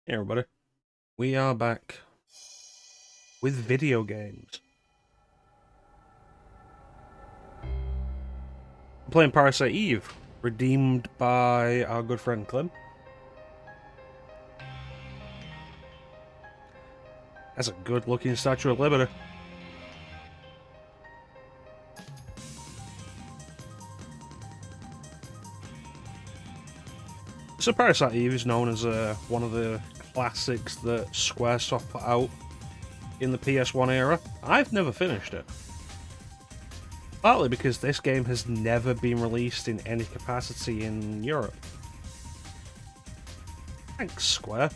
Hey everybody, we are back with video games. I'm playing Parasite Eve, redeemed by our good friend Clem. That's a good looking Statue of Liberty. So Parasite Eve is known as one of the classics that Squaresoft put out in the PS1 era. I've never finished it. Partly because this game has never been released in any capacity in Europe. Thanks, Square.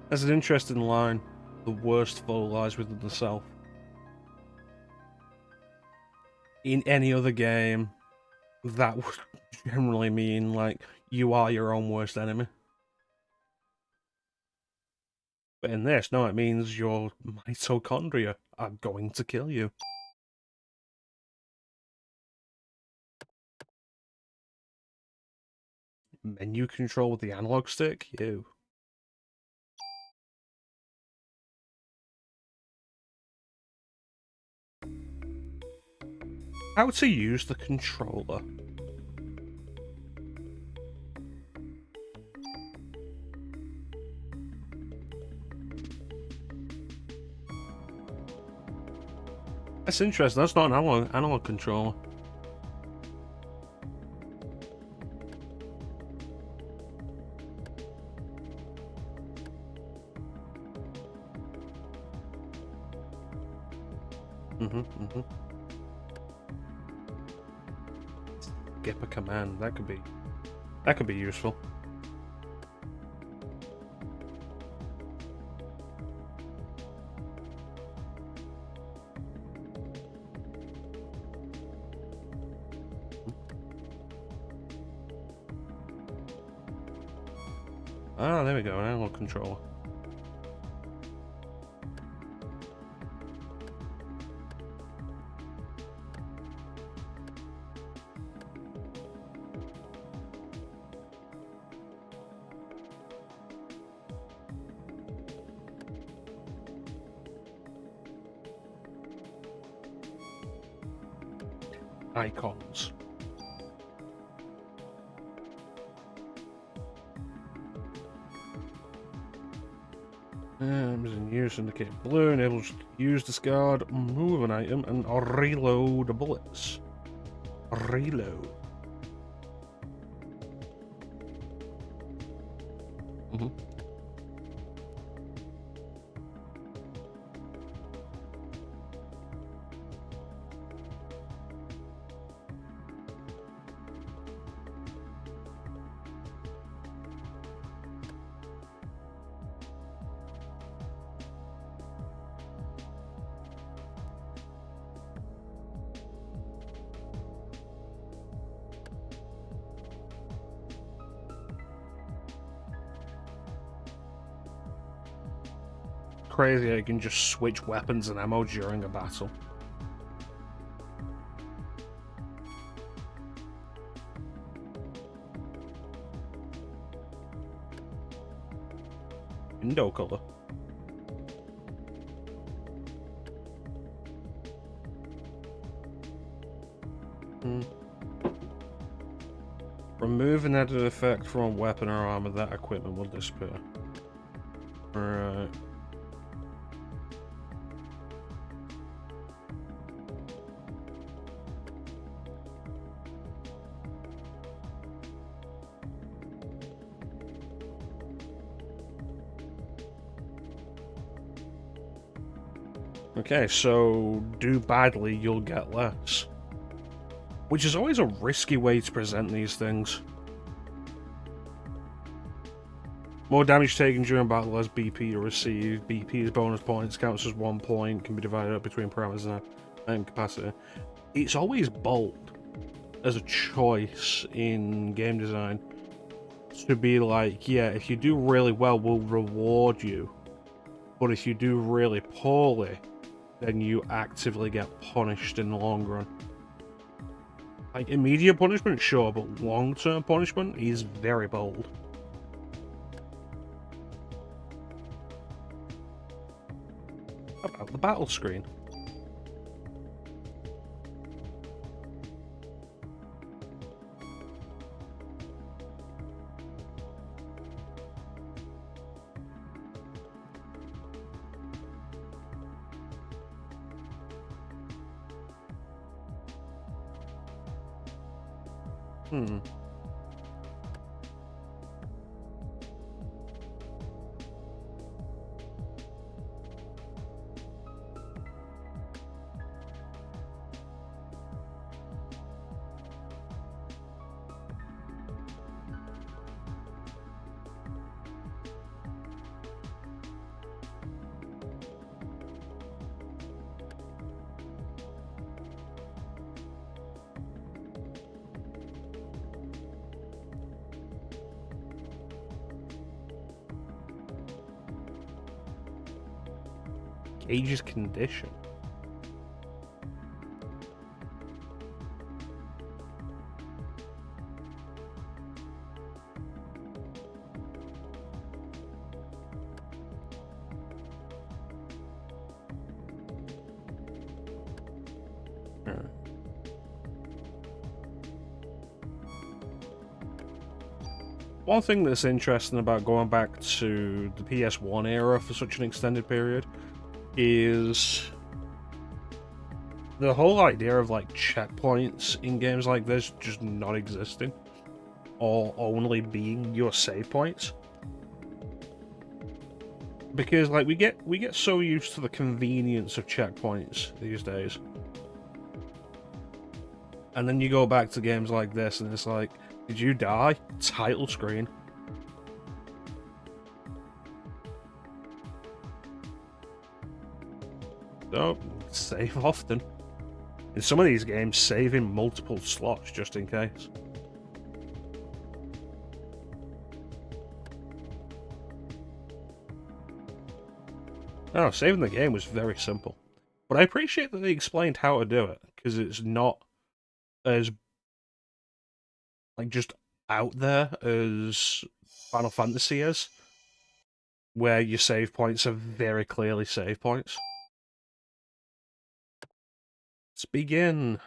That's an interesting line. The worst foe lies within the self. In any other game, that would generally mean, like, you are your own worst enemy. But in this, no, it means your mitochondria are going to kill you. Menu control with the analog stick? Ew. How to use the controller? That's interesting. That's not an analog controller. Skip a command. That could be useful. Ah, there we go, an analog controller. Icons. Items in use indicate blue, enables use, discard, move an item, and reload bullets. Reload. Crazy how you can just switch weapons and ammo during a battle. window color. Remove an added effect from a weapon or armor, that equipment will disappear. Alright. Okay, so do badly, you'll get less. Which is always a risky way to present these things. More damage taken during battle, less BP you receive. BP is bonus points, counts as 1 point, can be divided up between parameters and capacity. It's always bold as a choice in game design to be like, yeah, if you do really well, we'll reward you. But if you do really poorly, then you actively get punished in the long run. Like, immediate punishment, sure, but long-term punishment is very bold. About the battle screen. Gauge's condition. One thing that's interesting about going back to the PS1 era for such an extended period is the whole idea of like checkpoints in games like this just not existing or only being your save points. Because like we get so used to the convenience of checkpoints these days. And then you go back to games like this and it's like, did you die? Title screen. So, save often. In some of these games, save in multiple slots just in case. Oh, saving the game was very simple. But I appreciate that they explained how to do it, because it's not as like just out there as Final Fantasy is, where your save points are very clearly save points. Let's begin.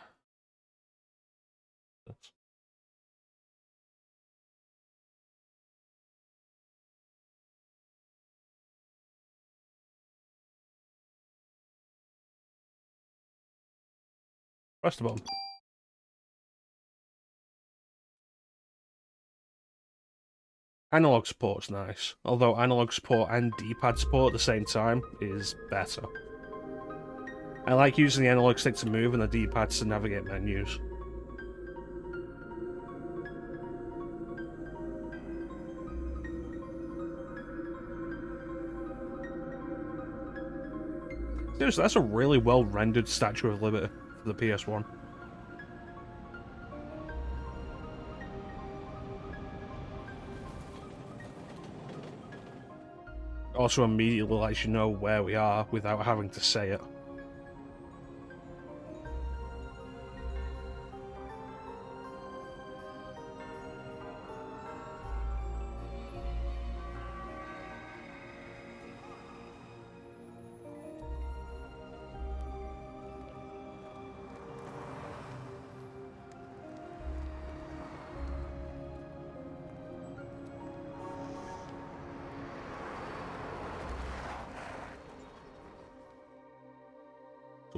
Press the button. Analog support's nice, although analog support and D-pad support at the same time is better. I like using the analog stick to move and the D-pad to navigate menus. Seriously, that's a really well-rendered Statue of Liberty for the PS1. Also immediately lets you know where we are without having to say it.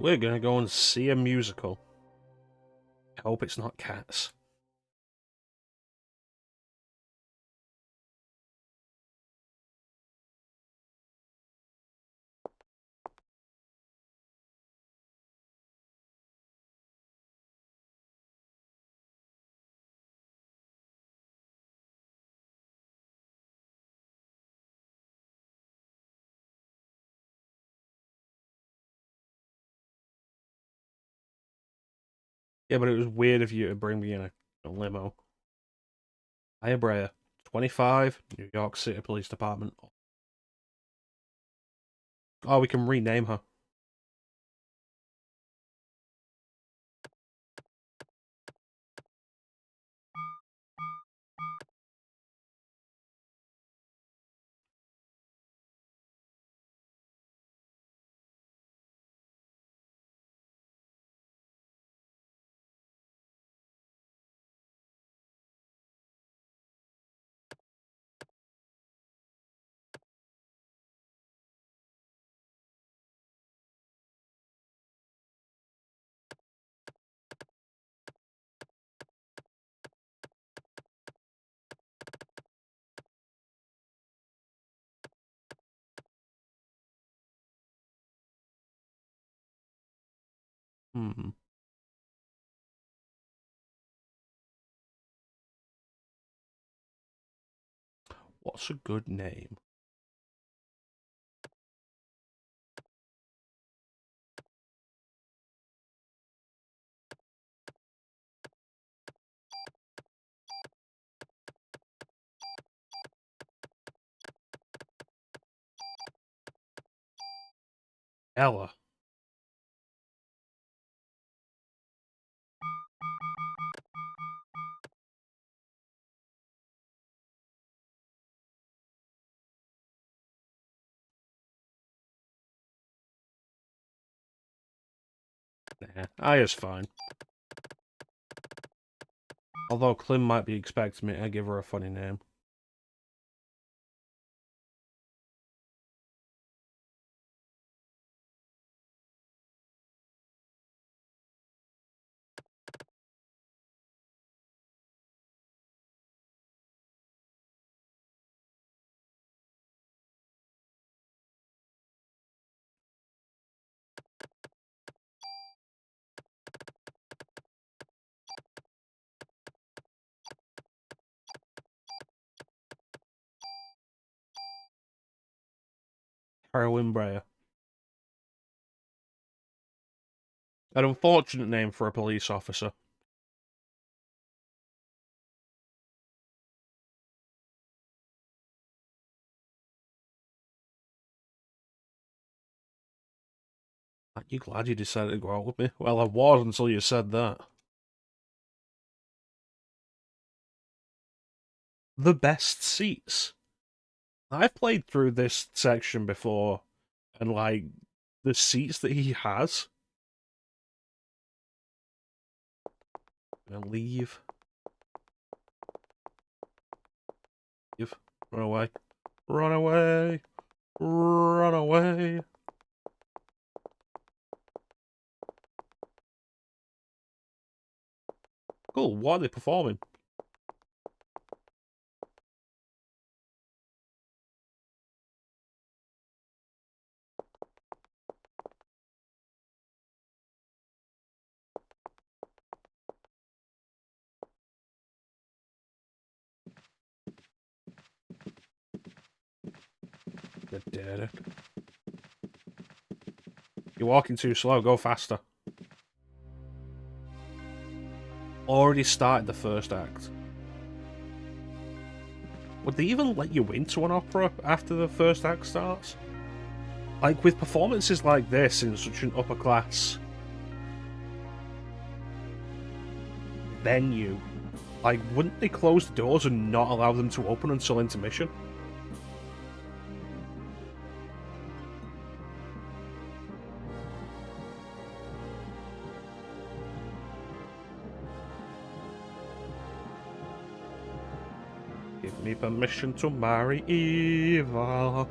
We're gonna go and see a musical. I hope it's not Cats. Yeah, but it was weird of you to bring me in a limo. Hiya, Brea. 25, New York City Police Department. Oh, we can rename her. Hmm. What's a good name? Ella. Nah, Aya's fine. Although Clem might be expecting me to give her a funny name. Heroin Brea. An unfortunate name for a police officer. Aren't you glad you decided to go out with me? Well, I was until you said that. The best seats. I've played through this section before, and like, the seats that he has. I'm gonna leave. Leave. Run away. Run away. Run away. Cool, what are they performing? The dead. You're walking too slow, go faster. Already started the first act. Would they even let you into an opera after the first act starts? Like, with performances like this in such an upper class venue, like, wouldn't they close the doors and not allow them to open until intermission? Give me permission to marry Eva.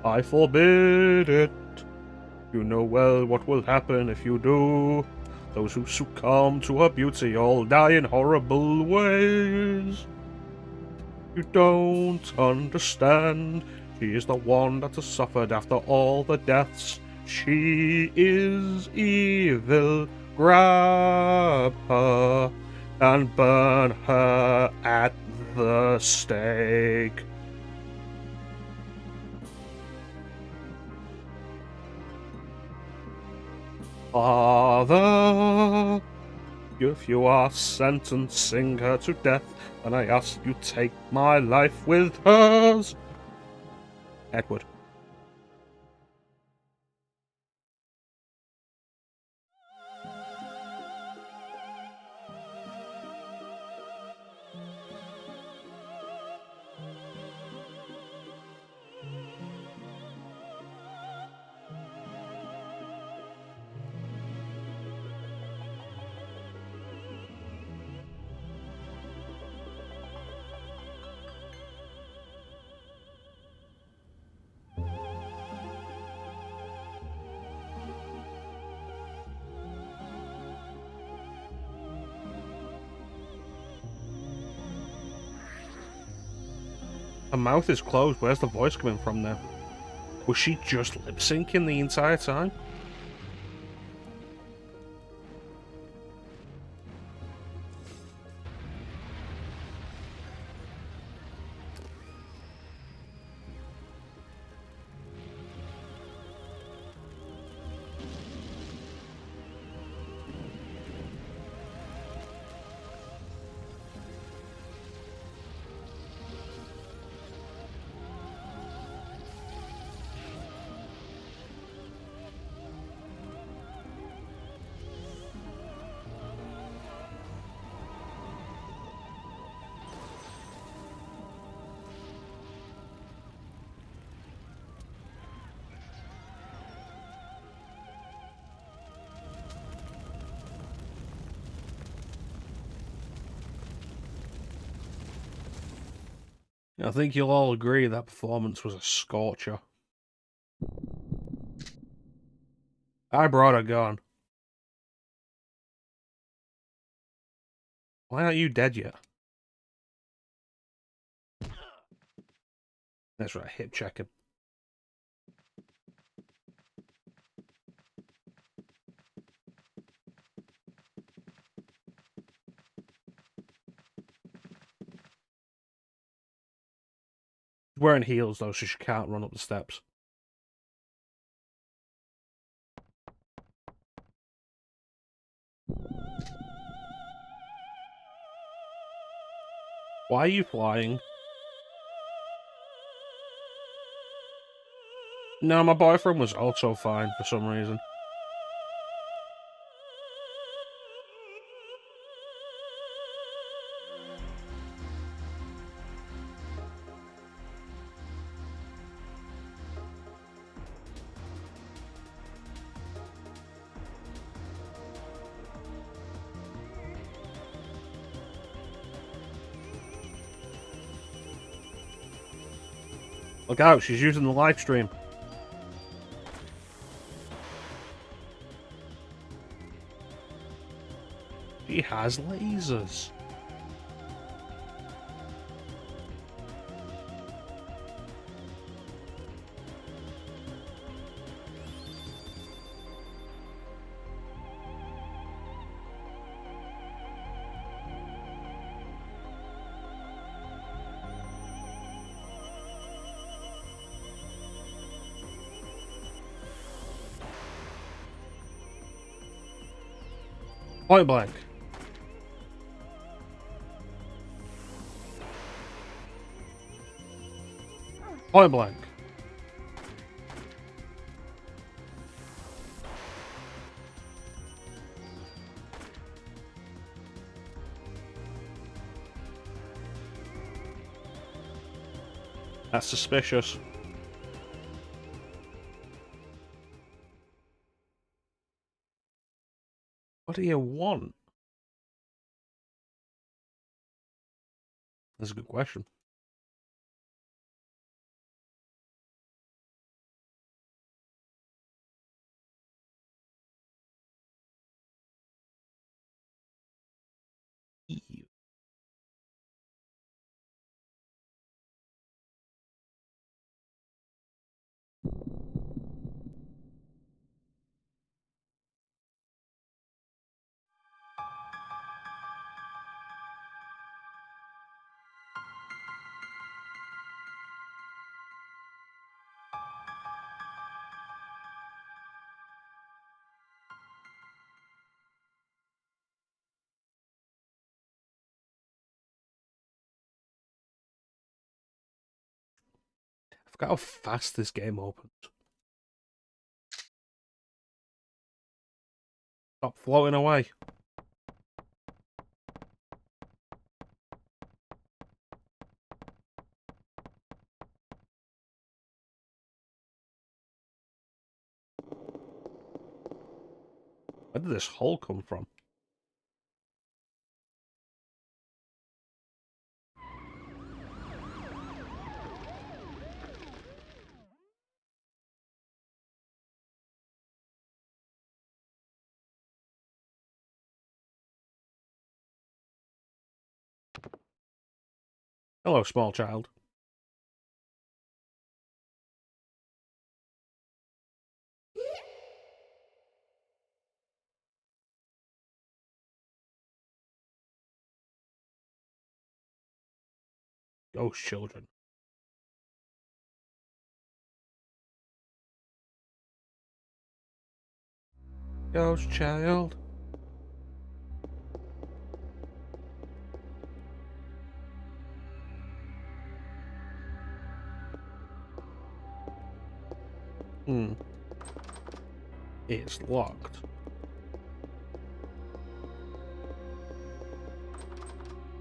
I forbid it. You know well what will happen if you do. Those who succumb to her beauty all die in horrible ways. You don't understand. She is the one that has suffered after all the deaths. She is evil. Grab her and burn her at the stake. Father, if you are sentencing her to death, then I ask you take my life with hers. Edward. Her mouth is closed. Where's the voice coming from now? Was she just lip syncing the entire time? I think you'll all agree that performance was a scorcher. I brought a gun. Why aren't you dead yet? That's right, hip check him. She's wearing heels though, so she can't run up the steps. Why are you flying? No, my boyfriend was also fine for some reason. Look out, she's using the live stream. She has lasers. Point blank. Point blank. That's suspicious. What do you want? That's a good question. Forgot how fast this game opens. Stop floating away. Where did this hole come from? Hello, small child. Ghost children. Ghost child. It's locked.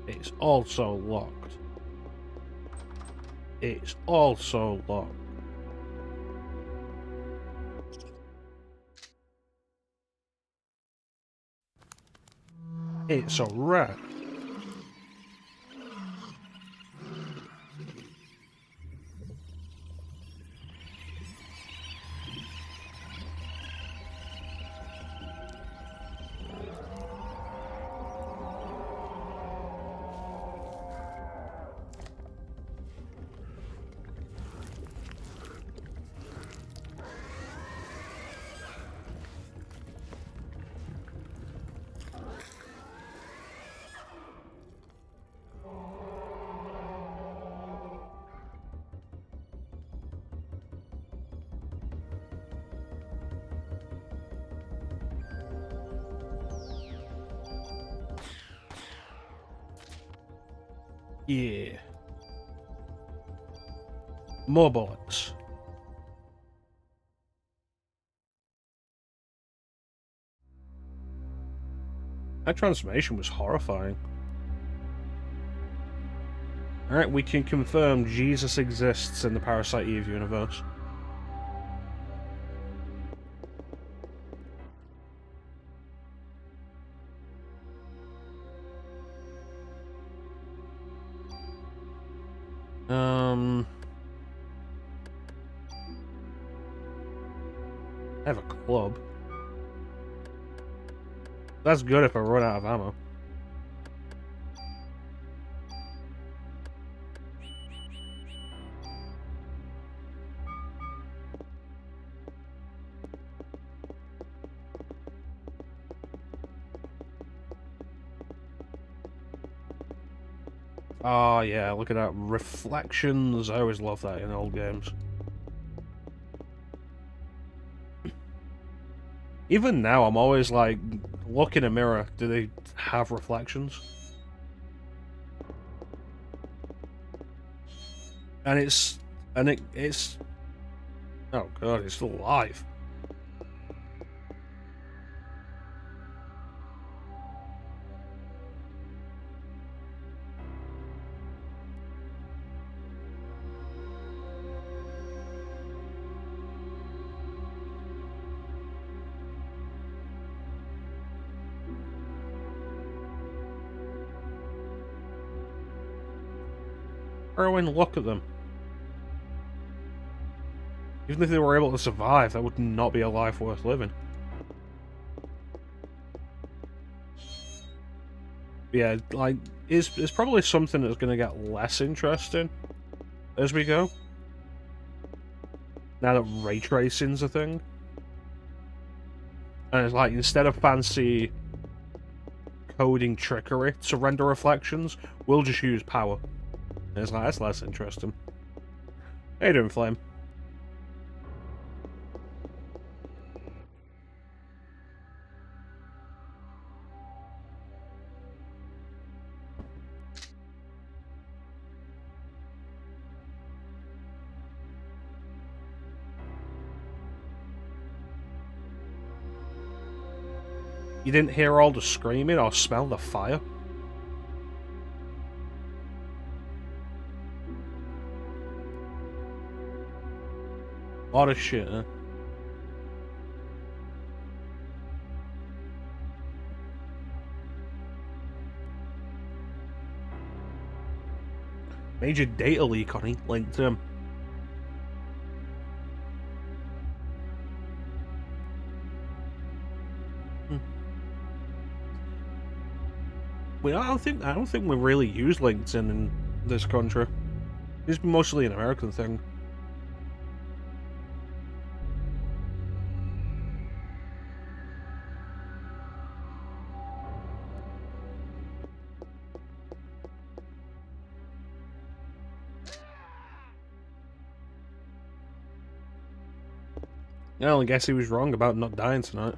It's also locked. It's also locked. It's a rat. Yeah. More bullets. That transformation was horrifying. Alright, we can confirm Jesus exists in the Parasite Eve universe. I have a club. That's good if I run out of ammo. Oh yeah, look at that. Reflections. I always love that in old games. Even now, I'm always like, look in a mirror. Do they have reflections? And it's... Oh god, it's still alive. Erwin, look at them. Even if they were able to survive, that would not be a life worth living. Yeah, like, it's probably something that's going to get less interesting as we go. Now that ray tracing's a thing. And it's like, instead of fancy coding trickery to render reflections, we'll just use power. And it's like, that's less interesting. How you doing, Flame? You didn't hear all the screaming or smell the fire? Lot of shit, huh? Major data leak on LinkedIn. I don't think we really use LinkedIn in this country. It's mostly an American thing. Well, I guess he was wrong about not dying tonight.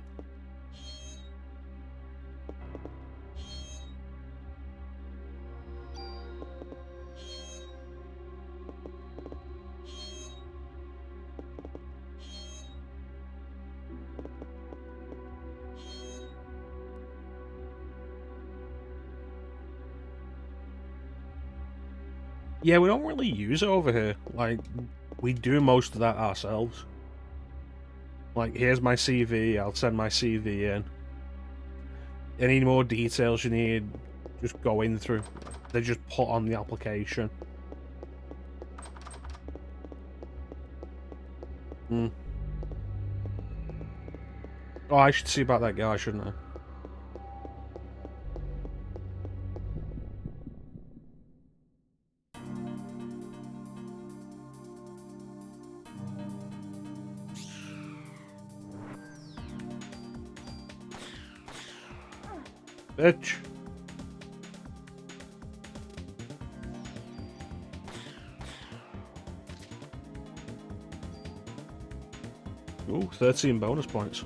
Yeah, we don't really use it over here. Like, we do most of that ourselves. Like, here's my CV, I'll send my CV in. Any more details you need, just go in through. They just put on the application. Oh, I should see about that guy, shouldn't I? Bitch. Ooh, 13 bonus points.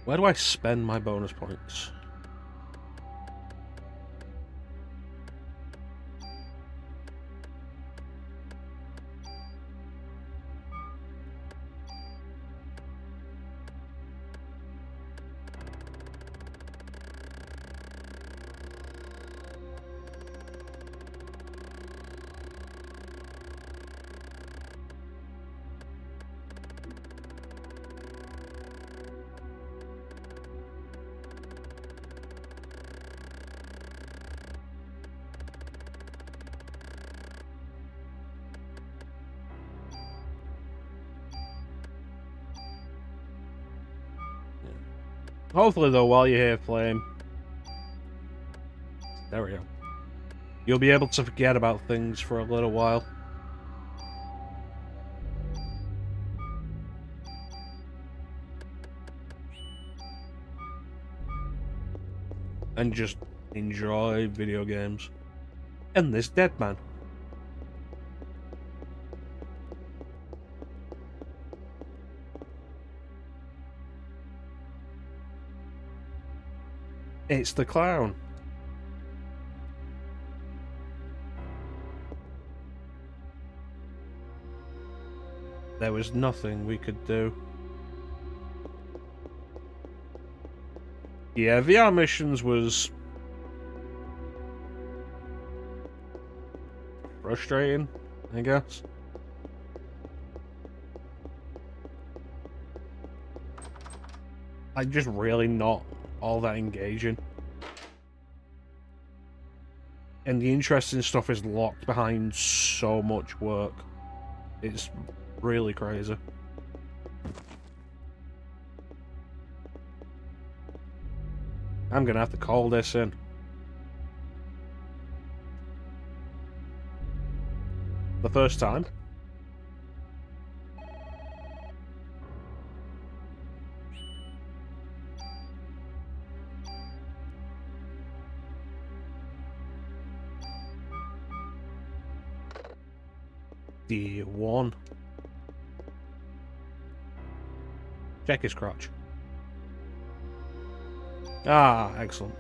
Where do I spend my bonus points? Hopefully, though, while you're here playing... There we go. You'll be able to forget about things for a little while. And just enjoy video games. And this dead man. It's the clown. There was nothing we could do. Yeah, VR missions was frustrating, I guess. Like, just really not all that engaging. And the interesting stuff is locked behind so much work. It's really crazy. I'm gonna have to call this in. The first time. D1. Check his crotch. Ah, excellent.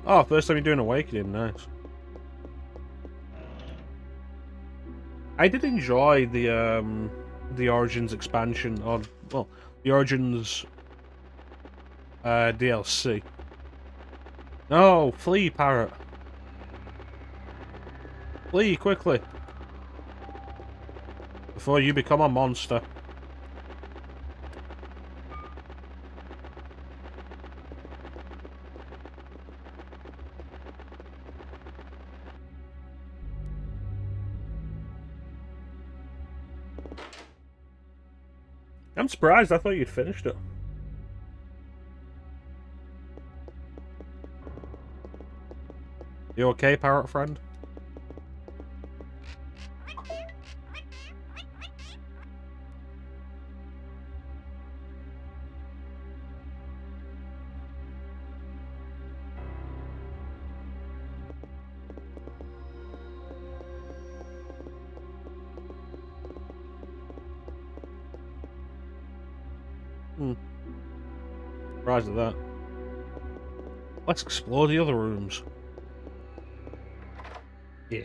Oh, first time you're doing Awakening, nice. I did enjoy the Origins expansion, or well, the Origins DLC. No, flee, parrot. Flee quickly before you become a monster. I'm surprised. I thought you'd finished it. You okay, parrot friend? Surprised at that. Let's explore the other rooms. Yeah.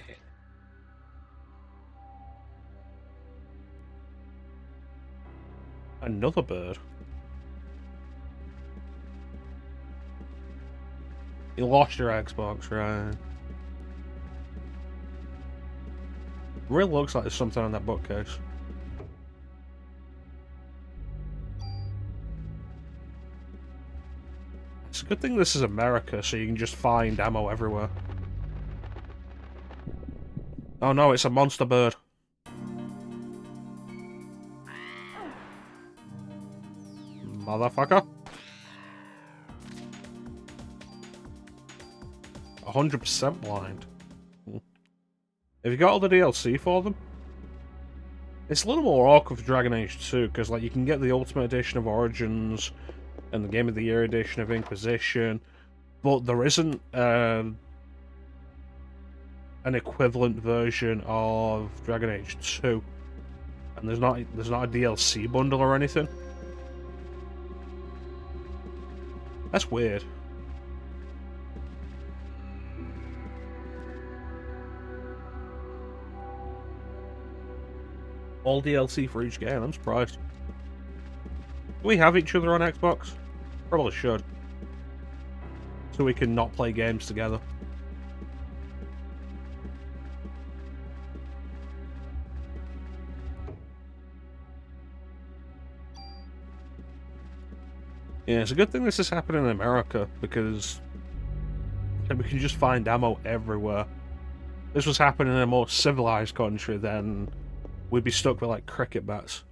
Another bird. You lost your Xbox, right? Really looks like there's something on that bookcase. It's a good thing this is America, so you can just find ammo everywhere. Oh no, it's a monster bird. Motherfucker. 100% blind. Have you got all the DLC for them? It's a little more awkward for Dragon Age 2, because like you can get the Ultimate Edition of Origins and the Game of the Year edition of Inquisition, but there isn't an equivalent version of Dragon Age 2, and there's not a DLC bundle or anything. That's weird. All DLC for each game, I'm surprised. Do we have each other on Xbox? Probably should. So we can not play games together. Yeah, it's a good thing this is happening in America, because we can just find ammo everywhere. If this was happening in a more civilized country, then we'd be stuck with, like, cricket bats.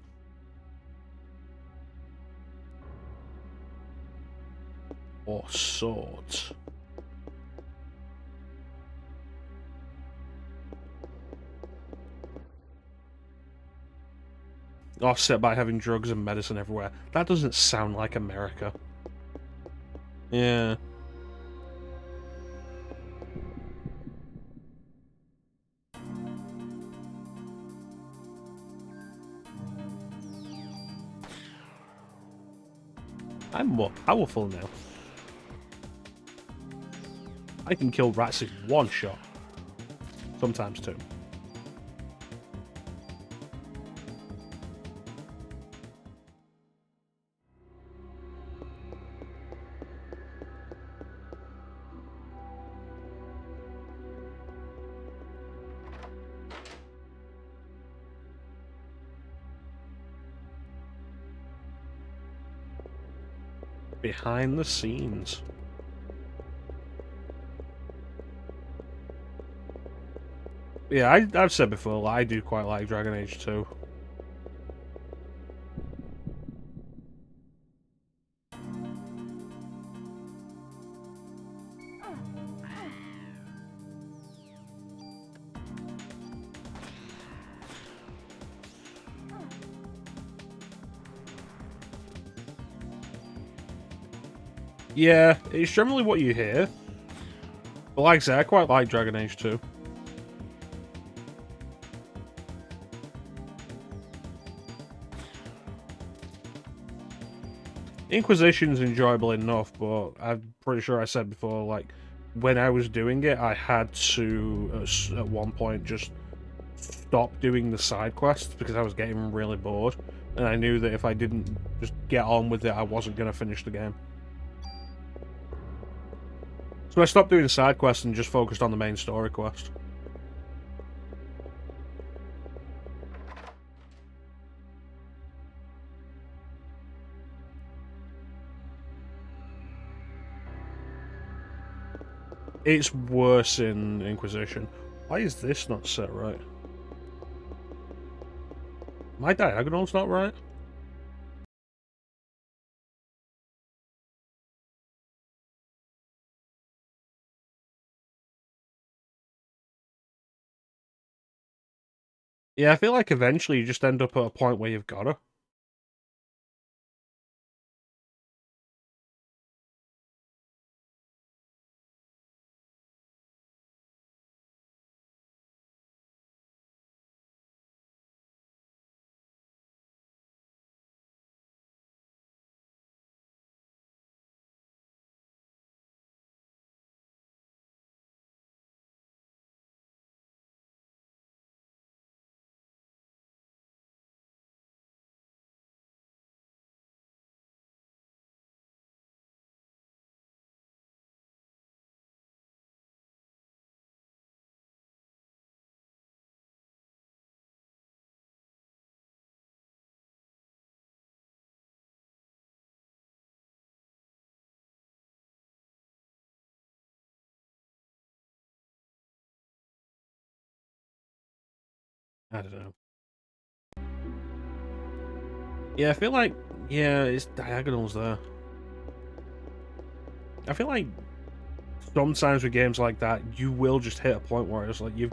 Or swords. Offset by having drugs and medicine everywhere. That doesn't sound like America. Yeah. I'm more powerful now. I can kill rats in one shot. Sometimes two. Behind the scenes. Yeah, I've said before, I do quite like Dragon Age 2. Yeah, it's generally what you hear. But like I said, I quite like Dragon Age 2. Inquisition's enjoyable enough, but I'm pretty sure I said before, like, when I was doing it, I had to, at one point, just stop doing the side quests because I was getting really bored, and I knew that if I didn't just get on with it, I wasn't going to finish the game. So I stopped doing the side quests and just focused on the main story quest. It's worse in Inquisition. Why is this not set right? My diagonal's not right? Yeah, I feel like eventually you just end up at a point where you've got to. I don't know. Yeah, I feel like, yeah, it's diagonals there. I feel like sometimes with games like that, you will just hit a point where it's like you've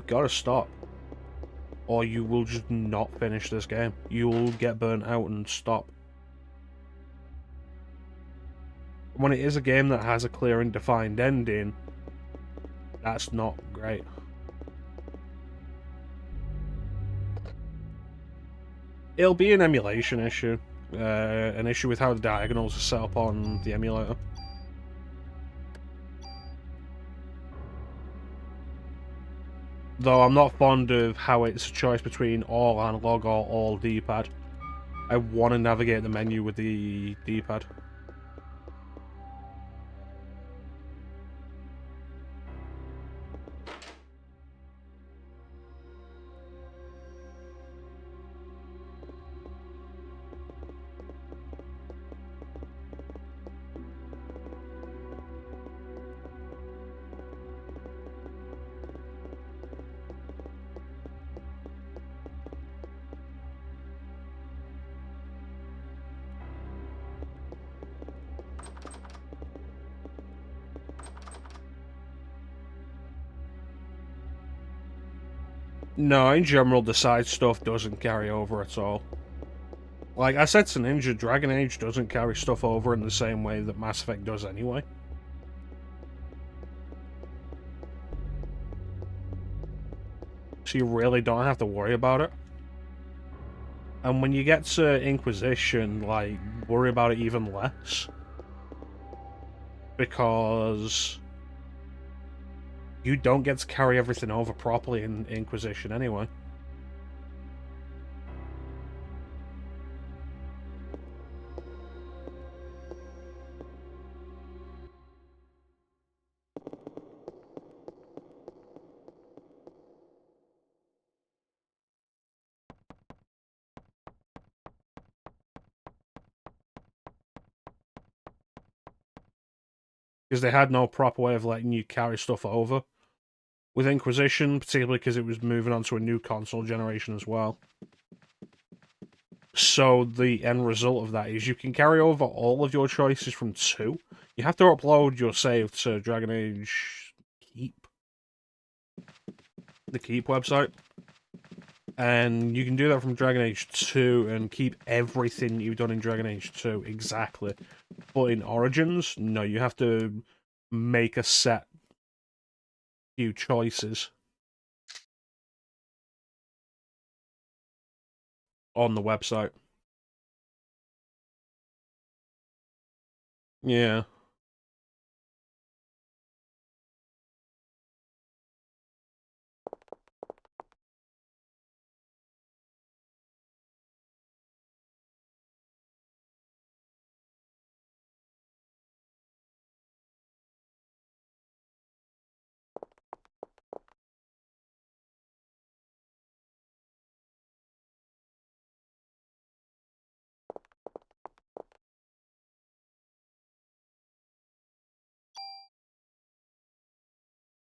got to stop, or you will just not finish this game. You will get burnt out and stop. When it is a game that has a clear and defined ending, that's not great. It'll be an emulation issue, an issue with how the diagonals are set up on the emulator. Though I'm not fond of how it's a choice between all analog or all D-pad. I want to navigate the menu with the D-pad. No, in general, the side stuff doesn't carry over at all. Like I said to Ninja, Dragon Age doesn't carry stuff over in the same way that Mass Effect does anyway. So you really don't have to worry about it. And when you get to Inquisition, like, worry about it even less. Because you don't get to carry everything over properly in Inquisition anyway. Because they had no proper way of letting you carry stuff over. With Inquisition, particularly because it was moving on to a new console generation as well. So the end result of that is you can carry over all of your choices from 2. You have to upload your save to Dragon Age Keep. The Keep website. And you can do that from Dragon Age 2 and keep everything you've done in Dragon Age 2 exactly. But in Origins, no, you have to make a set few choices on the website. Yeah.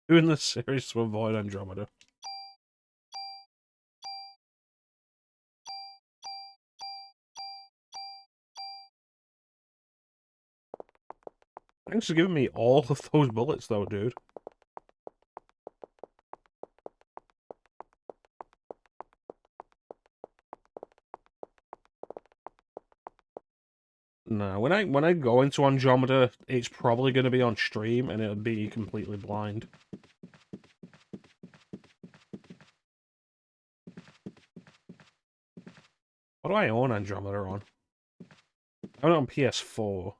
Doing this series to avoid Andromeda. Thanks for giving me all of those bullets, though, dude. No, when I go into Andromeda, it's probably going to be on stream, and it'll be completely blind. What do I own Andromeda on? I own it on PS4.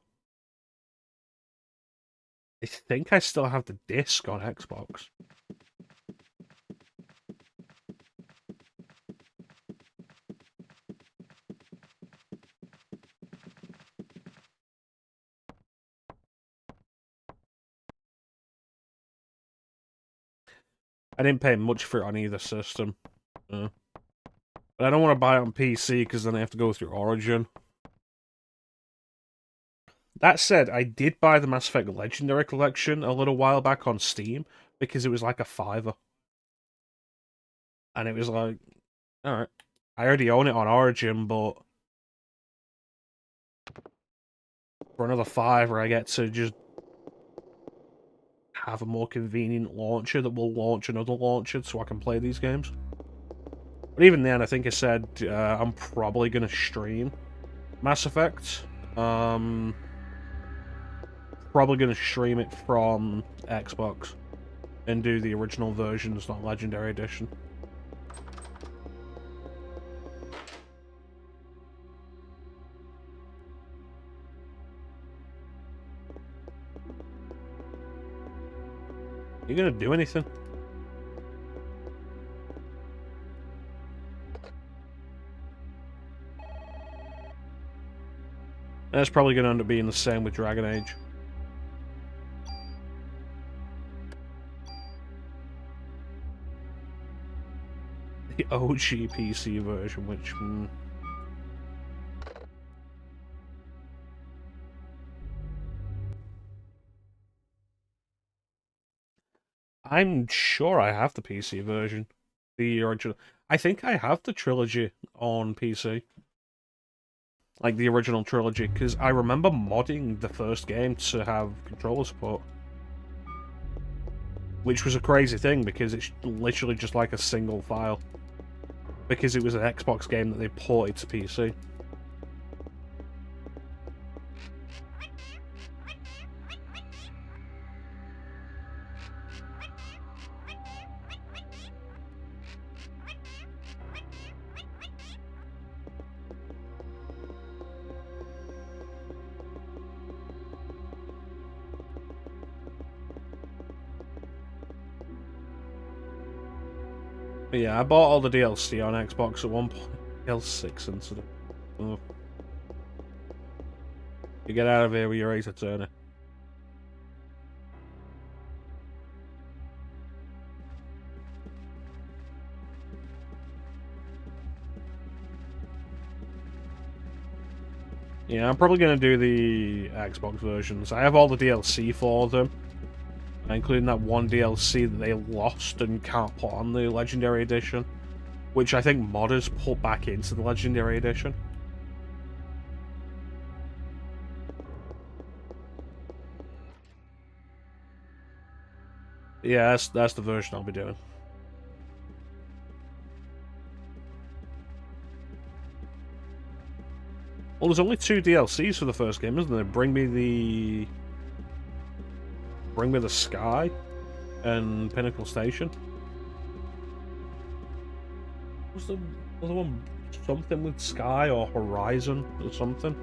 I think I still have the disc on Xbox. I didn't pay much for it on either system. But I don't want to buy it on PC because then I have to go through Origin. That said, I did buy the Mass Effect Legendary Collection a little while back on Steam because it was like a $5. And it was like, alright. I already own it on Origin, but for another $5 I get to just have a more convenient launcher that will launch another launcher so I can play these games. But even then, I think I said I'm probably going to stream Mass Effect. Probably going to stream it from Xbox and do the original versions, not Legendary Edition. You gonna do anything? That's probably gonna end up being the same with Dragon Age. The OG PC version, which... I'm sure I have the PC version. The original. I think I have the trilogy on PC. Like the original trilogy, because I remember modding the first game to have controller support. Which was a crazy thing, because it's literally just like a single file. Because it was an Xbox game that they ported to PC. But yeah, I bought all the DLC on Xbox at one point. L6 incident. Oh. You get out of here with your Ace Attorney. Yeah, I'm probably going to do the Xbox versions. I have all the DLC for them, including that one DLC that they lost and can't put on the Legendary Edition, which I think modders put back into the Legendary Edition. Yeah, that's the version I'll be doing. Well, there's only 2 DLCs for the first game, isn't there? Bring me the Sky and Pinnacle Station. Was the other one something with Sky or Horizon or something?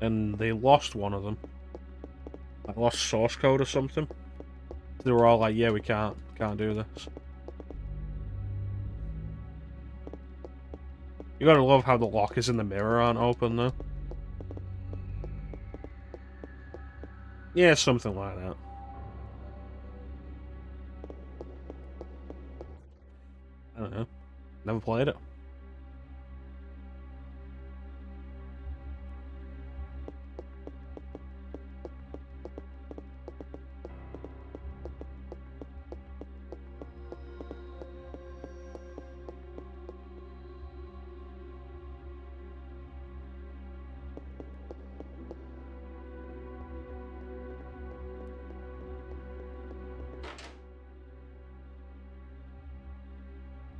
And they lost one of them. I lost source code or something. They were all like, yeah, we can't do this. You gotta love how the lockers in the mirror aren't open though. Yeah, something like that. I don't know. Never played it.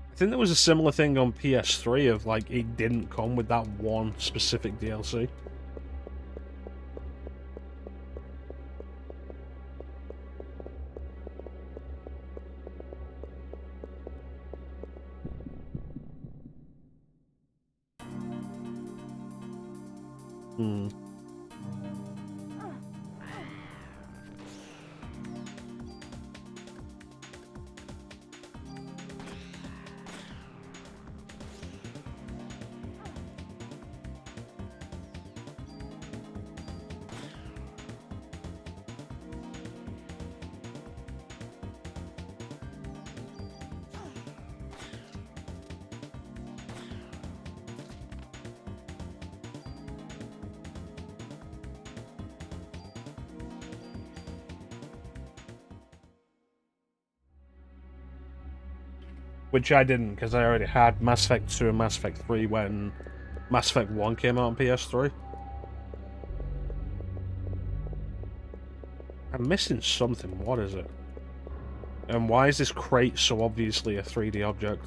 I think there was a similar thing on PS3 of like it didn't come with that one specific DLC. Hmm. Which I didn't, because I already had Mass Effect 2 and Mass Effect 3 when Mass Effect 1 came out on PS3. I'm missing something, what is it? And why is this crate so obviously a 3D object?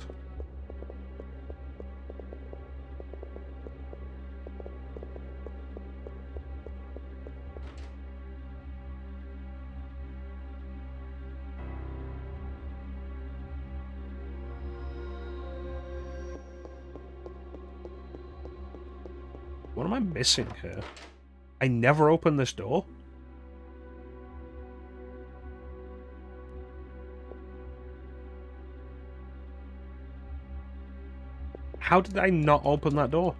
What am I missing here? I never opened this door? How did I not open that door?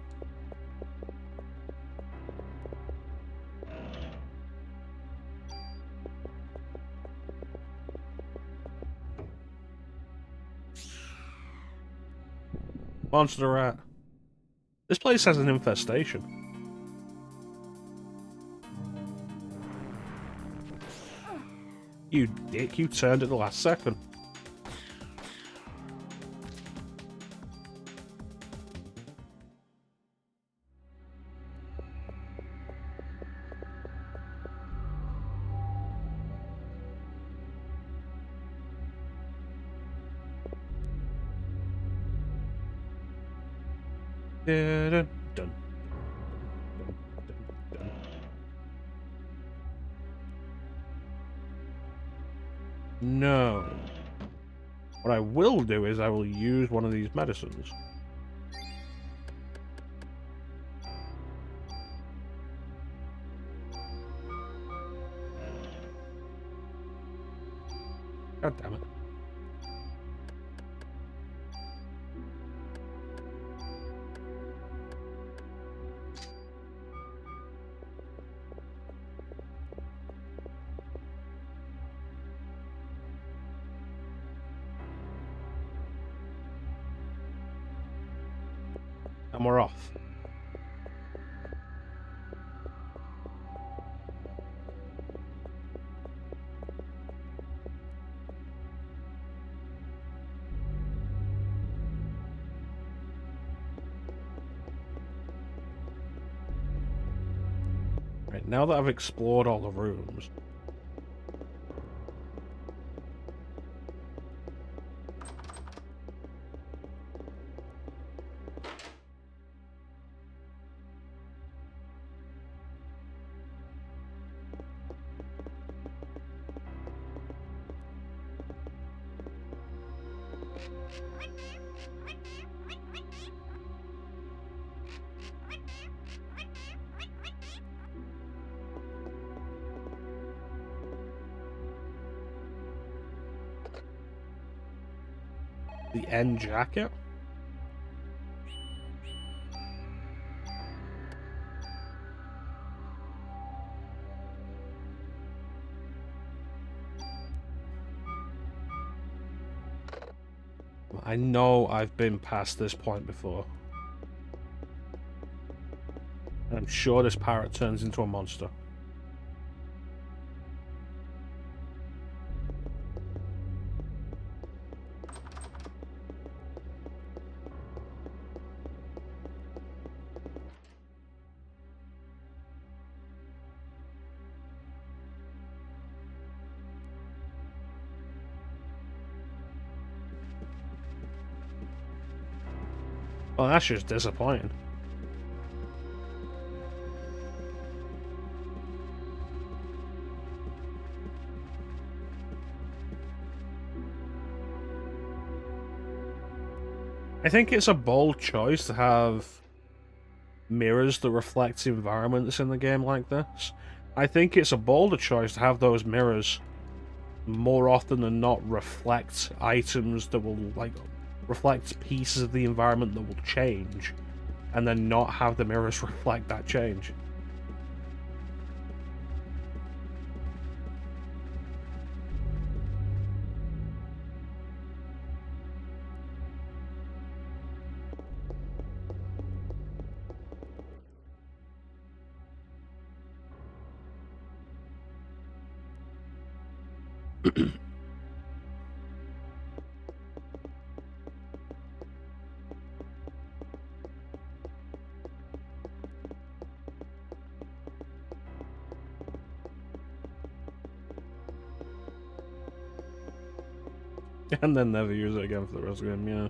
Monster rat. This place has an infestation. You dick, you turned at the last second. Dun, dun, dun, dun. No. What I will do is I will use one of these medicines. God damn it. And we're off. Right, now that I've explored all the rooms... The end jacket? I know I've been past this point before. And I'm sure this parrot turns into a monster. Well, that's just disappointing. I think it's a bold choice to have mirrors that reflect environments in the game like this. I think it's a bolder choice to have those mirrors more often than not reflect items that will, like, reflect pieces of the environment that will change, and then not have the mirrors reflect that change. And then never use it again for the rest of the game, yeah.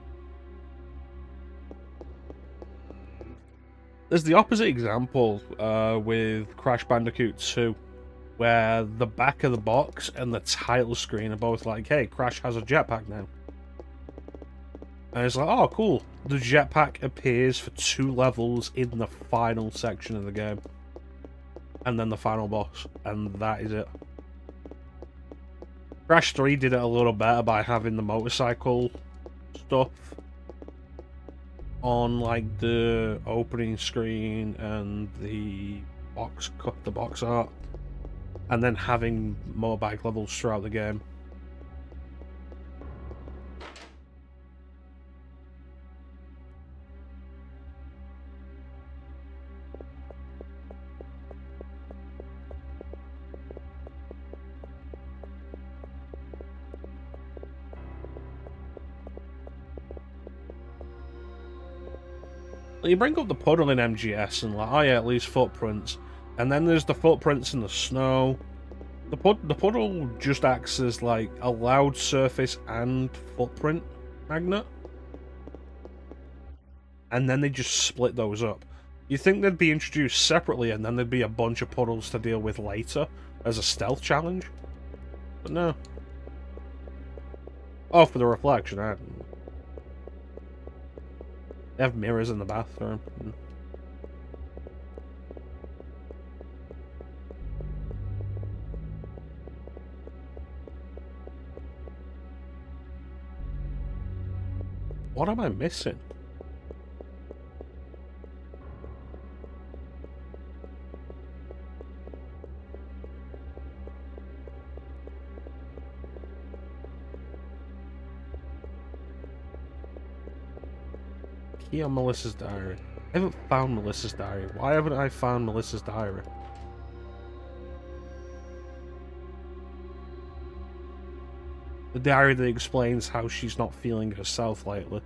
There's the opposite example with Crash Bandicoot 2, where the back of the box and the title screen are both like, hey, Crash has a jetpack now. And it's like, oh, cool. The jetpack appears for 2 levels in the final section of the game. And then the final boss. And that is it. Crash 3 did it a little better by having the motorcycle stuff on, like, the opening screen and the box art. And then having motorbike levels throughout the game. You bring up the puddle in MGS and like, oh yeah, it leaves footprints. And then there's the footprints in the snow. The puddle just acts as like a loud surface and footprint magnet. And then they just split those up. You'd think they'd be introduced separately and then there'd be a bunch of puddles to deal with later as a stealth challenge. But no. Oh, for the reflection, They have mirrors in the bathroom. What am I missing? Key on Melissa's diary. I haven't found Melissa's diary. Why haven't I found Melissa's diary? The diary that explains how she's not feeling herself lately.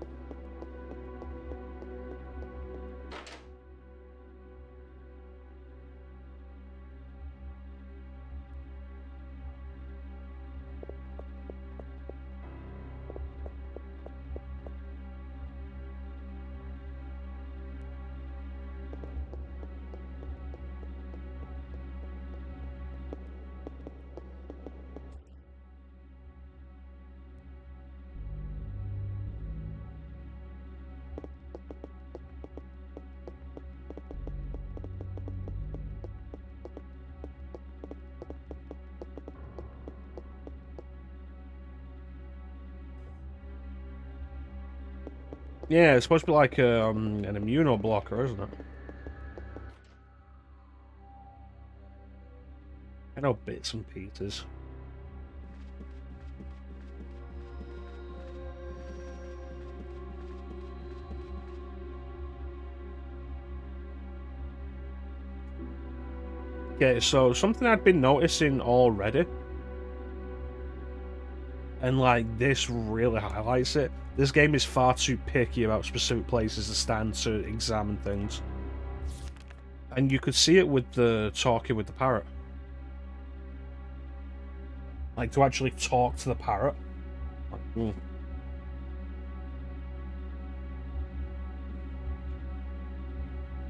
Yeah, it's supposed to be like an immunoblocker, isn't it? I know bits and pieces. Okay, so something I'd been noticing already, and like this really highlights it. This game is far too picky about specific places to stand to examine things. And you could see it with the talking with the parrot. Like, to actually talk to the parrot. Like,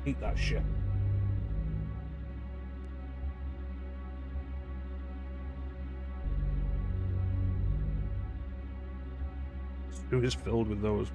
eat that shit. Stew is filled with those.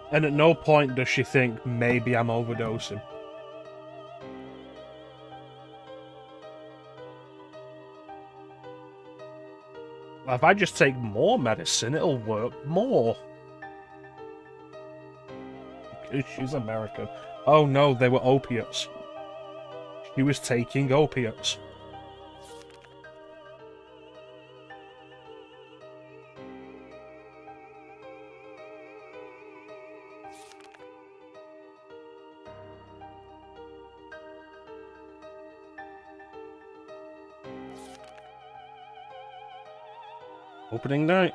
And at no point does she think, maybe I'm overdosing. If I just take more medicine, it'll work more. Because she's American. Oh no, they were opiates. She was taking opiates. Opening night.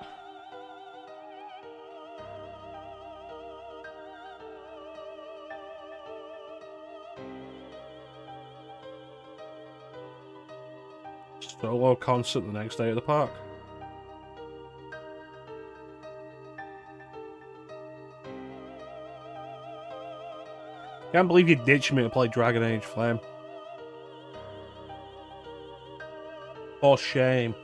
Solo concert the next day at the park. Can't believe you ditched me to play Dragon Age Flame. For shame.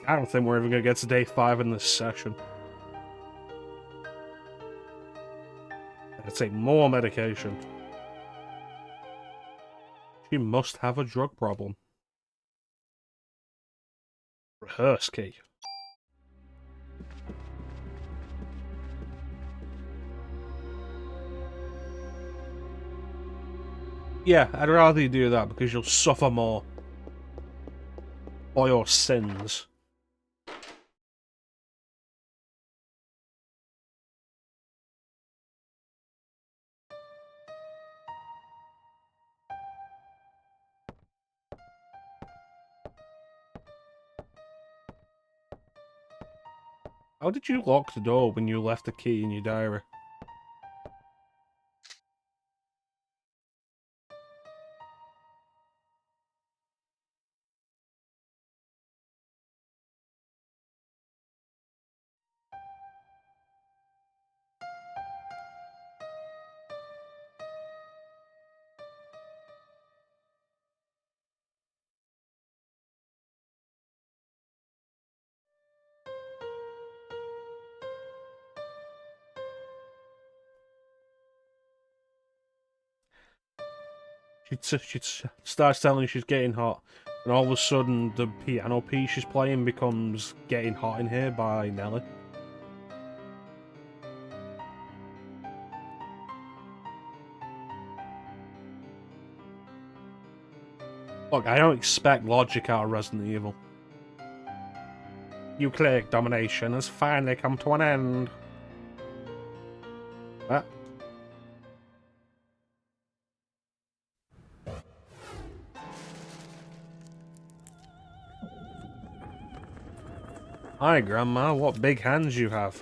I don't think we're even going to get to day 5 in this session. I gotta take more medication. She must have a drug problem. Rehearse key. Yeah, I'd rather you do that because you'll suffer more. For your sins. How did you lock the door when you left the key in your diary? She starts telling you she's getting hot, and all of a sudden the piano piece she's playing becomes Getting Hot in Here by Nelly. Look, I don't expect logic out of Resident Evil. Nucleic domination has finally come to an end. Ah. Hi, Grandma. What big hands you have.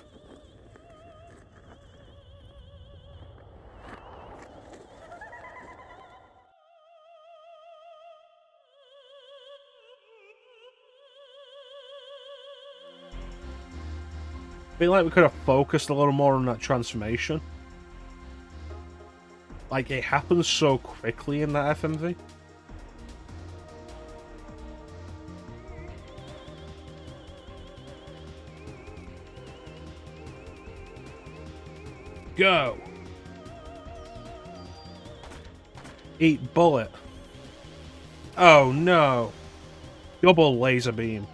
feel like we could have focused a little more on that transformation. Like, it happens so quickly in that FMV. Go! Eat bullet. Oh no! Double laser beam.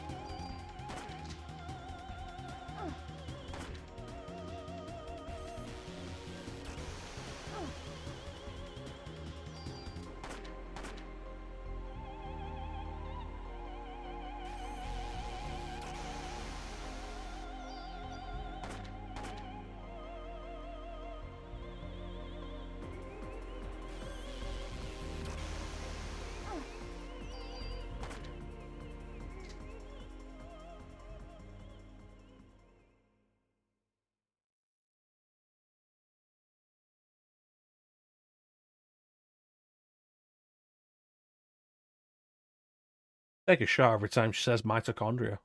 Take a shot every time she says mitochondria.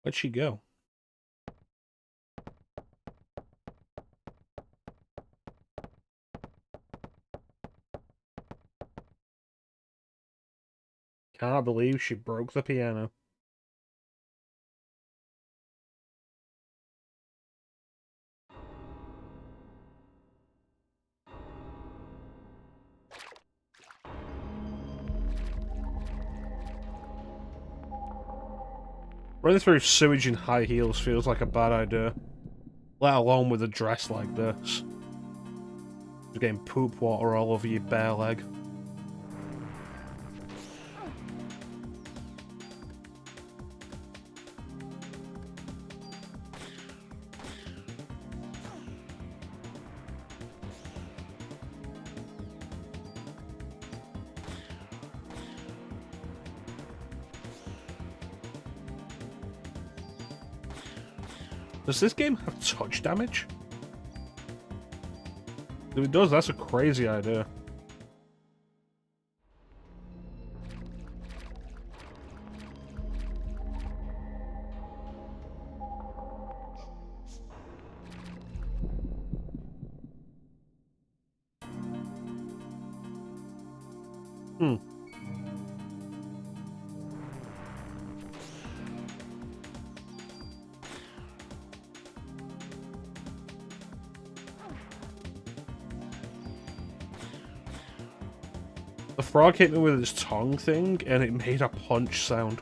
Where'd she go? Can't believe she broke the piano. Running through sewage in high heels feels like a bad idea. Let alone with a dress like this. You're getting poop water all over your bare leg. Does this game have touch damage? If it does, that's a crazy idea. Hmm. The frog hit me with its tongue thing, and it made a punch sound.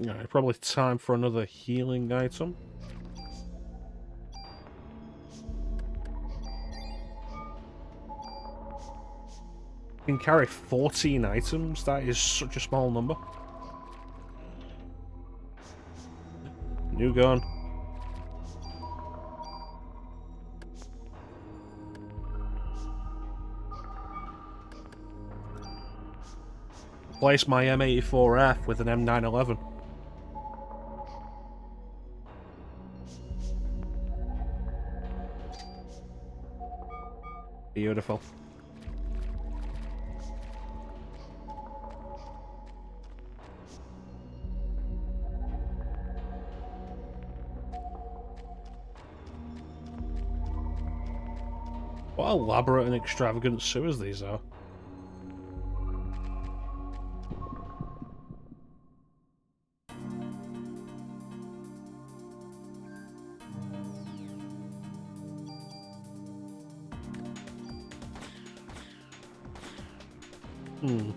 Alright, probably time for another healing item. You can carry 14 items, that is such a small number. New gun. Replace my M84F with an M911. Beautiful. What elaborate and extravagant sewers these are. Hmm.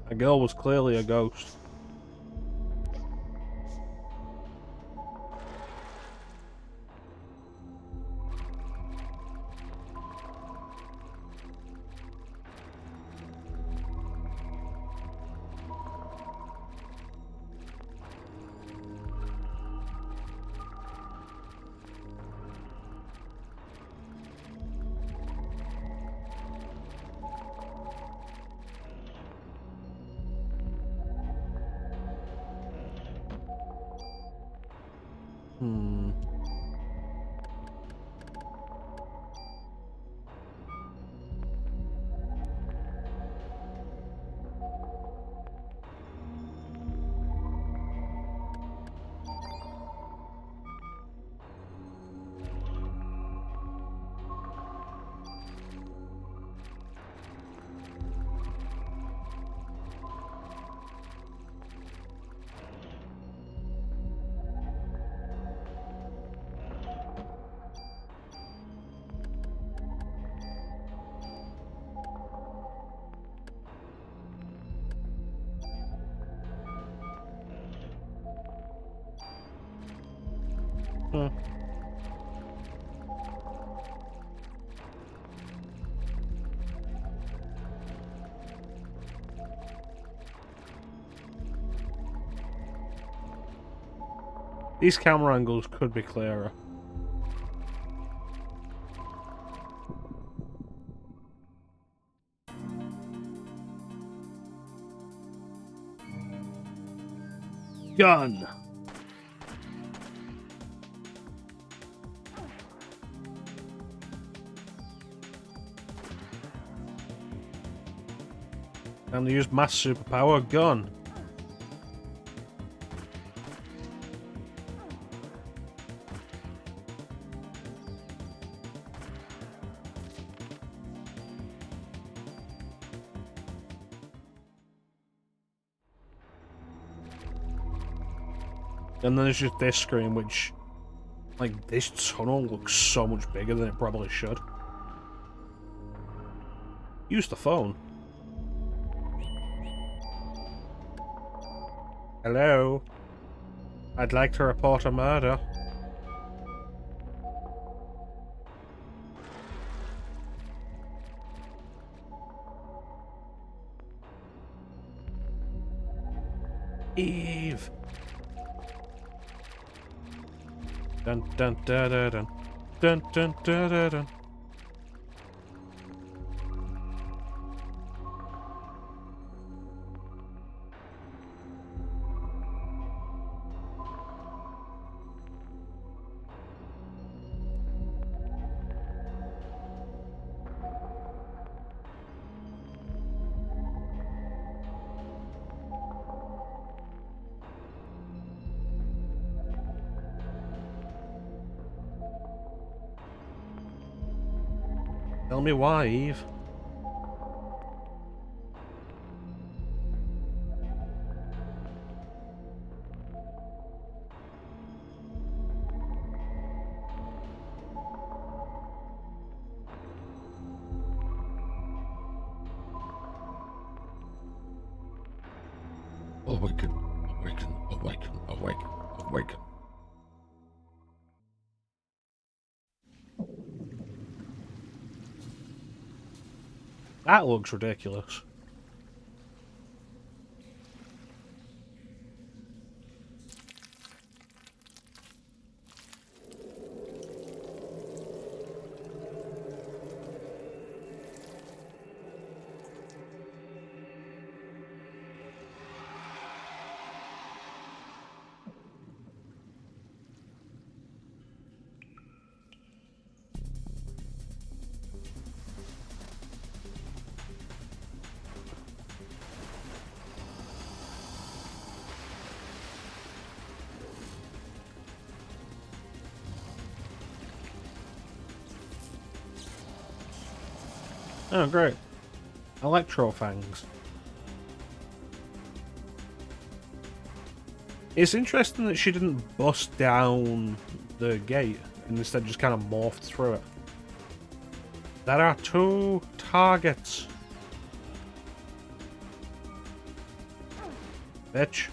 A girl was clearly a ghost. Hmm. Huh. These camera angles could be clearer. Gun! And they use mass superpower gun. And then there's just this screen, which, like, this tunnel looks so much bigger than it probably should. Use the phone. Hello? I'd like to report a murder. Eve! Dun dun dun dun dun. Dun dun dun dun dun. Tell me why, Eve. Awaken, awaken, awaken, awaken, awaken. That looks ridiculous. Oh, great. Electro fangs. It's interesting that she didn't bust down the gate and instead just kind of morphed through it. There are 2 targets. Bitch.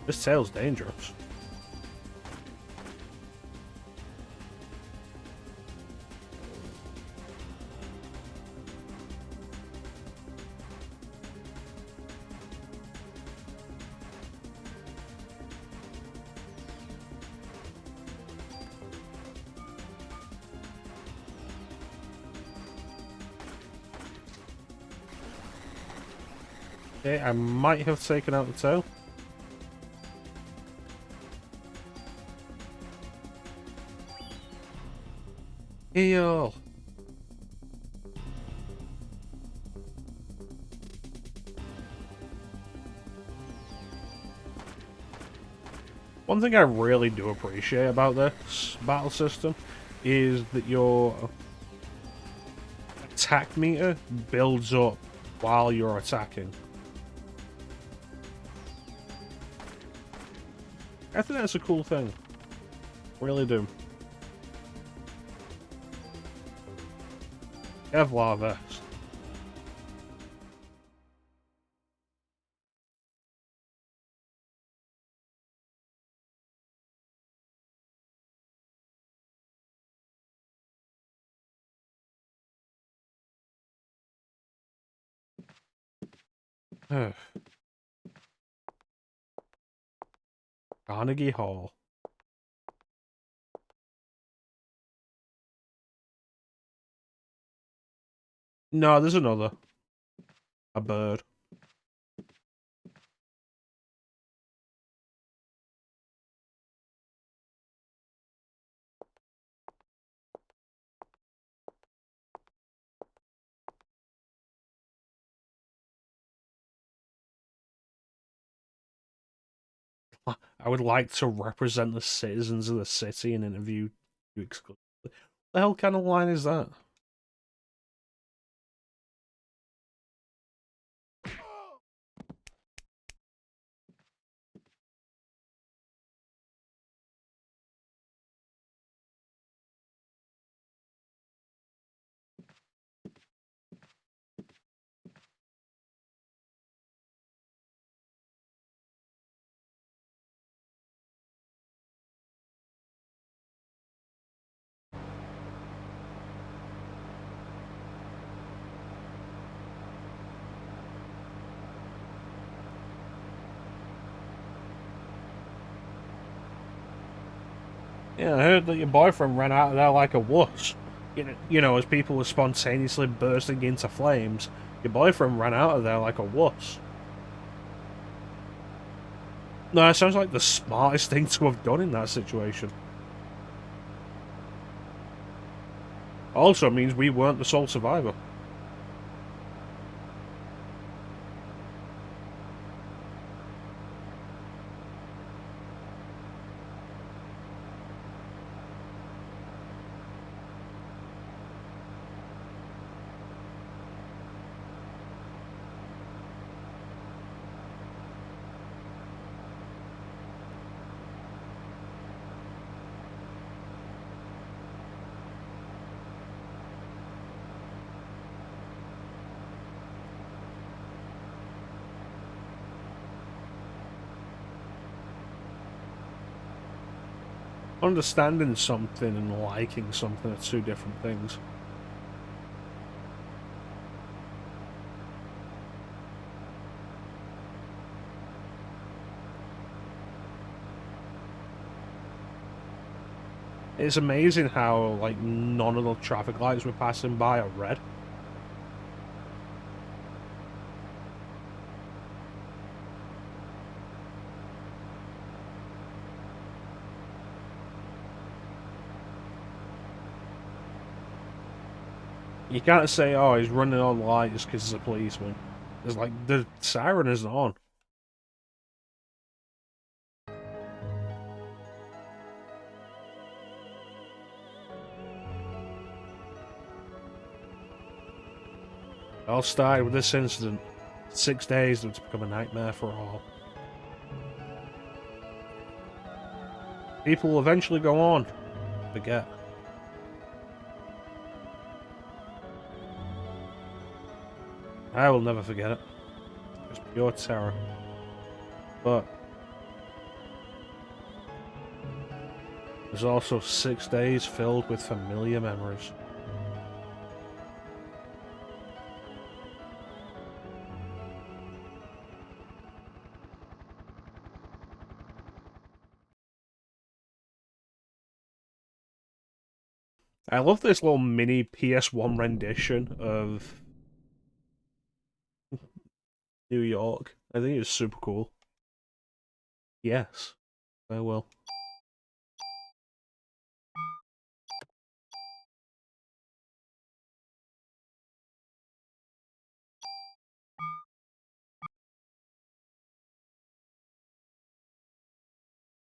This tail's dangerous. Okay, I might have taken out the tail. Heal. One thing I really do appreciate about this battle system is that your attack meter builds up while you're attacking. I think that's a cool thing. Really do. Kevlar vest. Carnegie Hall. No, there's another. A bird. I would like to represent the citizens of the city and interview you exclusively. What the hell kind of line is that? Yeah, I heard that your boyfriend ran out of there like a wuss. You know, as people were spontaneously bursting into flames, your boyfriend ran out of there like a wuss. No, it sounds like the smartest thing to have done in that situation. Also means we weren't the sole survivor. Understanding something and liking something are 2 different things. It's amazing how, like, none of the traffic lights we're passing by are red. You can't say, oh, he's running on lights because he's a policeman. It's like, the siren isn't on. It all started with this incident. 6 days that it's become a nightmare for all. People will eventually go on. Forget. I will never forget it. It's pure terror. But there's also 6 days filled with familiar memories. I love this little mini PS1 rendition of New York. I think it's super cool. Yes, I will.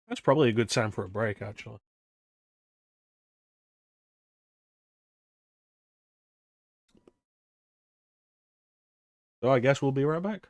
That's probably a good time for a break, actually. So I guess we'll be right back.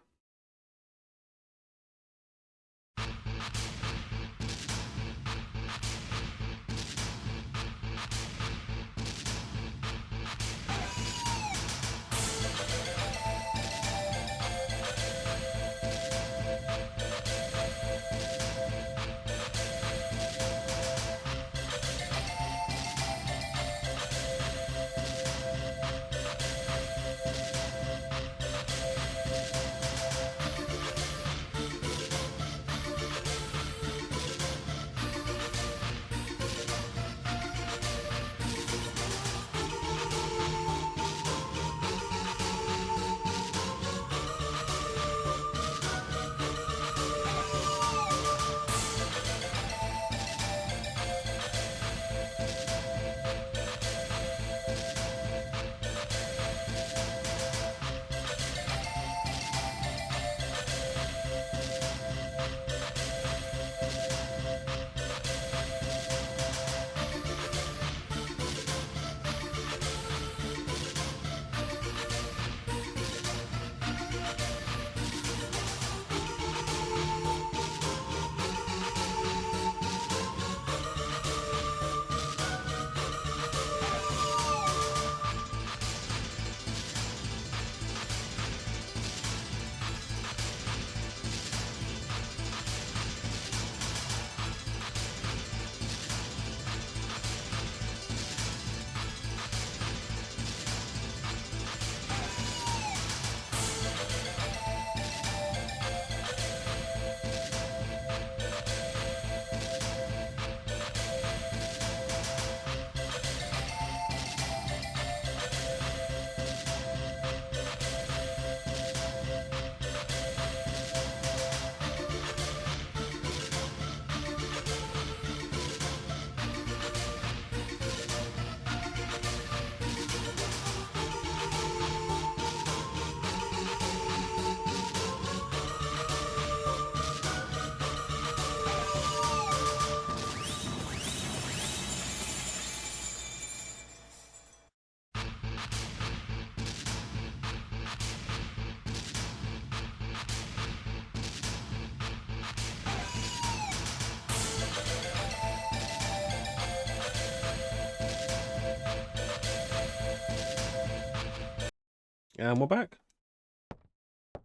And we're back.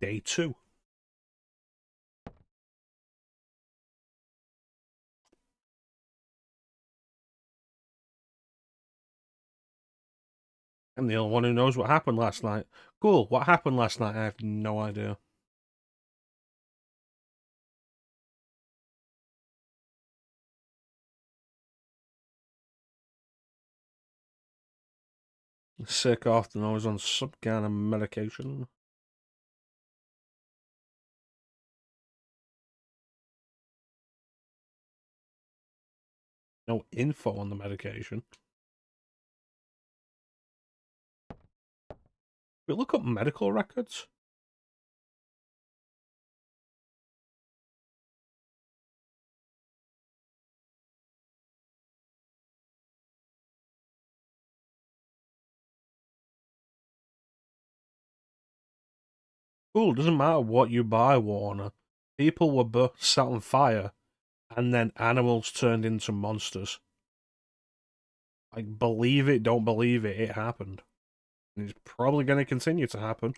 Day 2. I'm the only one who knows what happened last night. Cool, what happened last night? I have no idea. Sick often, I was on some kind of medication. No info on the medication. We look up medical records. Cool, doesn't matter what you buy, Warner. People were set on fire, and then animals turned into monsters. Like, believe it, don't believe it, it happened. And it's probably going to continue to happen.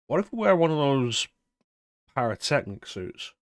What if we wear one of those pyrotechnic suits?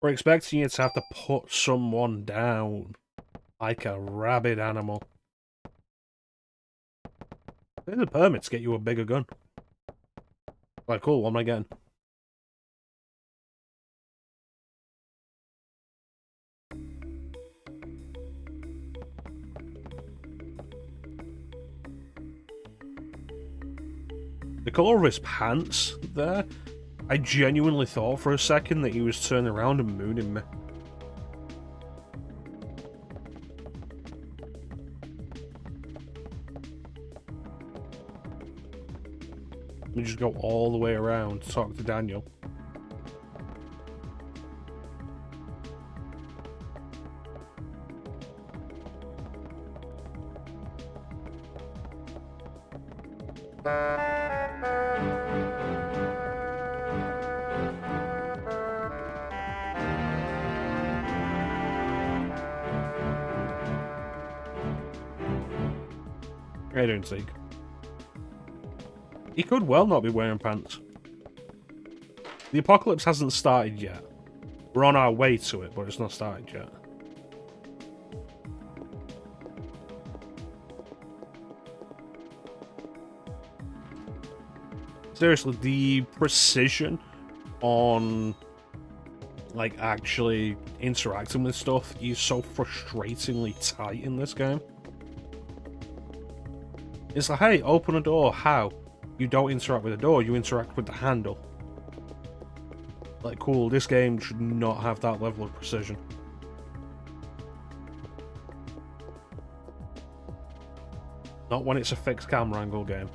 We're expecting you to have to put someone down, like a rabid animal. There's a permit to get you a bigger gun. Like, cool, what am I getting? The colour of his pants there, I genuinely thought for a second that he was turning around and mooning me. Let me just go all the way around to talk to Daniel. I don't think. He could well not be wearing pants. The apocalypse hasn't started yet. We're on our way to it, but it's not started yet. Seriously, the precision on like actually interacting with stuff is so frustratingly tight in this game. It's like, hey, open a door. How? You don't interact with the door, you interact with the handle. Like, cool, this game should not have that level of precision. Not when it's a fixed camera angle game.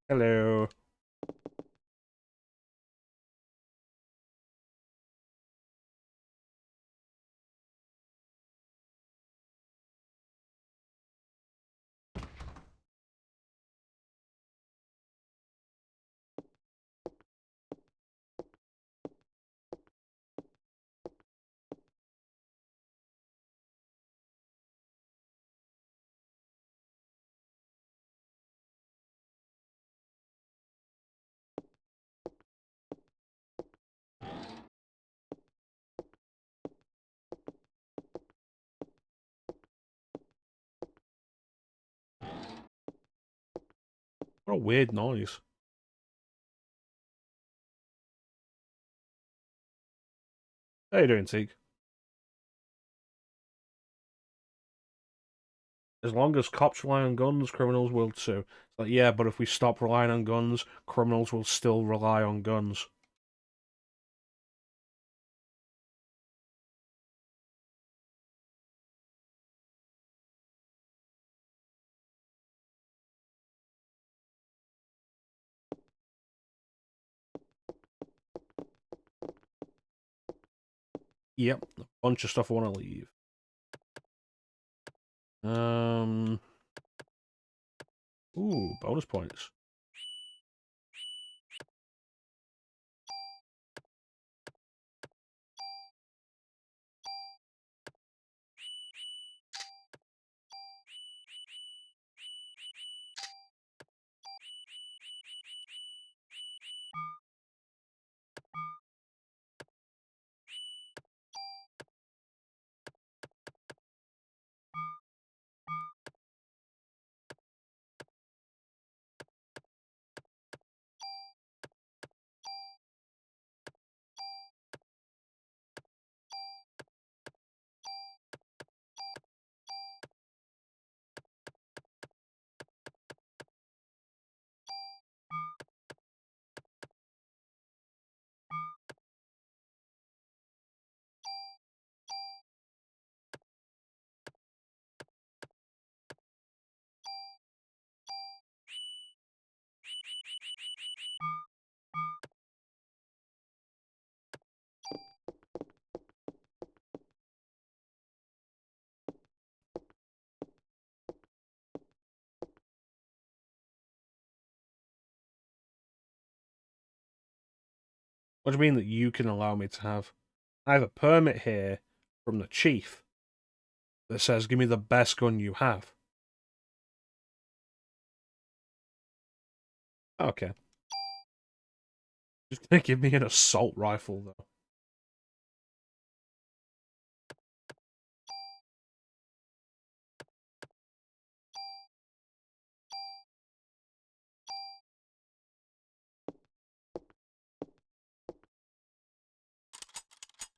Hello. What a weird noise. How you doing, Teague? As long as cops rely on guns, criminals will too. It's like, yeah, but if we stop relying on guns, criminals will still rely on guns. Yep, a bunch of stuff I want to leave. Ooh, bonus points. What do you mean that you can allow me to have? I have a permit here from the chief that says, give me the best gun you have. Okay. Just gonna give me an assault rifle, though.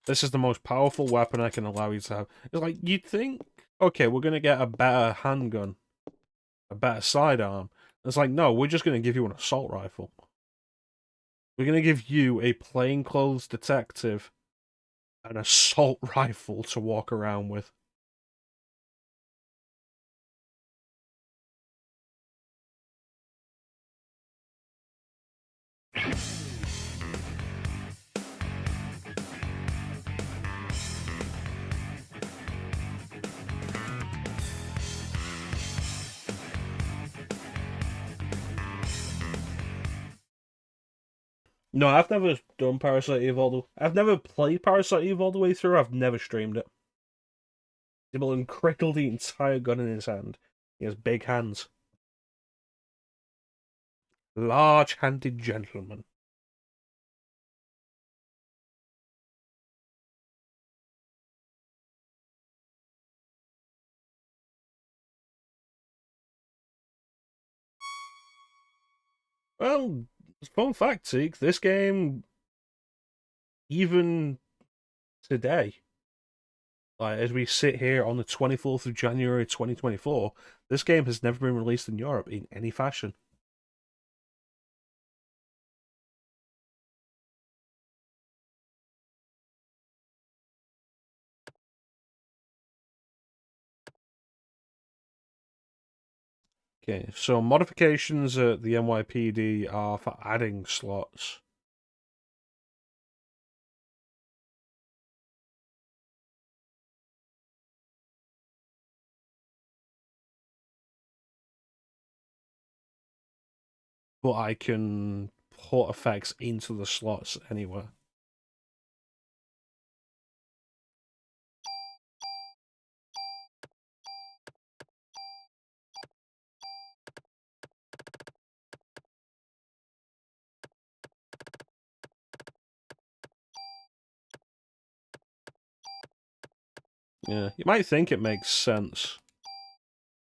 This is the most powerful weapon I can allow you to have. It's like, you'd think, okay, we're gonna get a better handgun, a better sidearm. It's like, no, we're just gonna give you an assault rifle. We're gonna give you a plainclothes detective an assault rifle to walk around with. No, I've never done Parasite Eve all the. I've never played Parasite Eve all the way through. I've never streamed it. Dylan cradled the entire gun in his hand. He has big hands. Large-handed gentleman. Well, fun fact, Zeke, this game, even today, like as we sit here on the 24th of January 2024, this game has never been released in Europe in any fashion. Okay, so modifications at the NYPD are for adding slots. But I can put effects into the slots anywhere. Yeah, you might think it makes sense.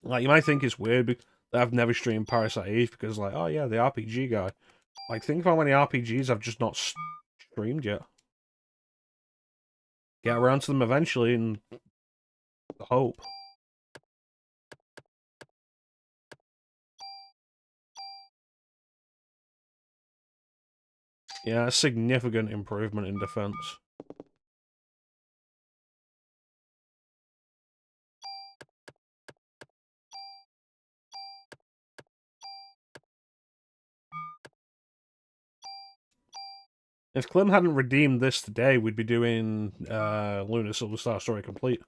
Like, you might think it's weird that I've never streamed Parasite Eve because, like, oh yeah, the RPG guy. Like, think of how many RPGs I've just not streamed yet. Get around to them eventually and hope. Yeah, a significant improvement in defense. If Klim hadn't redeemed this today, we'd be doing Lunar Silver Star Story complete.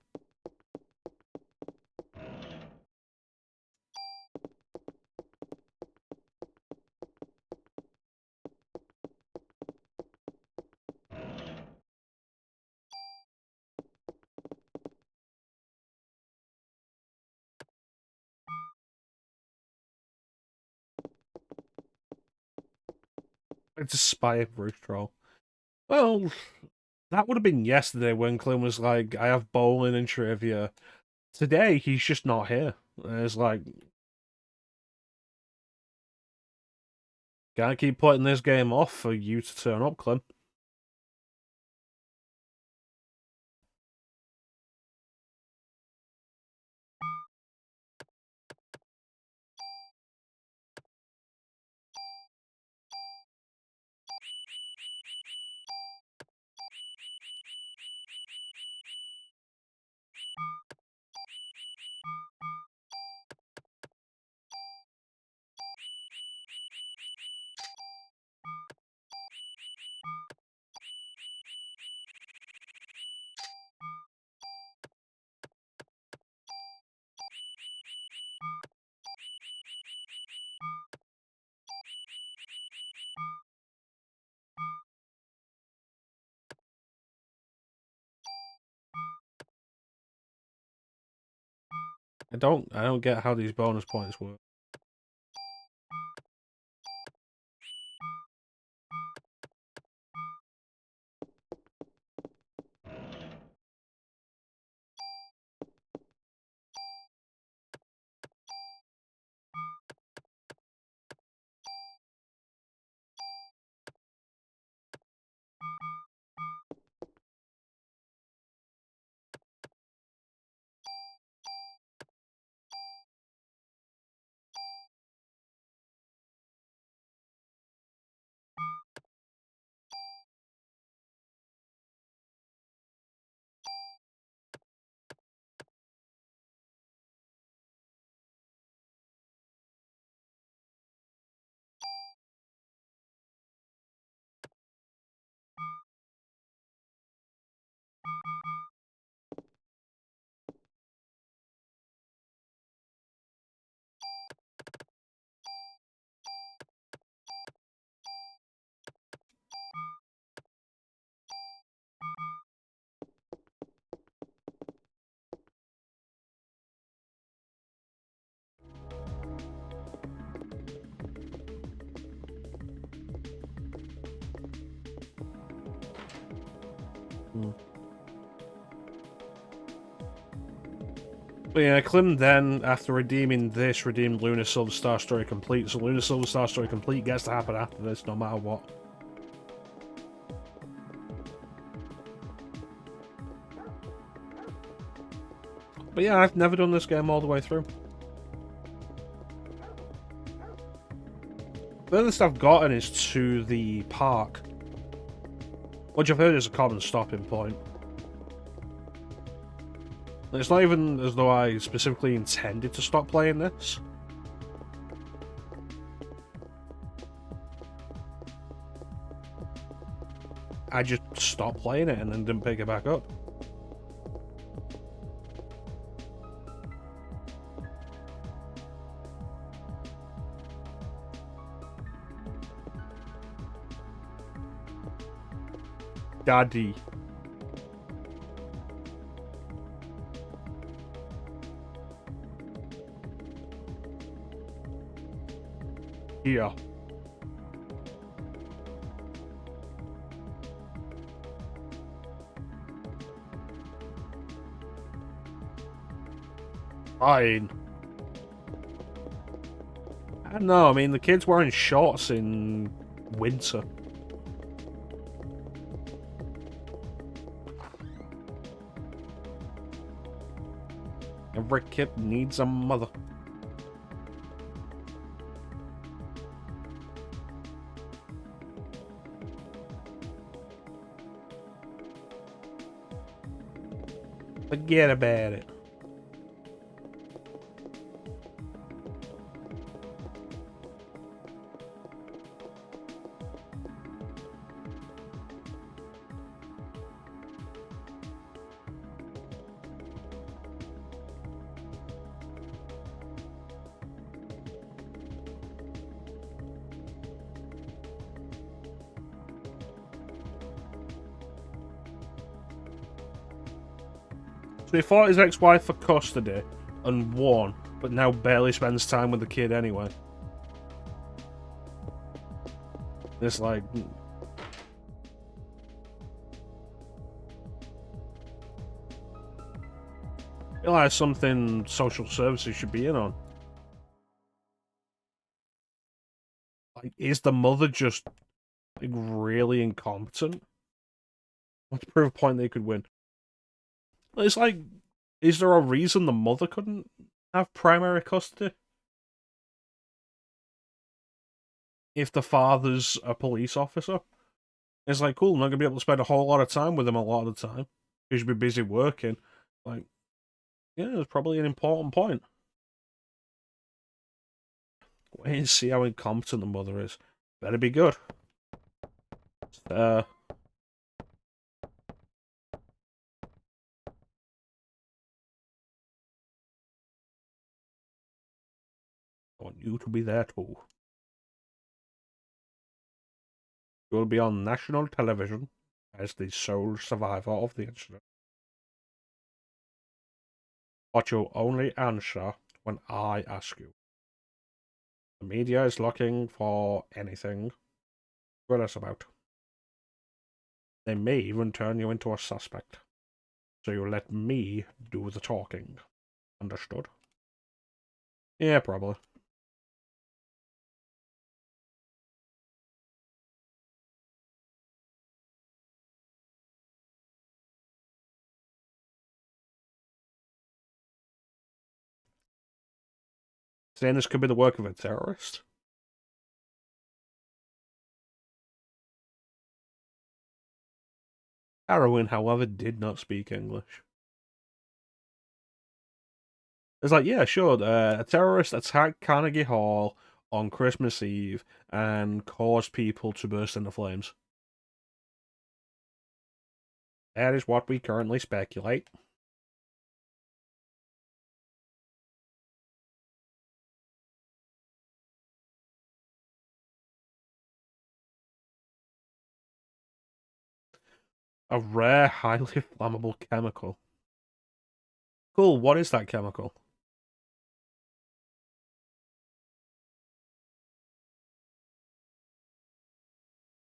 It's a spy Bruce troll. Well, that would have been yesterday when Clint was like, I have bowling and trivia. Today, he's just not here. And it's like, gotta keep putting this game off for you to turn up, Clint. I don't get how these bonus points work. But yeah, Clem then, after redeeming this, redeemed Lunar Silver Star Story Complete. So Lunar Silver Star Story Complete gets to happen after this, no matter what. But yeah, I've never done this game all the way through. Furthest I've gotten is to the park, which I've heard is a common stopping point. It's not even as though I specifically intended to stop playing this. I just stopped playing it and then didn't pick it back up. Daddy. Yeah. Fine. I don't know, I mean, the kid's wearing shorts in winter. Every kid needs a mother. Forget about it. So he fought his ex-wife for custody and won, but now barely spends time with the kid anyway. It's like... I feel like something social services should be in on. Like, is the mother just like really incompetent? What's the proof point they could win? It's like, is there a reason the mother couldn't have primary custody? If the father's a police officer? It's like, cool, I'm not going to be able to spend a whole lot of time with him a lot of the time. Because you'd be busy working. Like, yeah, it's probably an important point. Wait and see how incompetent the mother is. Better be good. I want you to be there too. You will be on national television as the sole survivor of the incident. But you'll only answer when I ask you. The media is looking for anything to tell us about. They may even turn you into a suspect. So you let me do the talking. Understood? Yeah, probably. Saying this could be the work of a terrorist? Harrowin, however, did not speak English. It's like, yeah, sure, a terrorist attacked Carnegie Hall on Christmas Eve and caused people to burst into flames. That is what we currently speculate. A rare, highly flammable chemical. Cool, what is that chemical?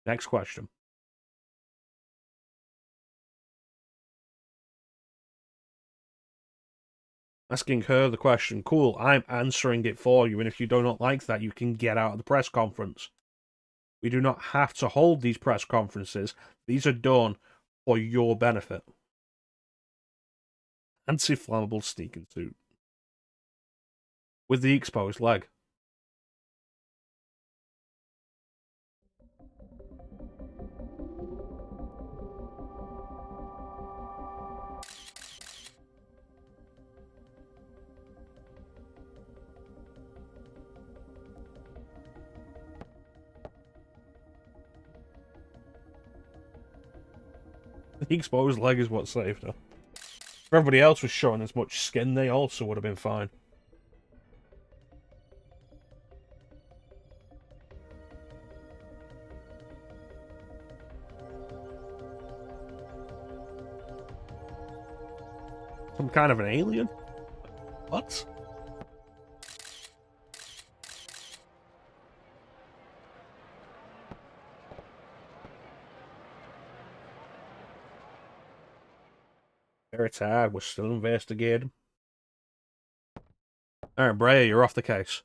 Next question. Asking her the question. Cool, I'm answering it for you, and if you do not like that, you can get out of the press conference. We do not have to hold these press conferences. These are done for your benefit. Anti-flammable sneaking suit. With the exposed leg. The exposed leg is what saved her. If everybody else was showing as much skin, they also would have been fine. Some kind of an alien? What? Very tired. We're still investigating. Alright, Brea, you're off the case.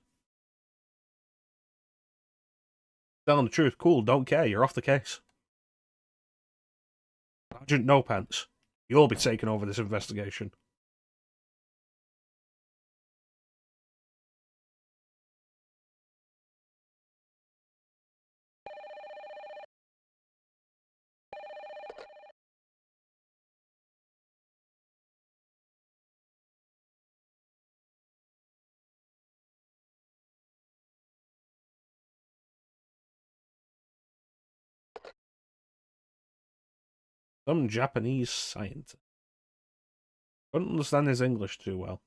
Telling the truth. Cool, don't care. You're off the case. Sergeant No Pants, you'll be taking over this investigation. Some Japanese scientist. Couldn't understand his English too well.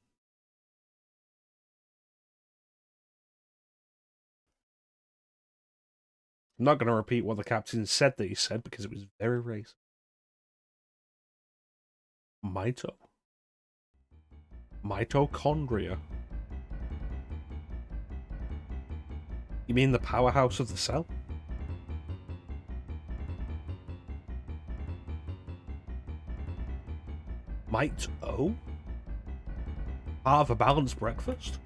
I'm not going to repeat what the captain said that he said because it was very racist. Mitochondria. You mean the powerhouse of the cell? Might O? Part of a balanced breakfast?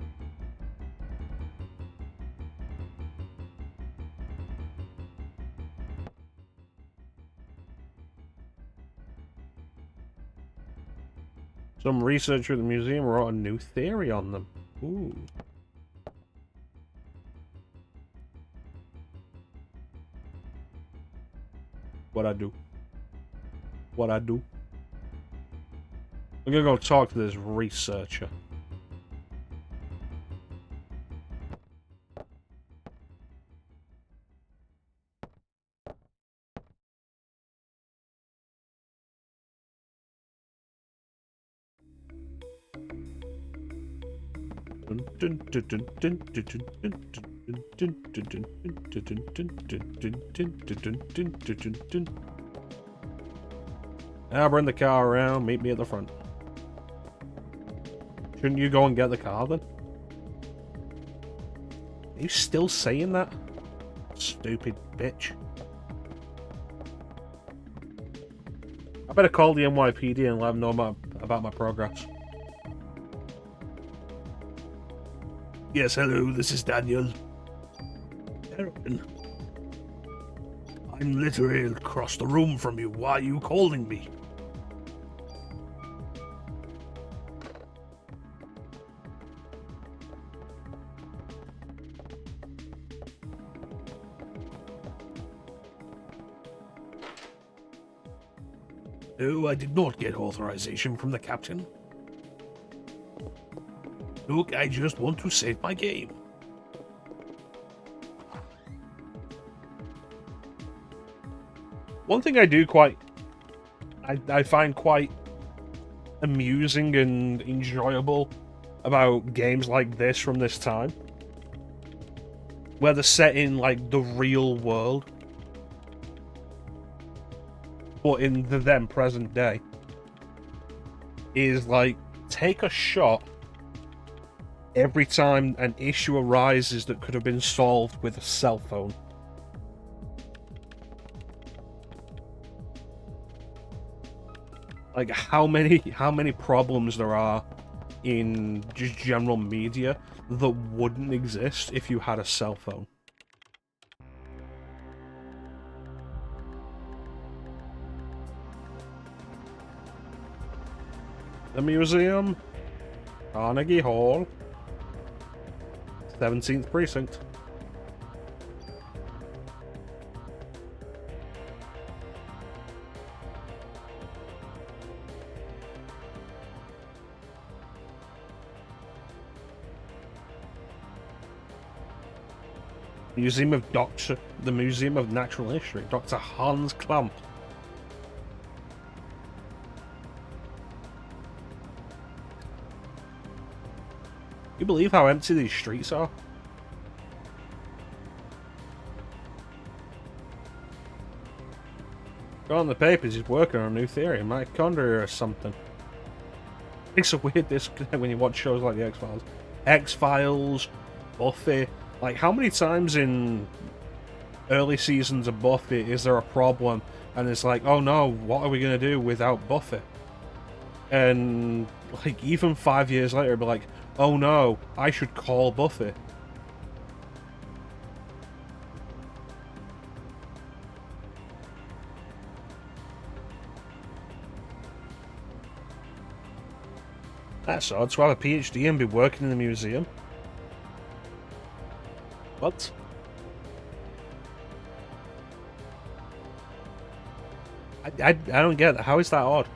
Some researcher at the museum wrote a new theory on them. Ooh. What I do? What I do? I'm gonna go talk to this researcher. Now bring the car around, meet me at the front. Shouldn't you go and get the car then? Are you still saying that? Stupid bitch. I better call the NYPD and let them know about my progress. Yes, hello, this is Daniel. Heroin. I'm literally across the room from you. Why are you calling me? No, I did not get authorization from the captain. Look, I just want to save my game. One thing I do I find quite amusing and enjoyable about games like this from this time, where they're set in, like, the real world, but in the then present day, is, like, take a shot every time an issue arises that could have been solved with a cell phone. Like, how many problems there are in just general media that wouldn't exist if you had a cell phone. The museum, Carnegie Hall, 17th Precinct. The Museum of Natural History, Dr. Hans Klamp. You believe how empty these streets are? Got on the papers, he's working on a new theory, mitochondria or something. It's a weird disconnect when you watch shows like the X-Files. X-Files, Buffy. Like, how many times in early seasons of Buffy is there a problem and it's like, oh no, what are we going to do without Buffy? And, like, even 5 years later, it'd be like, oh no, I should call Buffy. That's odd, to have a PhD and be working in the museum. What? I don't get it. How is that odd?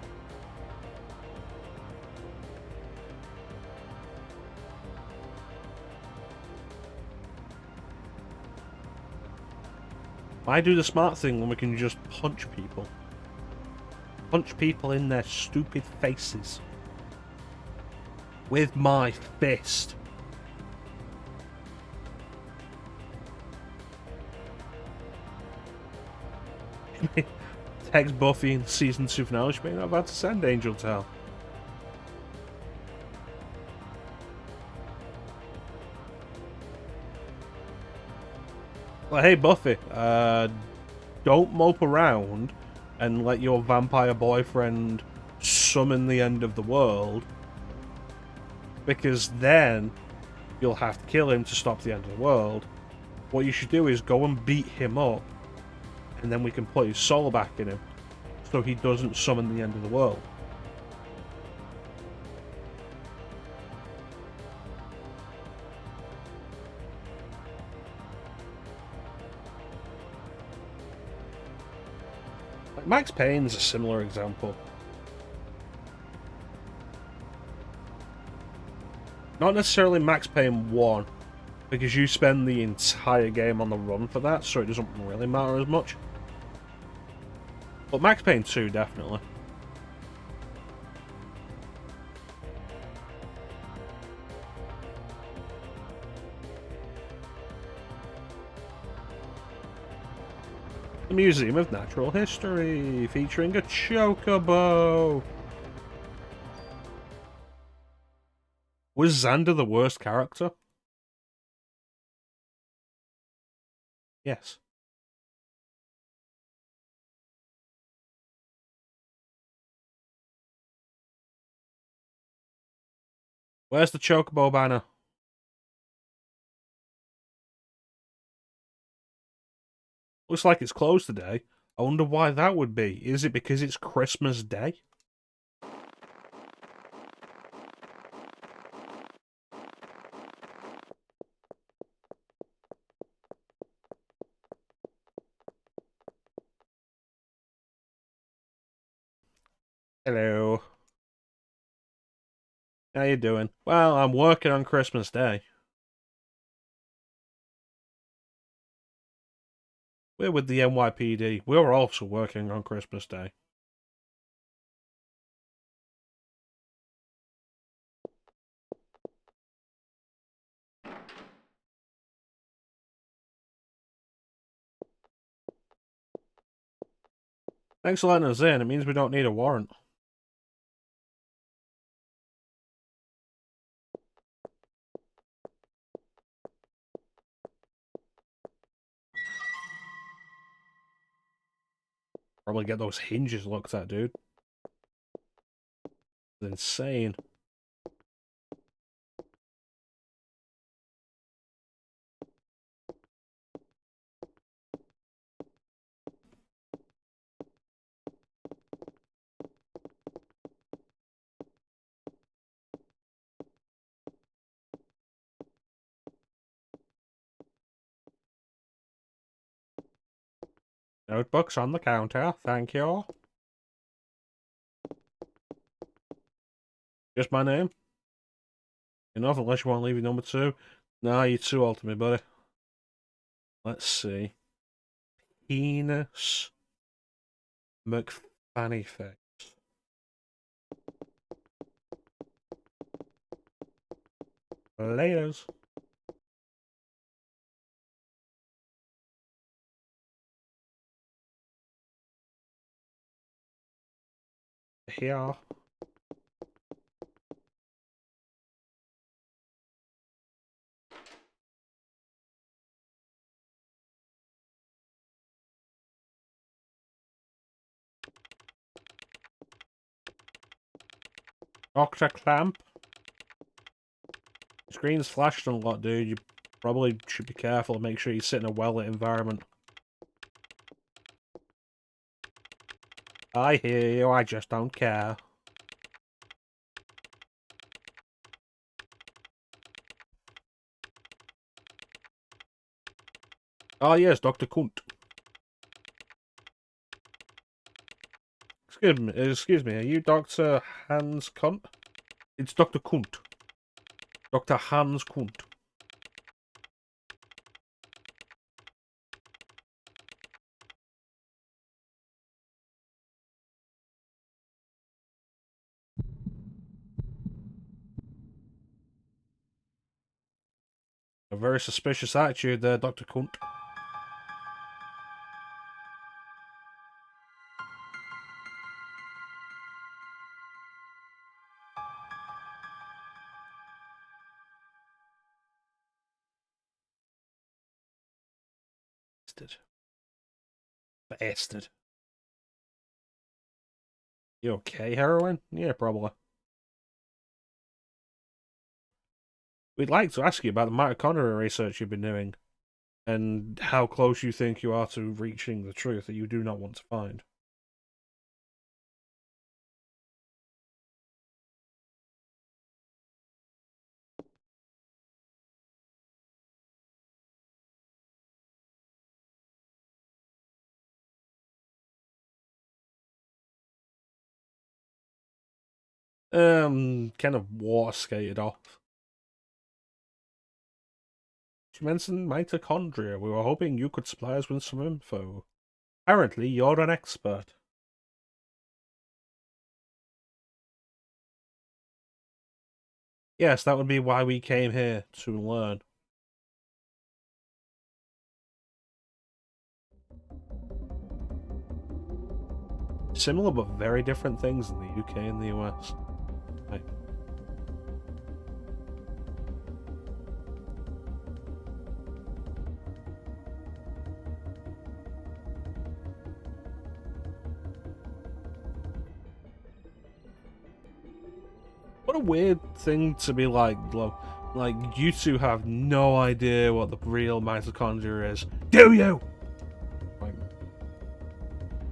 Why do the smart thing when we can just punch people? Punch people in their stupid faces. With my fist. Text Buffy in season 2 finale, she may not have had to send Angel to hell. Like, hey Buffy, don't mope around and let your vampire boyfriend summon the end of the world, because then you'll have to kill him to stop the end of the world. What you should do is go and beat him up, and then we can put his soul back in him, so he doesn't summon the end of the world. Like Max Payne's a similar example. Not necessarily Max Payne 1, because you spend the entire game on the run for that, so it doesn't really matter as much. But Max Payne 2, definitely. The Museum of Natural History, featuring a chocobo. Was Xander the worst character? Yes. Where's the chocobo banner? Looks like it's closed today. I wonder why that would be. Is it because it's Christmas Day? Hello. How you doing? Well, I'm working on Christmas Day. We're with the NYPD. We're also working on Christmas Day. Thanks for letting us in. It means we don't need a warrant. Probably get those hinges looked at, dude. It's insane. Notebooks on the counter, thank you. Just my name? Enough, unless you want to leave your number 2. Nah, you're too old to me, buddy. Let's see. Penis McFanny face. Laters. Here. Dr. Clamp. Screen's flashed a lot, dude. You probably should be careful and make sure you sit in a well-lit environment. I hear you, I just don't care. Ah, yes, Dr. Kunt. Excuse me, are you Dr. Hans Kunt? It's Dr. Kunt. Dr. Hans Kunt. A very suspicious attitude there, Dr. Kunt. Bastard. Bastard. You okay, heroin? Yeah, probably. We'd like to ask you about the mitochondria research you've been doing, and how close you think you are to reaching the truth that you do not want to find. Kind of water skated off. She mentioned mitochondria. We were hoping you could supply us with some info. Apparently, you're an expert. Yes, that would be why we came here, to learn. Similar but very different things in the UK and the US. Right. What a weird thing to be like, like, you two have no idea what the real mitochondria is. Do you? Like,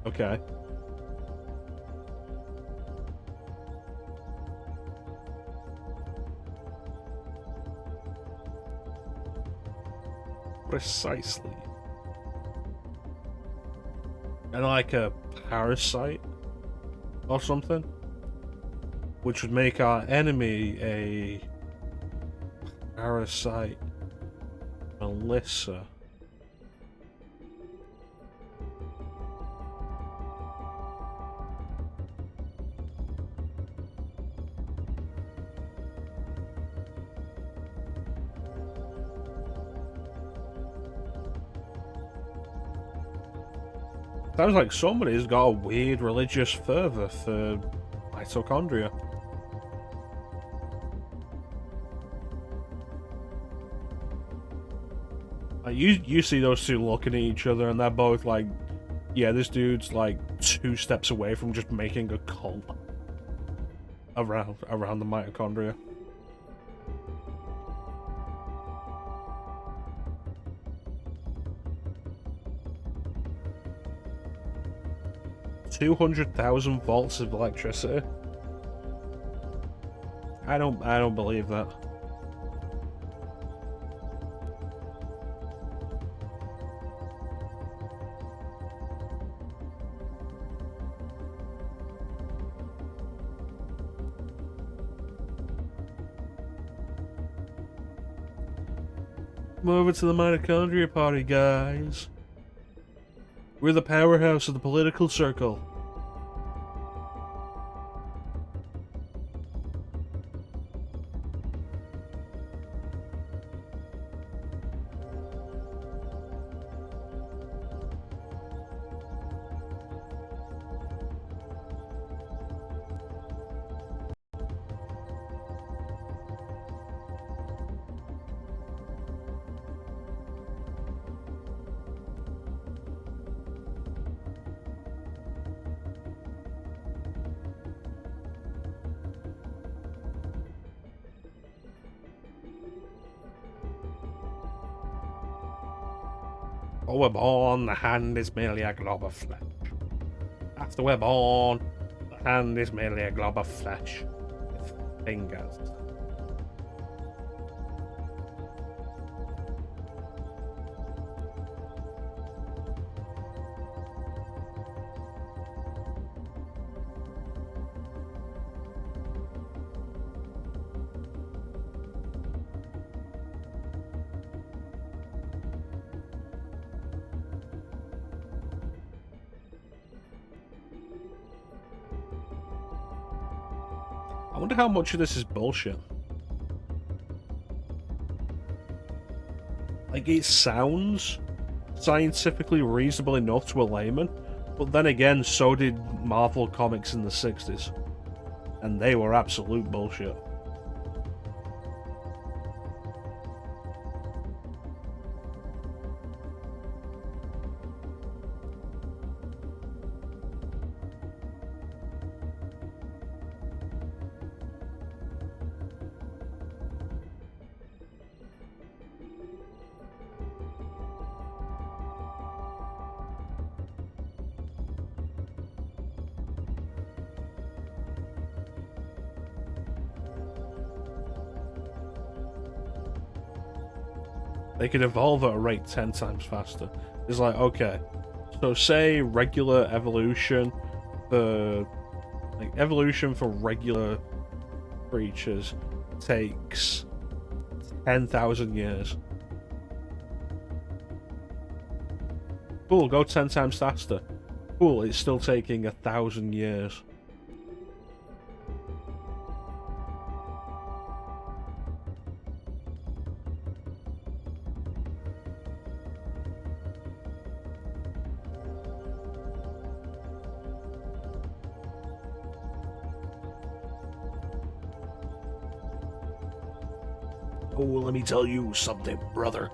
okay. Precisely. And like a parasite or something? Which would make our enemy a parasite Melissa. Sounds like somebody's got a weird religious fervor for mitochondria. Like you see those two looking at each other, and they're both like, yeah, this dude's like 2 steps away from just making a cult around the mitochondria. $200,000 of electricity. I don't believe that. Come over to the mitochondria party, guys. We're the powerhouse of the political circle. Oh, we're born, the hand is merely a glob of flesh. After we're born, the hand is merely a glob of flesh with fingers. I wonder how much of this is bullshit. Like, it sounds scientifically reasonable enough to a layman, but then again, so did Marvel Comics in the 60s. And they were absolute bullshit. they could evolve at a rate 10 times faster. It's like, okay, so say regular evolution for regular creatures takes 10,000 years. Cool, go 10 times faster. Cool, it's still taking 1,000 years. Oh, let me tell you something, brother.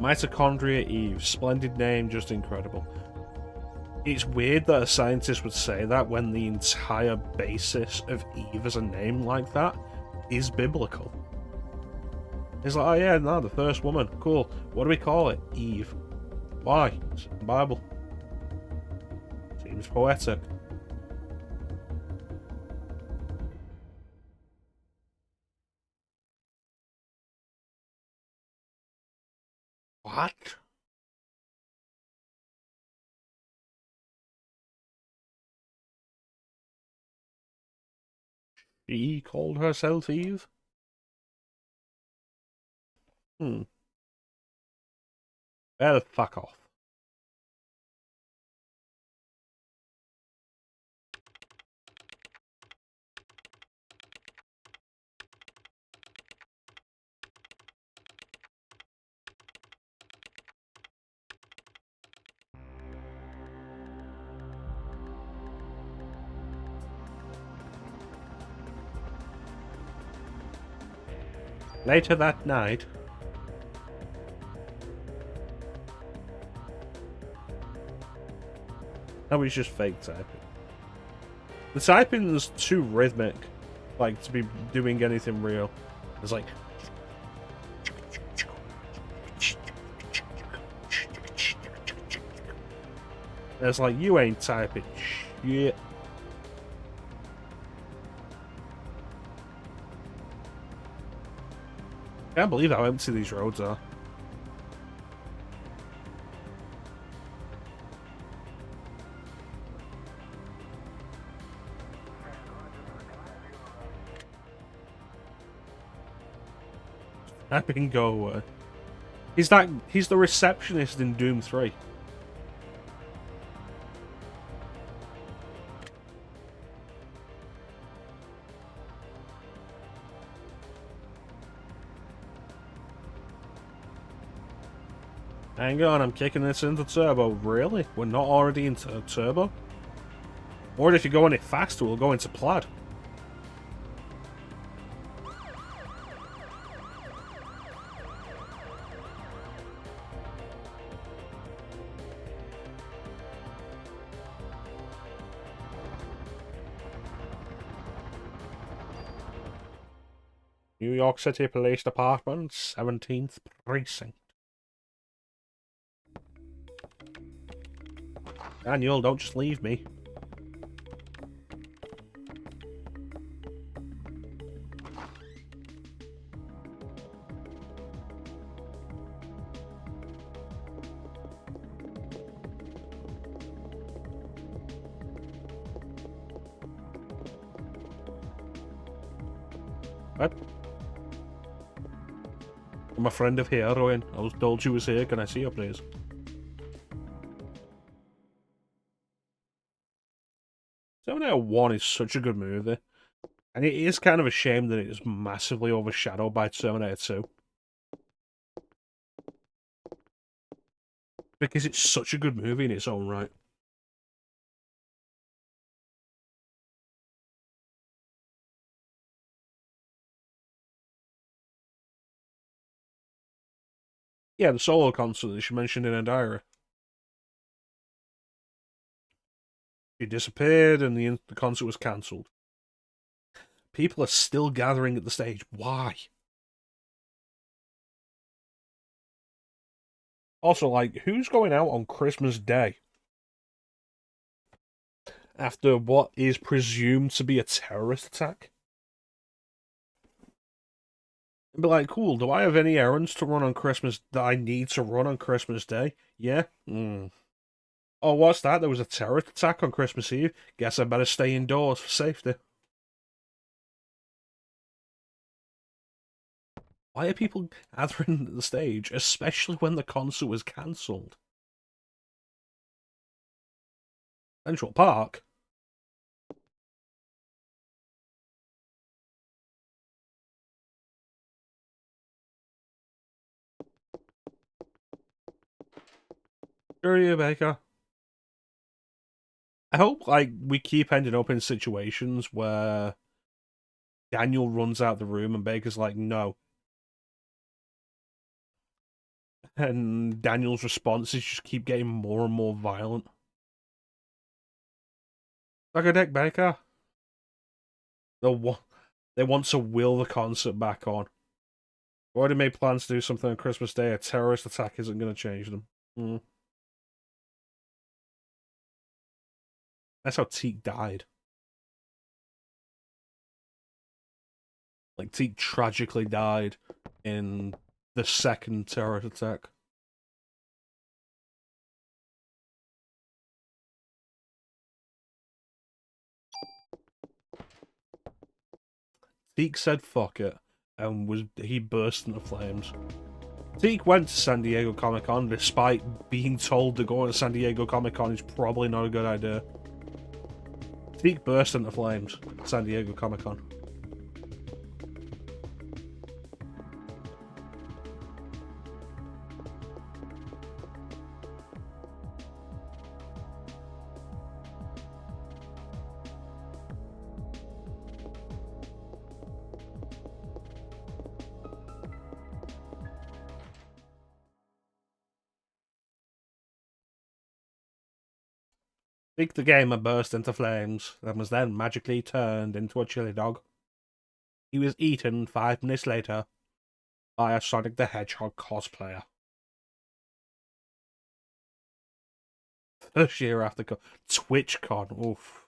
Mitochondria Eve. Splendid name, just incredible. It's weird that a scientist would say that when the entire basis of Eve as a name like that is biblical. It's like, oh yeah, no, the first woman. Cool. What do we call it? Eve. Why? It's in the Bible. Seems poetic. What? She called herself Eve? Hmm. Well, fuck off. Later that night. That was just fake typing. The typing's too rhythmic, like, to be doing anything real. It's like... It's like, you ain't typing shit. Can't believe how empty these roads are. Typing go away. He's the receptionist in Doom 3. Hang on, I'm kicking this into turbo. Really? We're not already into turbo? Or if you go any faster, we'll go into plaid. New York City Police Department, 17th Precinct. Daniel, don't just leave me. What? I'm a friend of heroin. I was told she was here. Can I see her, please? Terminator 1 is such a good movie. And it is kind of a shame that it is massively overshadowed by Terminator 2. Because it's such a good movie in its own right. Yeah, the solo concert that she mentioned in her diary. She disappeared and the concert was cancelled. People are still gathering at the stage. Why? Also, like, who's going out on Christmas Day? After what is presumed to be a terrorist attack? Be like, cool, do I have any errands to run on Christmas that I need to run on Christmas Day? Yeah? Oh, what's that? There was a terrorist attack on Christmas Eve. Guess I better stay indoors for safety. Why are people gathering at the stage, especially when the concert was cancelled? Central Park? Sure you, Baker. I hope, like, we keep ending up in situations where Daniel runs out the room and Baker's like, no. And Daniel's responses just keep getting more and more violent. Like a deck, Baker. They want to will the concert back on. Already made plans to do something on Christmas Day. A terrorist attack isn't going to change them. That's how Teak died. Like, Teak tragically died in the second terrorist attack. Teak said fuck it, and he burst into flames. Teak went to San Diego Comic-Con despite being told that going to San Diego Comic-Con is probably not a good idea. Teak burst into flames at San Diego Comic-Con. Teak the gamer burst into flames and was then magically turned into a chili dog. He was eaten 5 minutes later by a Sonic the Hedgehog cosplayer. First year after TwitchCon, oof.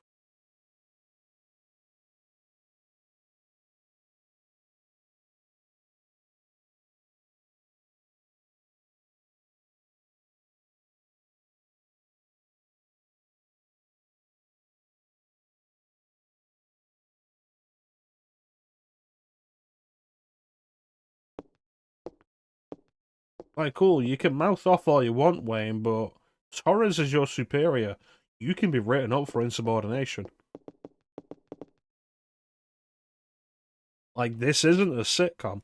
Like, cool, you can mouth off all you want, Wayne, but Torres is your superior. You can be written up for insubordination. Like, this isn't a sitcom.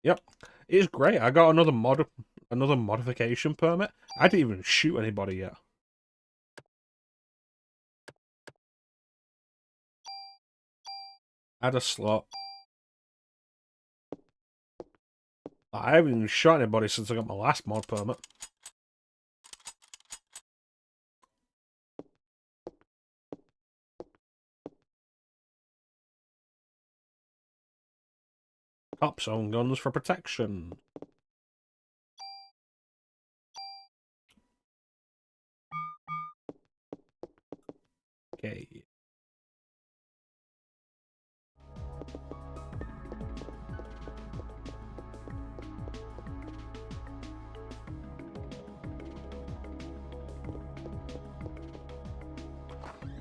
Yep, it's great. I got another modification permit. I didn't even shoot anybody yet. Add a slot. I haven't even shot anybody since I got my last mod permit. Cops own guns for protection. Okay.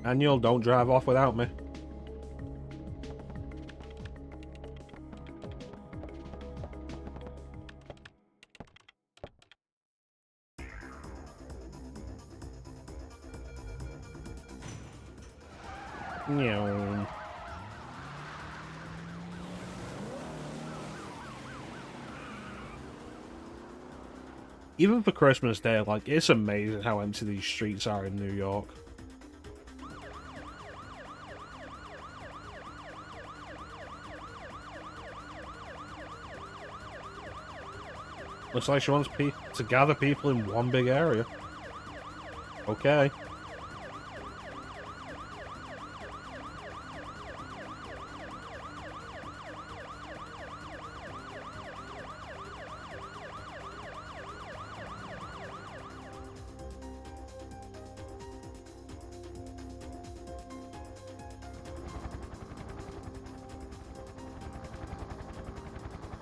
Daniel, don't drive off without me. Meow. Even for Christmas Day, like, it's amazing how empty these streets are in New York. Looks like she wants to gather people in one big area. Okay.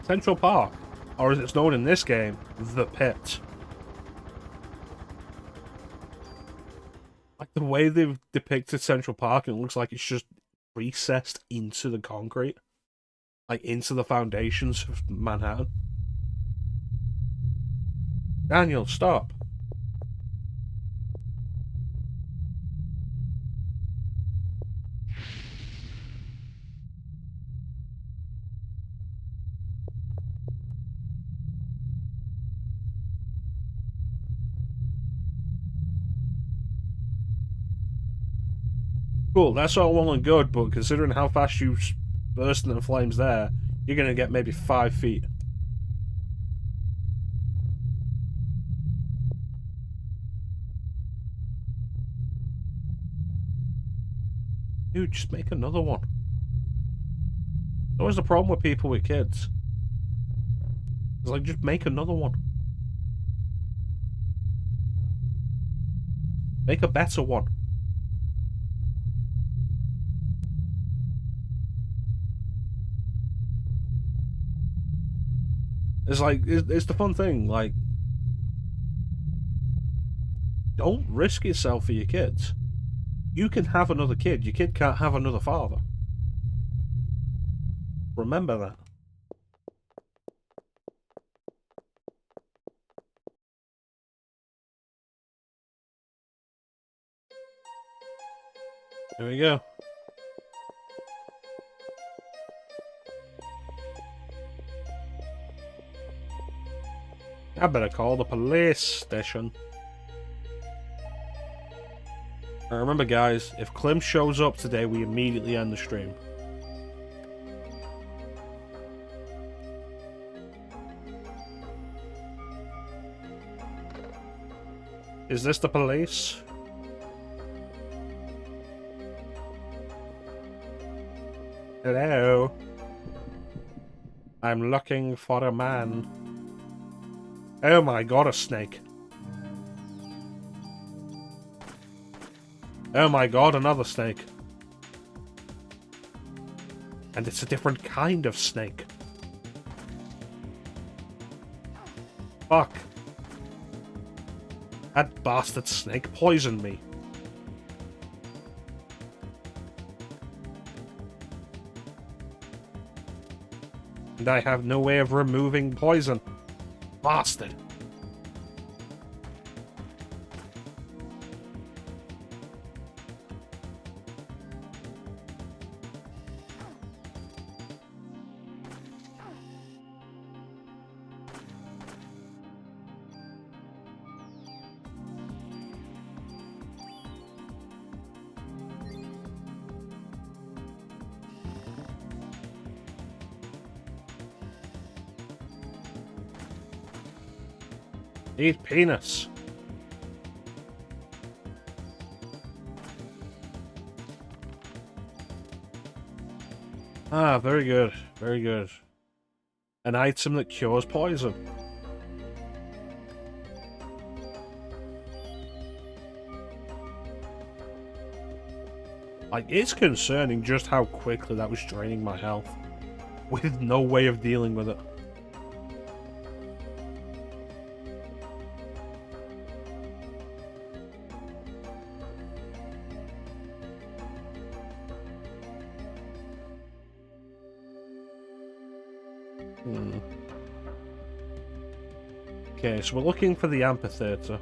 Central Park, or as it's known in this game, the Pit. Like the way they've depicted Central Park, it looks like it's just recessed into the concrete. Like into the foundations of Manhattan. Daniel, stop. Cool, that's all well and good, but considering how fast you burst into flames there, you're gonna get maybe 5 feet. Dude, just make another one. That's always the problem with people with kids. It's like, just make another one. Make a better one. It's like, it's the fun thing, like, don't risk yourself for your kids. You can have another kid, your kid can't have another father. Remember that. There we go. I better call the police station. Now remember guys, if Clem shows up today, we immediately end the stream. Is this the police? Hello? I'm looking for a man. Oh my god, a snake. Oh my god, another snake. And it's a different kind of snake. Fuck. That bastard snake poisoned me. And I have no way of removing poison. Bastard. Eat penis. Ah, very good. Very good. An item that cures poison. Like, it's concerning just how quickly that was draining my health. With no way of dealing with it. Okay, so we're looking for the amphitheater.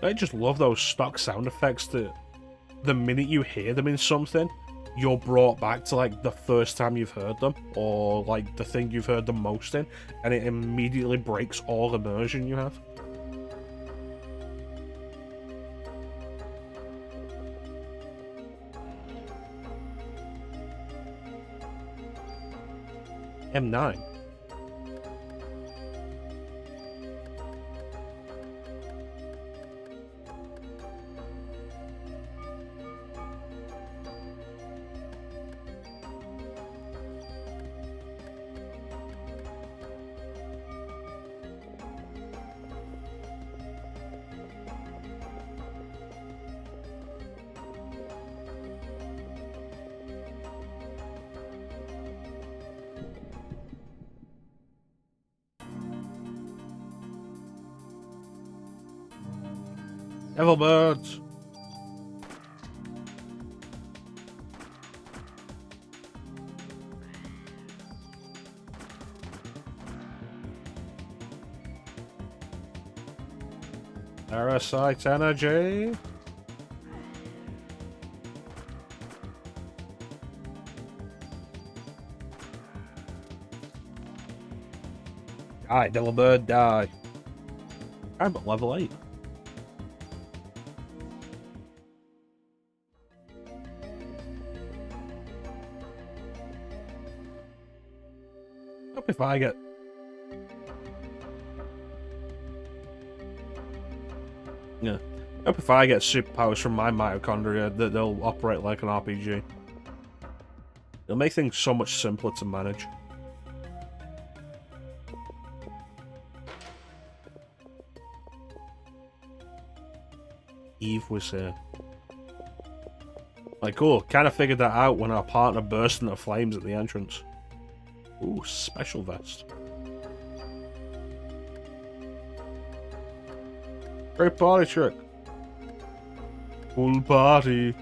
I just love those stock sound effects that the minute you hear them in something, you're brought back to like the first time you've heard them, or like the thing you've heard the most in, and it immediately breaks all immersion you have. M9. Devil birds. Parasite energy. Die, devil bird, die. I'm at level 8. Hope if I get... Yeah. Hope if I get superpowers from my mitochondria that they'll operate like an RPG. It'll make things so much simpler to manage. Eve was here. Like, cool. Kind of figured that out when our partner burst into flames at the entrance. Ooh, special vest. Great party trick. Full party.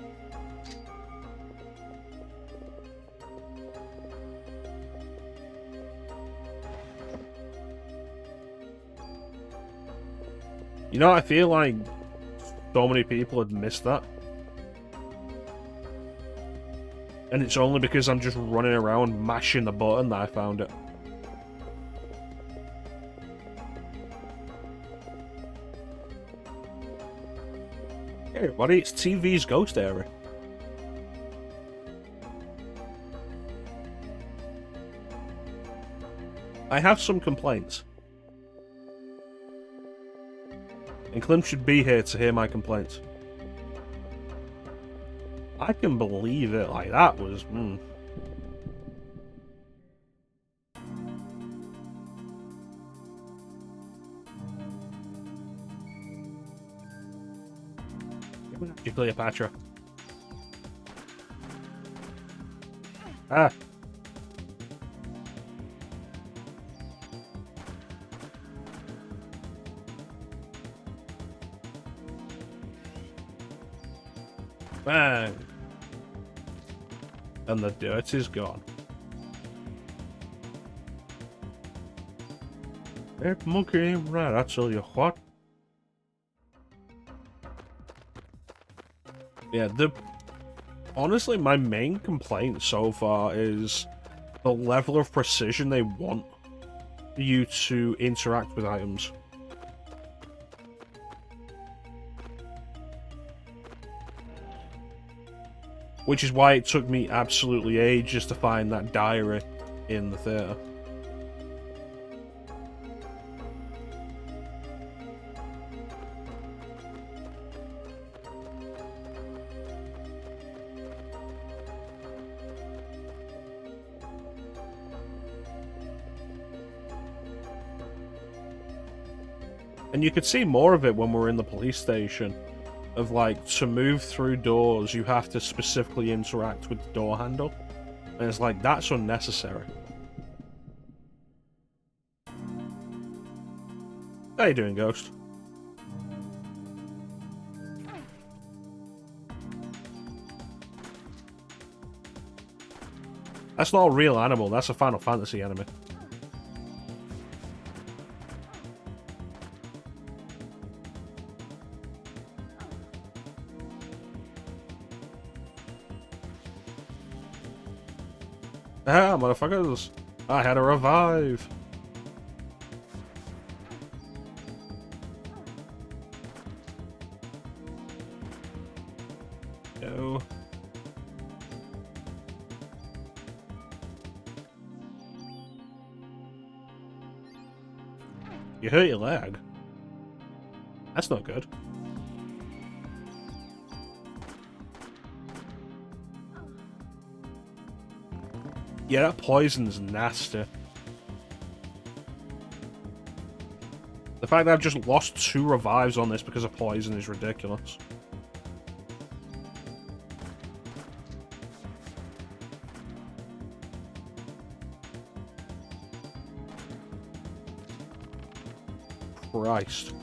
You know, I feel like so many people had missed that. And it's only because I'm just running around mashing the button that I found it. Hey everybody, it's TV's ghost area. I have some complaints. And Clem should be here to hear my complaints. I can believe it, like that was... Cleopatra. Ah. Bang. And the dirt is gone. Hey, monkey, right, I tell you what. Yeah, honestly, my main complaint so far is the level of precision they want you to interact with items. Which is why it took me absolutely ages to find that diary in the theatre. And you could see more of it when we were in the police station. Of like, to move through doors, you have to specifically interact with the door handle. And it's like, that's unnecessary. How you doing, Ghost? That's not a real animal, that's a Final Fantasy enemy. Ah, motherfuckers! I had a revive! Go. You hurt your leg. That's not good. Yeah, that poison's nasty. The fact that I've just lost 2 revives on this because of poison is ridiculous. Christ.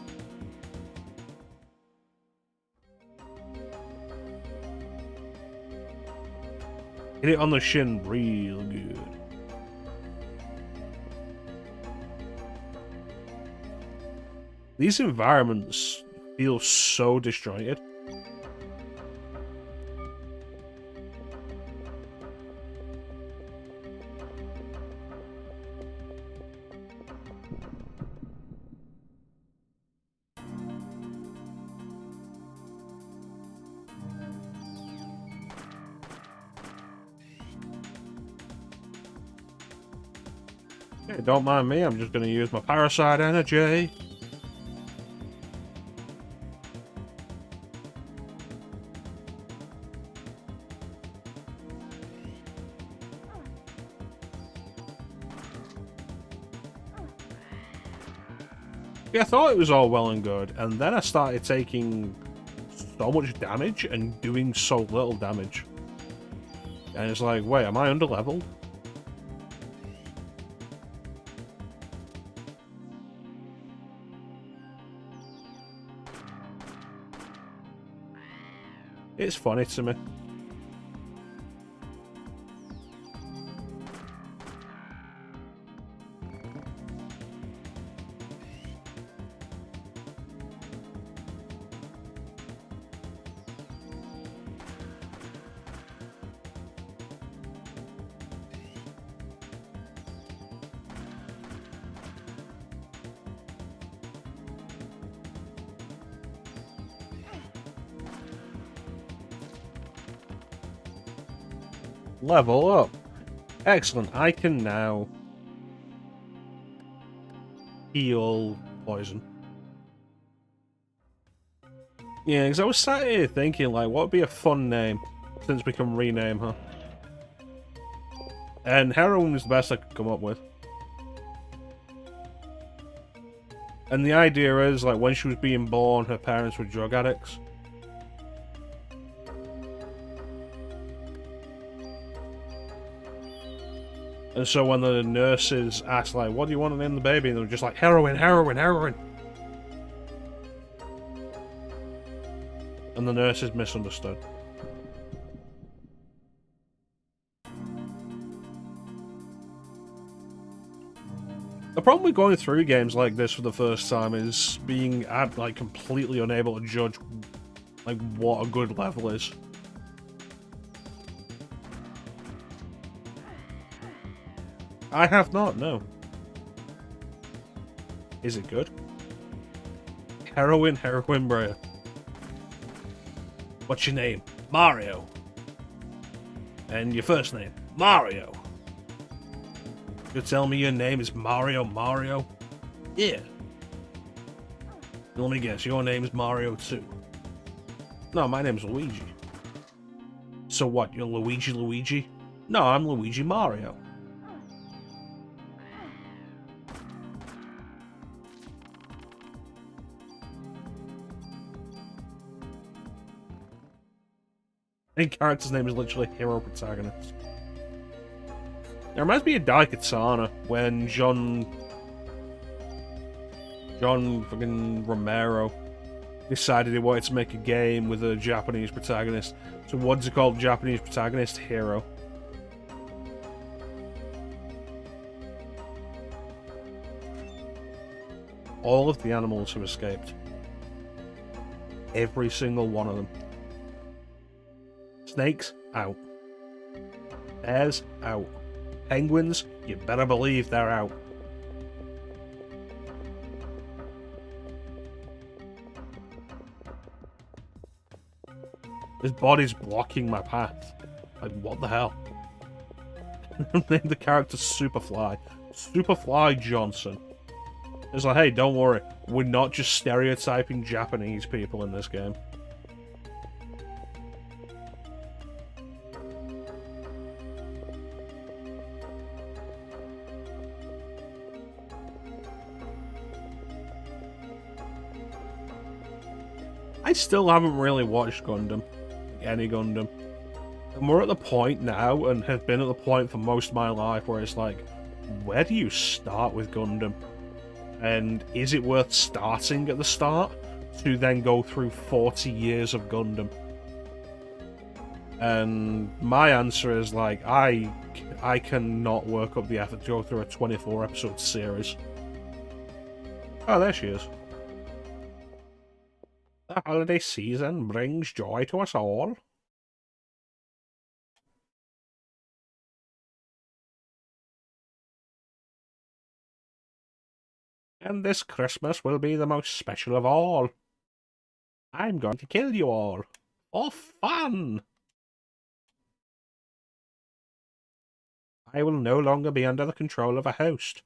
Hit it on the shin real good. These environments feel so disjointed. Okay, don't mind me, I'm just going to use my parasite energy. Yeah, I thought it was all well and good, and then I started taking so much damage and doing so little damage. And it's like, wait, am I underleveled? It's funny to me. Level up. Excellent. I can now heal poison. Yeah, because I was sat here thinking, like, what would be a fun name since we can rename her? And heroin was the best I could come up with. And the idea is, like, when she was being born, her parents were drug addicts. And so when the nurses asked, like, what do you want to name the baby? And they were just like, heroin, heroin, heroin. And the nurses misunderstood. The problem with going through games like this for the first time is being, like, completely unable to judge, like, what a good level is. I have not, no. Is it good? Heroin, Brea. What's your name? Mario. And your first name? Mario. You tell me your name is Mario? Yeah. Let me guess, your name is Mario too. No, my name's Luigi. So what, you're Luigi? No, I'm Luigi Mario. Any character's name is literally hero protagonist. It reminds me of Daikatana when John fucking Romero decided he wanted to make a game with a Japanese protagonist. So what's it called? Japanese protagonist hero. All of the animals have escaped. Every single one of them. Snakes, out. Bears, out. Penguins, you better believe they're out. His body's blocking my path. Like, what the hell? Name the character Superfly. Superfly Johnson. It's like, hey, don't worry, we're not just stereotyping Japanese people in this game. I still haven't really watched Gundam, any Gundam. And we're at the point now, and have been at the point for most of my life, where it's like, where do you start with Gundam? And is it worth starting at the start to then go through 40 years of Gundam? And my answer is like, I cannot work up the effort to go through a 24 episode series. Oh, there she is. The holiday season brings joy to us all. And this Christmas will be the most special of all. I'm going to kill you all. For fun! I will no longer be under the control of a host.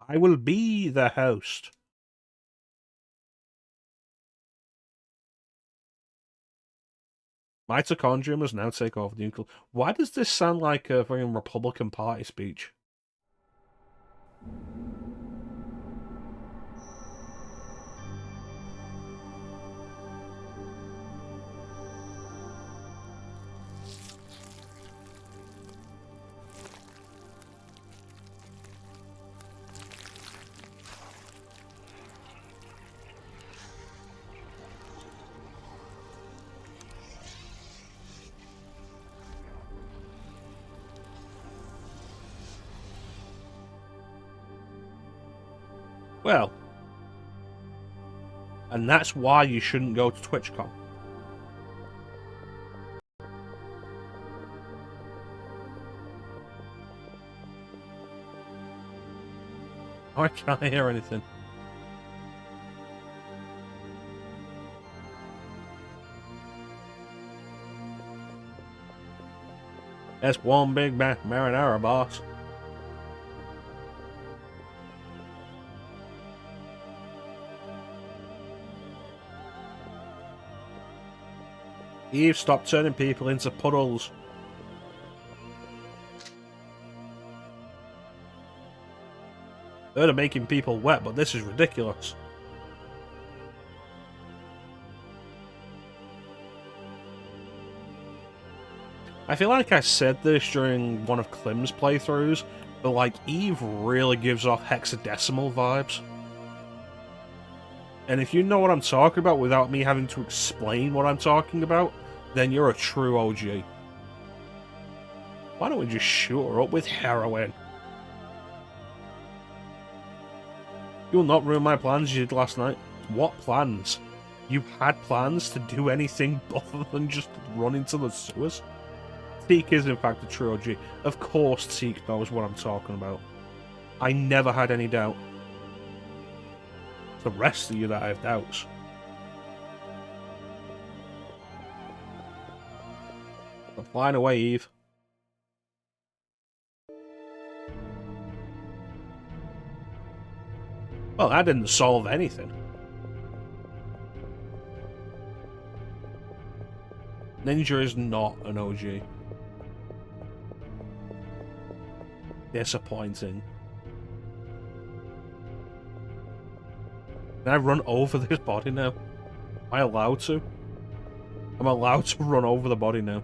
I will be the host. Mitochondria must now take over the nuclear. Why does this sound like a fucking Republican Party speech? Well, and that's why you shouldn't go to TwitchCon. I can't hear anything. That's one big marinara, boss. Eve, stop turning people into puddles. They're making people wet, but this is ridiculous. I feel like I said this during one of Klim's playthroughs, but like, Eve really gives off hexadecimal vibes. And if you know what I'm talking about without me having to explain what I'm talking about, then you're a true OG. Why don't we just shoot her up with heroin? You'll not ruin my plans you did last night. What plans? You had plans to do anything other than just run into the sewers? Teak is in fact a true OG. Of course Teak knows what I'm talking about. I never had any doubt. It's the rest of you that I have doubts. But flying away, Eve. Well, that didn't solve anything. Ninja is not an OG. Disappointing. Can I run over this body now? Am I allowed to? I'm allowed to run over the body now.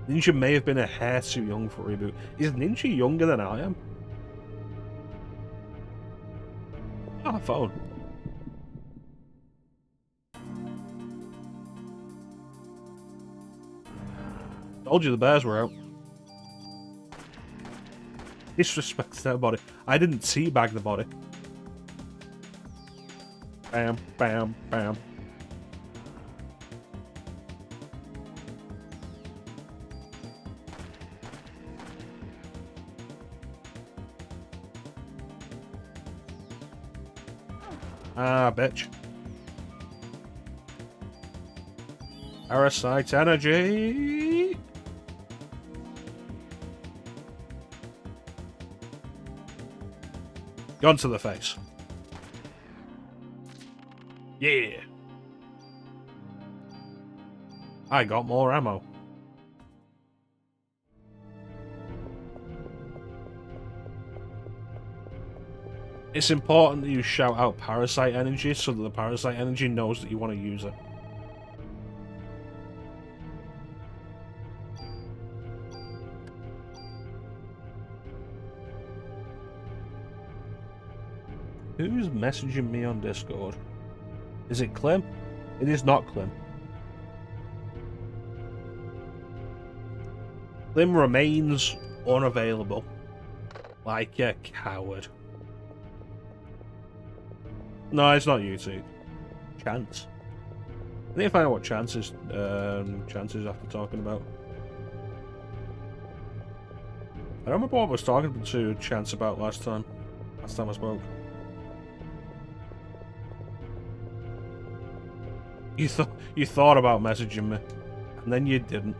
Ninja may have been a hair too young for a reboot. Is Ninja younger than I am? Ah, phone. Told you the bears were out. Disrespect to that body. I didn't teabag the body. Bam, bam, bam. Ah, bitch. Parasite energy. Gun to the face. Yeah. I got more ammo. It's important that you shout out parasite energy so that the parasite energy knows that you want to use it. Who's messaging me on Discord? Is it Clem? It is not Clem. Clem remains unavailable. Like a coward. No, it's not YouTube. Chance. I need to find out what Chance is after talking about. I don't remember what I was talking to Chance about last time I spoke. You thought about messaging me, and then you didn't.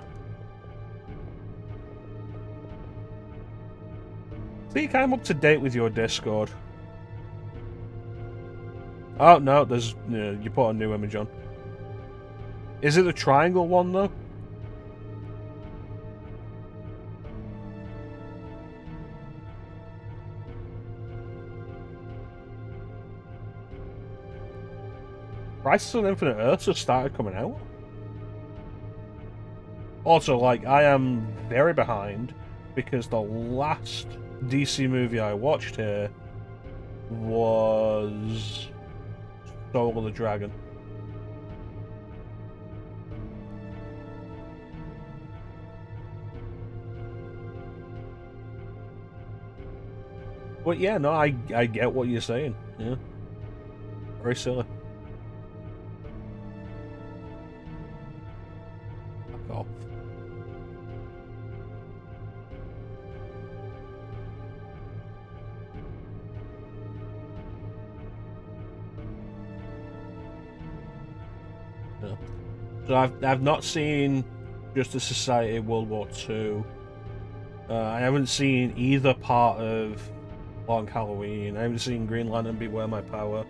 Think I'm up to date with your Discord. Oh no, there's you put a new image on. Is it the triangle one though? Crisis on Infinite Earths has started coming out. Also, like, I am very behind because the last DC movie I watched here was Soul of the Dragon. But yeah, no, I get what you're saying. Yeah. Very silly. Fuck off. Yeah. So I've not seen Justice Society World War II. I haven't seen either part of Long Halloween. I haven't seen Green Lantern Beware My Power.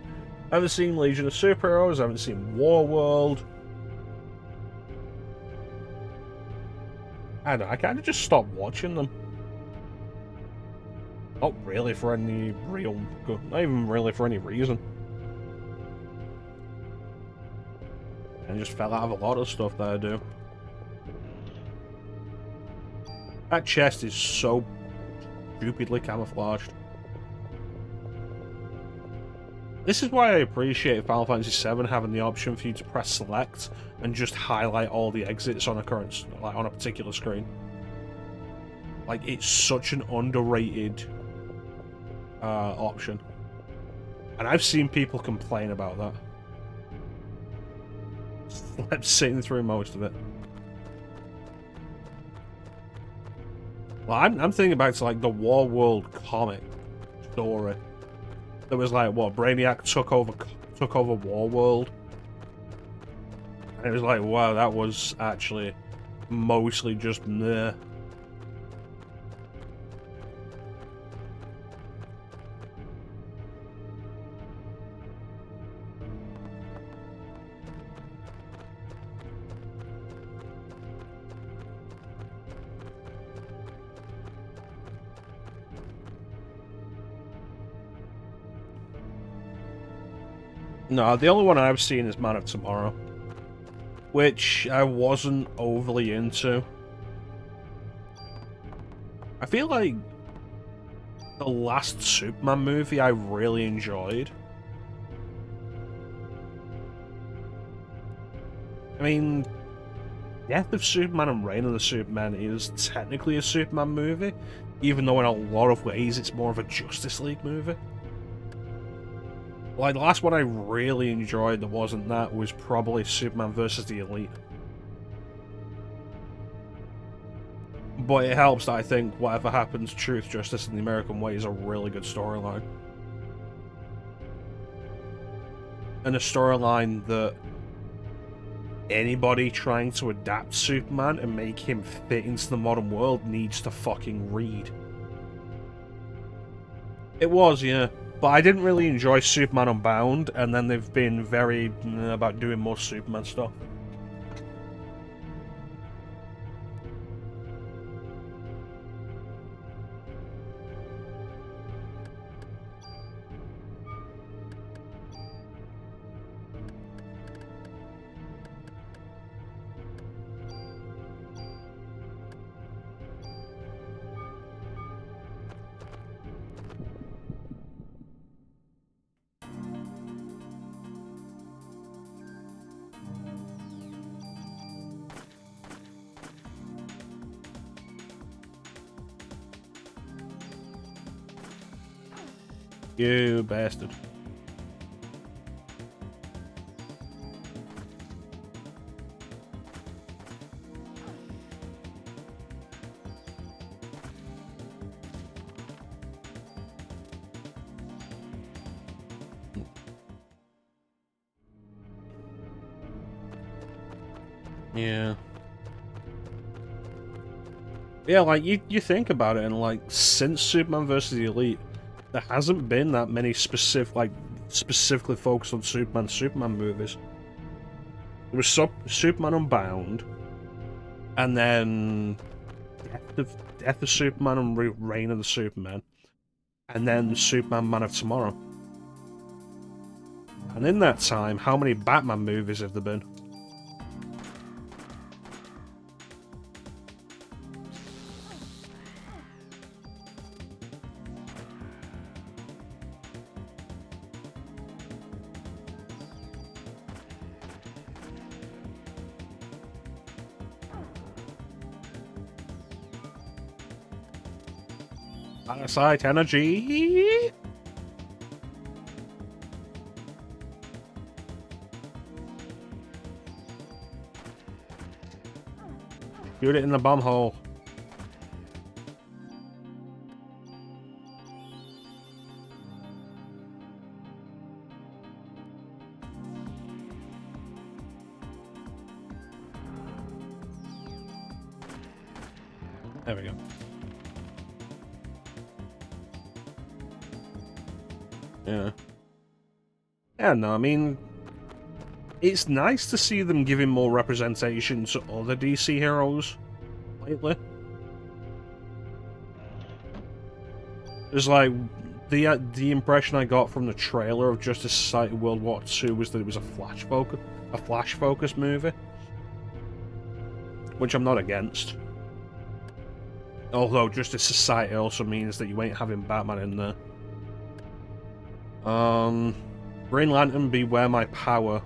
I haven't seen Legion of Superheroes. I haven't seen Warworld. I don't know, I kind of just stopped watching them. Not really for any real good, not even really for any reason. I just fell out of a lot of stuff that I do. That chest is so stupidly camouflaged. This is why I appreciate Final Fantasy VII having the option for you to press select and just highlight all the exits on a particular screen. Like, it's such an underrated option. And I've seen people complain about that. Slept sitting through most of it. Well, I'm thinking back to, like, the Warworld comic story. There was like, what, Brainiac took over Warworld. And it was like, wow, that was actually mostly just meh. No, the only one I've seen is Man of Tomorrow, which I wasn't overly into. I feel like the last Superman movie I really enjoyed. I mean, Death of Superman and Reign of the Superman is technically a Superman movie, even though in a lot of ways it's more of a Justice League movie. Like, the last one I really enjoyed that wasn't that was probably Superman vs. the Elite. But it helps that I think Whatever Happens, Truth, Justice, and the American Way is a really good storyline. And a storyline that anybody trying to adapt Superman and make him fit into the modern world needs to fucking read. It was, yeah. But I didn't really enjoy Superman Unbound, and then they've been very about doing more Superman stuff. You bastard. Yeah. Yeah, like, you think about it, and, like, since Superman vs. the Elite, there hasn't been that many specifically focused on Superman movies. There was Superman Unbound, and then Death of Superman and Reign of the Superman, and then Superman Man of Tomorrow. And in that time, how many Batman movies have there been? Parasite energy! Shoot it in the bomb hole. There we go. Yeah. Yeah, no, I mean, it's nice to see them giving more representation to other DC heroes lately. It's like, the impression I got from the trailer of Justice Society World War II was that it was a Flash focused movie. Which I'm not against. Although Justice Society also means that you ain't having Batman in there. Green Lantern, Beware My Power,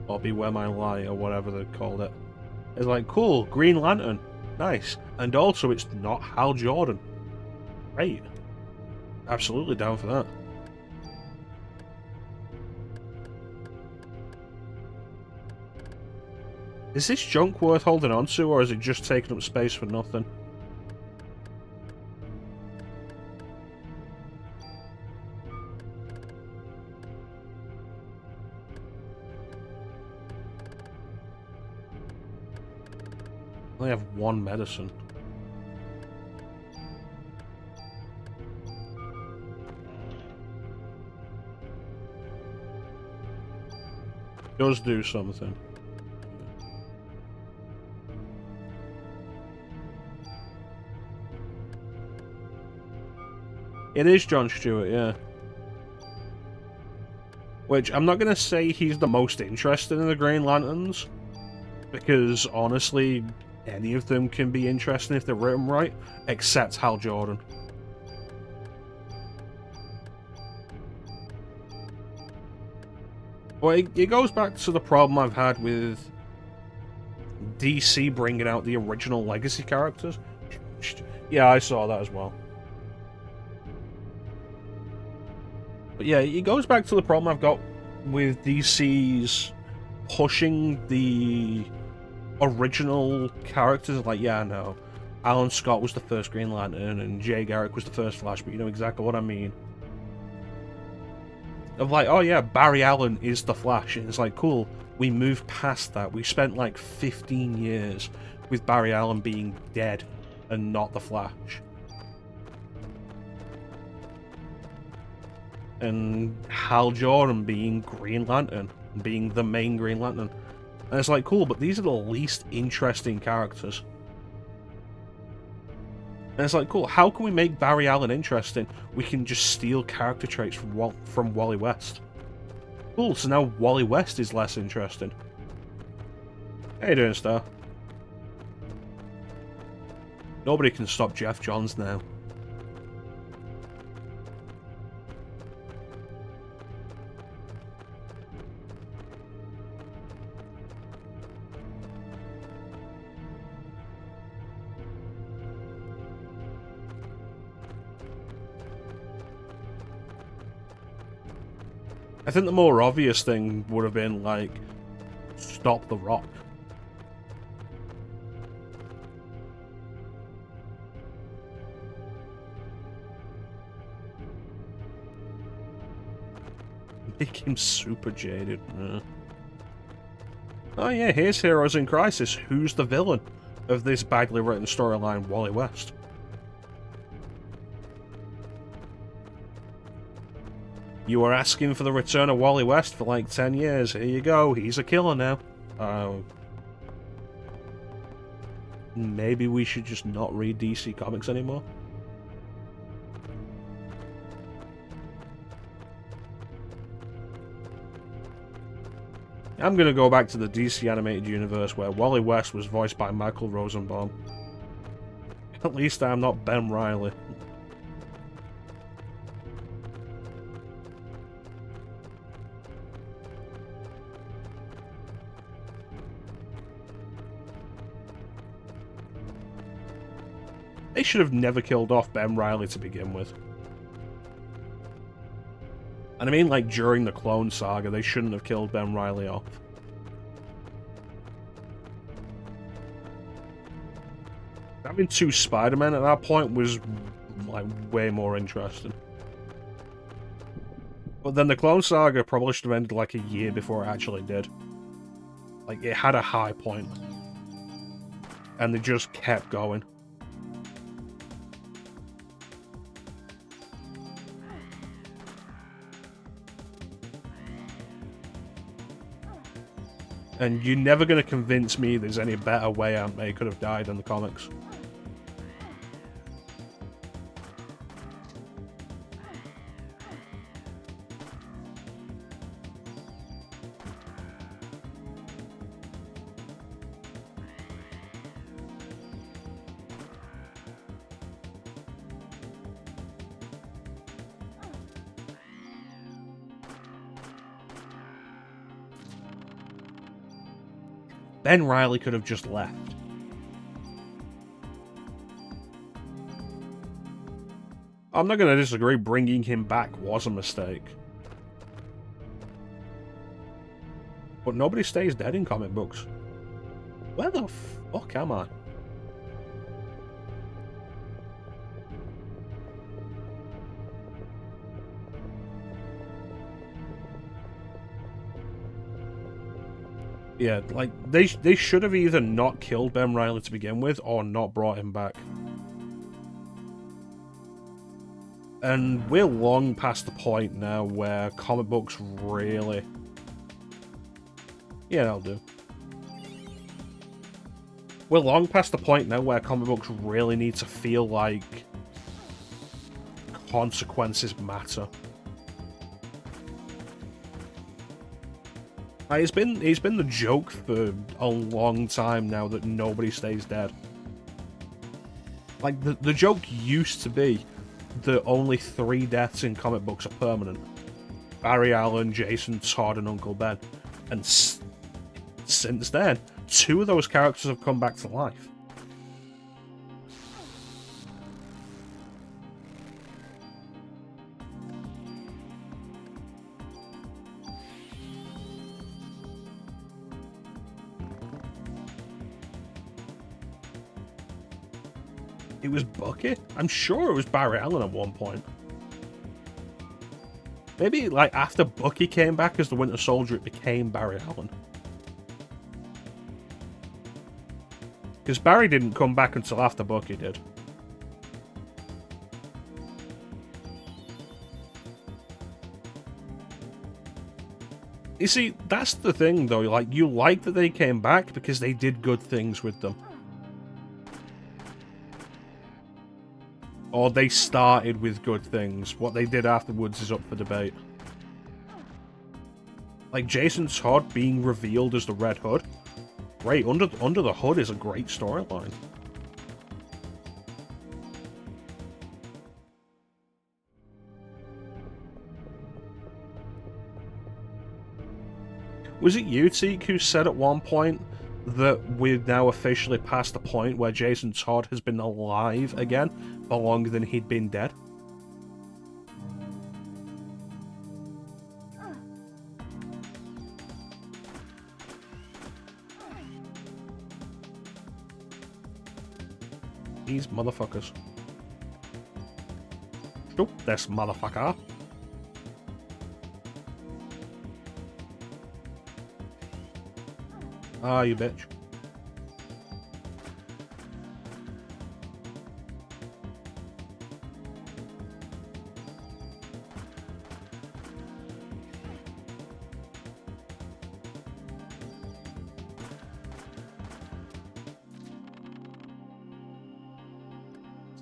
or Beware My Lie, or whatever they called it. It's like, cool, Green Lantern, nice. And also, it's not Hal Jordan. Great. Absolutely down for that. Is this junk worth holding on to, or is it just taking up space for nothing? I only have one medicine. Does do something. It is John Stewart, yeah. Which, I'm not going to say he's the most interested in the Green Lanterns, because, honestly, any of them can be interesting if they're written right, except Hal Jordan. Well, it goes back to the problem I've had with DC bringing out the original Legacy characters. Yeah, I saw that as well. But yeah, it goes back to the problem I've got with DC's pushing the original characters. Like, yeah, I know, Alan Scott was the first Green Lantern and Jay Garrick was the first Flash, but you know exactly what I mean. Of like, oh yeah, Barry Allen is the Flash, and it's like, cool, we moved past that. We spent like 15 years with Barry Allen being dead and not the Flash. and Hal Jordan being Green Lantern, being the main Green Lantern. And it's like, cool, but these are the least interesting characters. And it's like, cool, how can we make Barry Allen interesting? We can just steal character traits from Wally West. Cool, so now Wally West is less interesting. How you doing, Star? Nobody can stop Jeff Johns now. I think the more obvious thing would have been, like, stop The Rock. Make him super jaded. Oh yeah, here's Heroes in Crisis. Who's the villain of this badly written storyline, Wally West? You were asking for the return of Wally West for like 10 years. Here you go. He's a killer now. Maybe we should just not read DC Comics anymore? I'm gonna go back to the DC animated universe where Wally West was voiced by Michael Rosenbaum. At least I'm not Ben Reilly. They should have never killed off Ben Reilly to begin with. And I mean, like, during the Clone Saga, they shouldn't have killed Ben Reilly off. Having two Spider-Men at that point was, like, way more interesting. But then the Clone Saga probably should have ended, like, a year before it actually did. Like, it had a high point. And they just kept going. And you're never going to convince me there's any better way Aunt May could have died in the comics. Ben Reilly could have just left. I'm not going to disagree, bringing him back was a mistake. But nobody stays dead in comic books. Where the fuck am I? Yeah, like, they should have either not killed Ben Reilly to begin with, or not brought him back. And we're long past the point now where comic books really... Yeah, that'll do. We're long past the point now where comic books really need to feel like consequences matter. It's been the joke for a long time now that nobody stays dead. Like, the joke used to be that only 3 deaths in comic books are permanent. Barry Allen, Jason Todd, and Uncle Ben. And since then, 2 of those characters have come back to life. It was Bucky? I'm sure it was Barry Allen at one point. Maybe, like, after Bucky came back as the Winter Soldier, it became Barry Allen. Because Barry didn't come back until after Bucky did. You see, that's the thing, though. Like, you like that they came back because they did good things with them. Or they started with good things. What they did afterwards is up for debate. Like, Jason Todd being revealed as the Red Hood. Great, Under the Hood is a great storyline. Was it you, Teak, who said at one point that we're now officially past the point where Jason Todd has been alive again for longer than he'd been dead? These motherfuckers. Shoot this motherfucker. Ah, you bitch.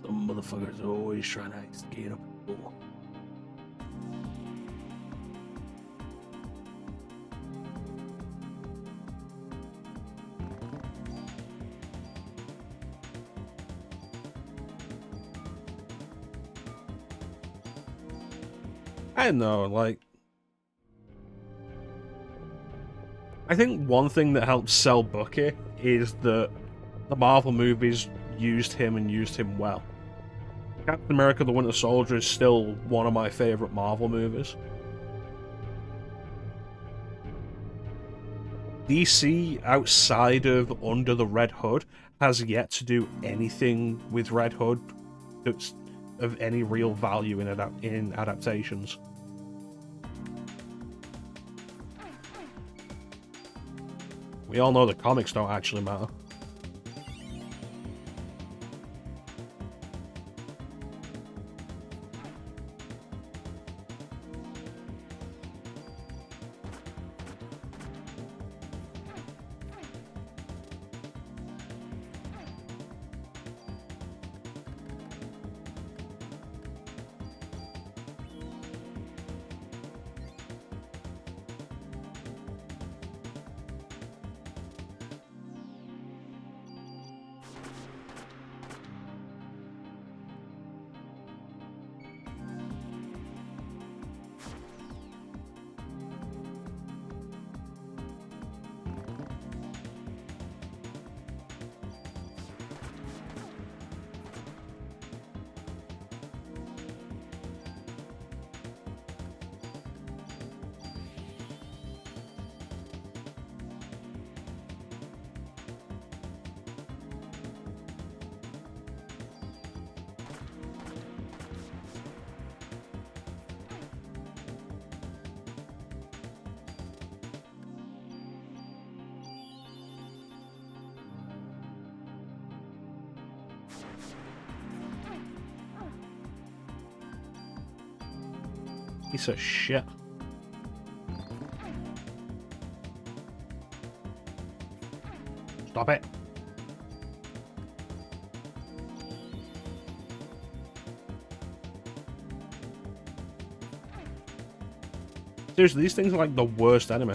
Some motherfuckers are always trying to skate up the wall. I don't know, like... I think one thing that helps sell Bucky is that the Marvel movies used him and used him well. Captain America the Winter Soldier is still one of my favourite Marvel movies. DC, outside of Under the Red Hood, has yet to do anything with Red Hood that's of any real value in adaptations. We all know the comics don't actually matter. Piece of shit. Stop it. Seriously, these things are like the worst enemy.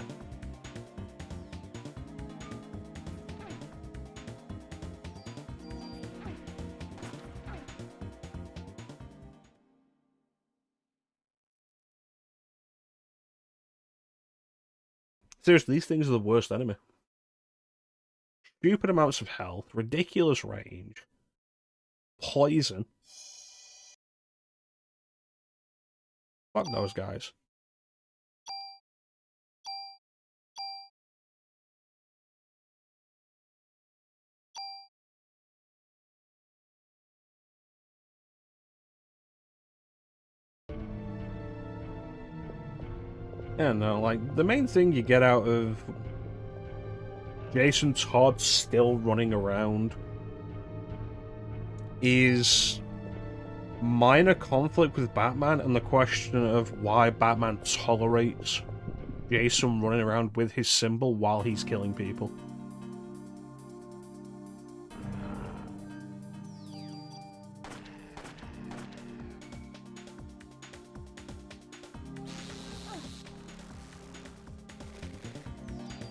Seriously, these things are the worst enemy. Stupid amounts of health, ridiculous range, poison. Fuck those guys. Yeah, no, like, the main thing you get out of Jason Todd still running around is minor conflict with Batman and the question of why Batman tolerates Jason running around with his symbol while he's killing people.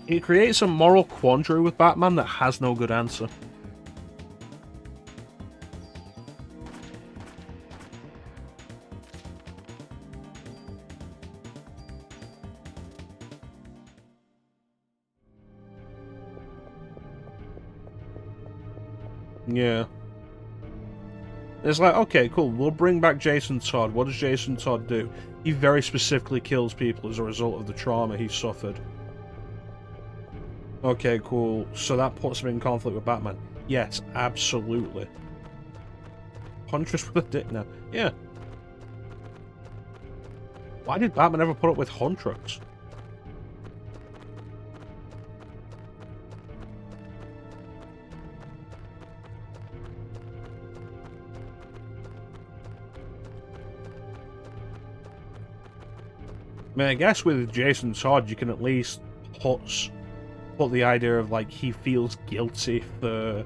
It creates a moral quandary with Batman that has no good answer. Yeah. It's like, okay, cool, we'll bring back Jason Todd. What does Jason Todd do? He very specifically kills people as a result of the trauma he suffered. Okay, cool. So that puts him in conflict with Batman. Yes, absolutely. Huntress with a dick now. Yeah. Why did Batman ever put up with Huntress? I mean, I guess with Jason Todd, you can at least put the idea of, like, he feels guilty for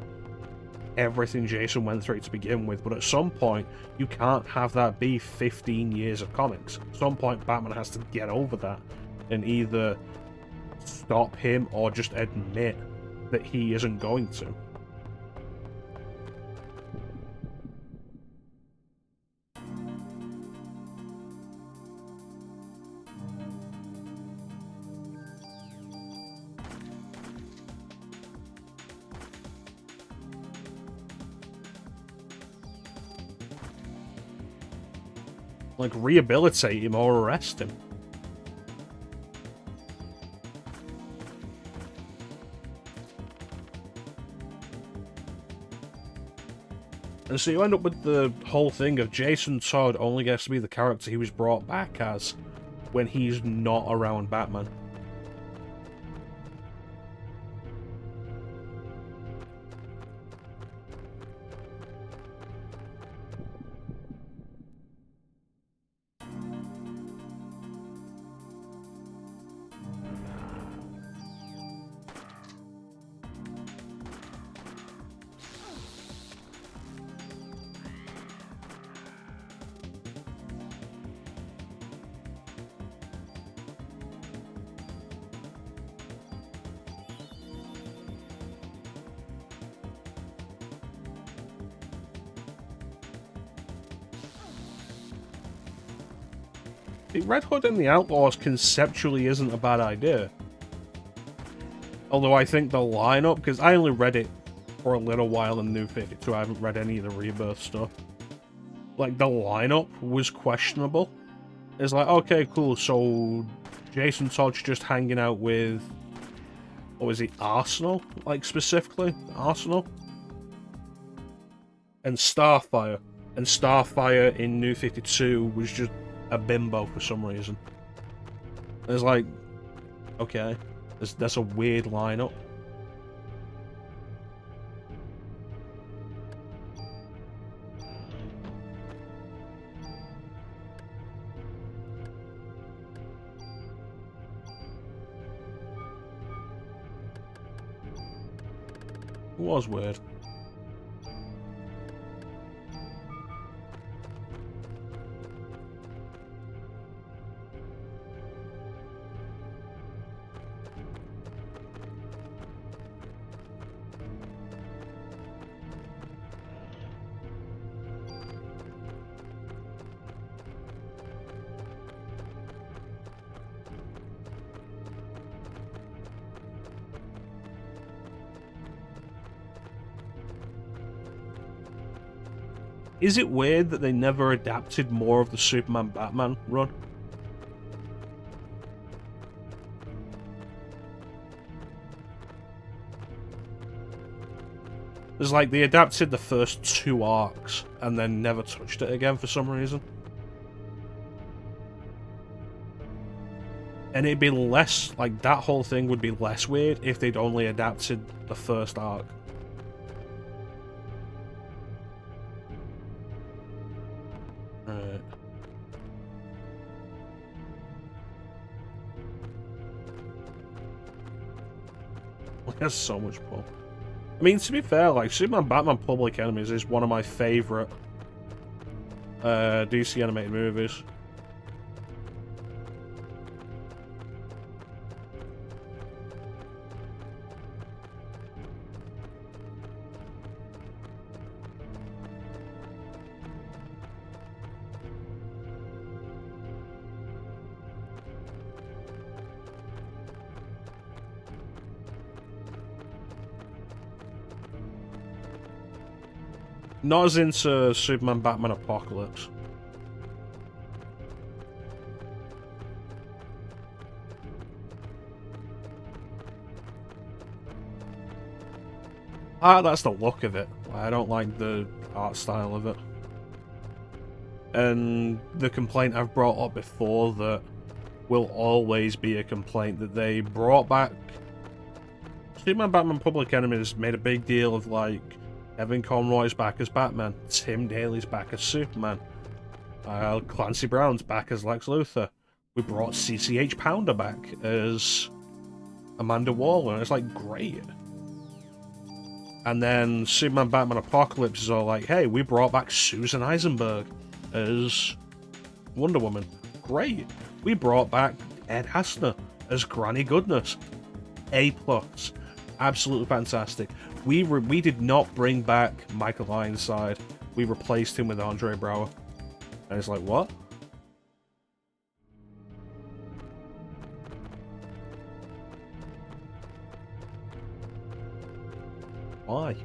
everything Jason went through to begin with, but at some point, you can't have that be 15 years of comics. At some point, Batman has to get over that and either stop him or just admit that he isn't going to. Like, rehabilitate him or arrest him. And so you end up with the whole thing of Jason Todd only gets to be the character he was brought back as when he's not around Batman. Red Hood and the Outlaws conceptually isn't a bad idea. Although I think the lineup, because I only read it for a little while in New 52, I haven't read any of the Rebirth stuff. Like, the lineup was questionable. It's like, okay, cool, so Jason Todd's just hanging out with, what was it, Arsenal? Like, specifically? Arsenal? And Starfire. And Starfire in New 52 was just a bimbo for some reason. It's like, okay, that's a weird lineup. It was weird. Is it weird that they never adapted more of the Superman-Batman run? It's like they adapted the first 2 arcs and then never touched it again for some reason. And it'd be less, like, that whole thing would be less weird if they'd only adapted the first arc. has so much fun. I mean, to be fair, like, Superman Batman Public Enemies is one of my favourite DC animated movies. Not as into Superman Batman Apocalypse. That's the look of it. I don't like the art style of it. And the complaint I've brought up before that will always be a complaint that they brought back... Superman Batman Public Enemies made a big deal of, like, Kevin Conroy's back as Batman, Tim Daly's back as Superman, Clancy Brown's back as Lex Luthor. We brought CCH Pounder back as Amanda Waller, and it's like, great. And then Superman Batman Apocalypse is all like, hey, we brought back Susan Eisenberg as Wonder Woman. Great. We brought back Ed Asner as Granny Goodness. A+. Absolutely fantastic. We did not bring back Michael Ironside. We replaced him with Andre Braugher. And it's like, what? Why?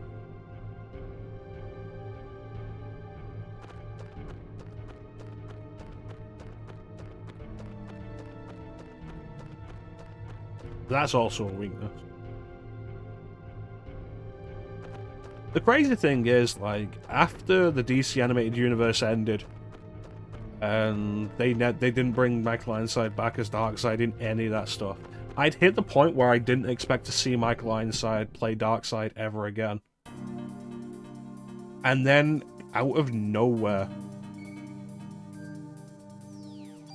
That's also a weakness. The crazy thing is, like, after the DC Animated Universe ended, and they didn't bring Michael Ironside back as Darkseid in any of that stuff, I'd hit the point where I didn't expect to see Michael Ironside play Darkseid ever again. And then, out of nowhere,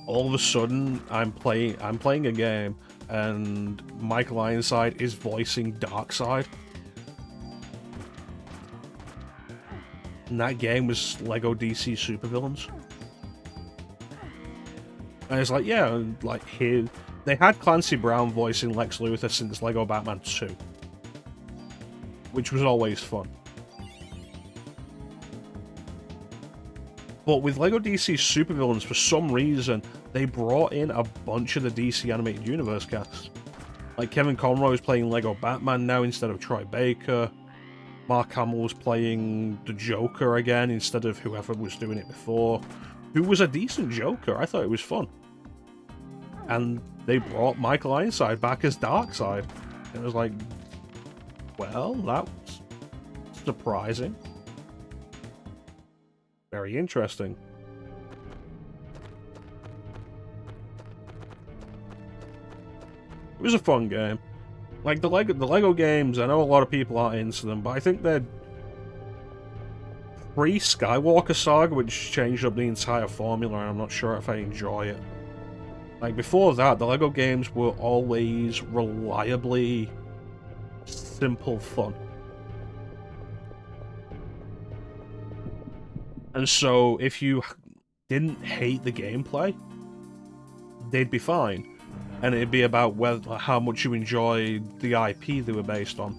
all of a sudden, I'm playing a game, and Michael Ironside is voicing Darkseid. And that game was Lego DC Supervillains. And it's like, yeah, like, here... They had Clancy Brown voicing Lex Luthor since Lego Batman 2. Which was always fun. But with Lego DC Supervillains, for some reason, they brought in a bunch of the DC Animated Universe cast. Like, Kevin Conroy is playing Lego Batman now instead of Troy Baker. Mark Hamill's playing the Joker again instead of whoever was doing it before, who was a decent Joker. I thought it was fun. And they brought Michael Ironside back as Darkseid. It was like, well, that was surprising. Very interesting. It was a fun game. Like, the Lego games, I know a lot of people aren't into them, but I think they're pre-Skywalker Saga, which changed up the entire formula, and I'm not sure if I enjoy it. Like, before that, the Lego games were always reliably simple fun. And so, if you didn't hate the gameplay, they'd be fine. And it'd be about how much you enjoyed the IP they were based on.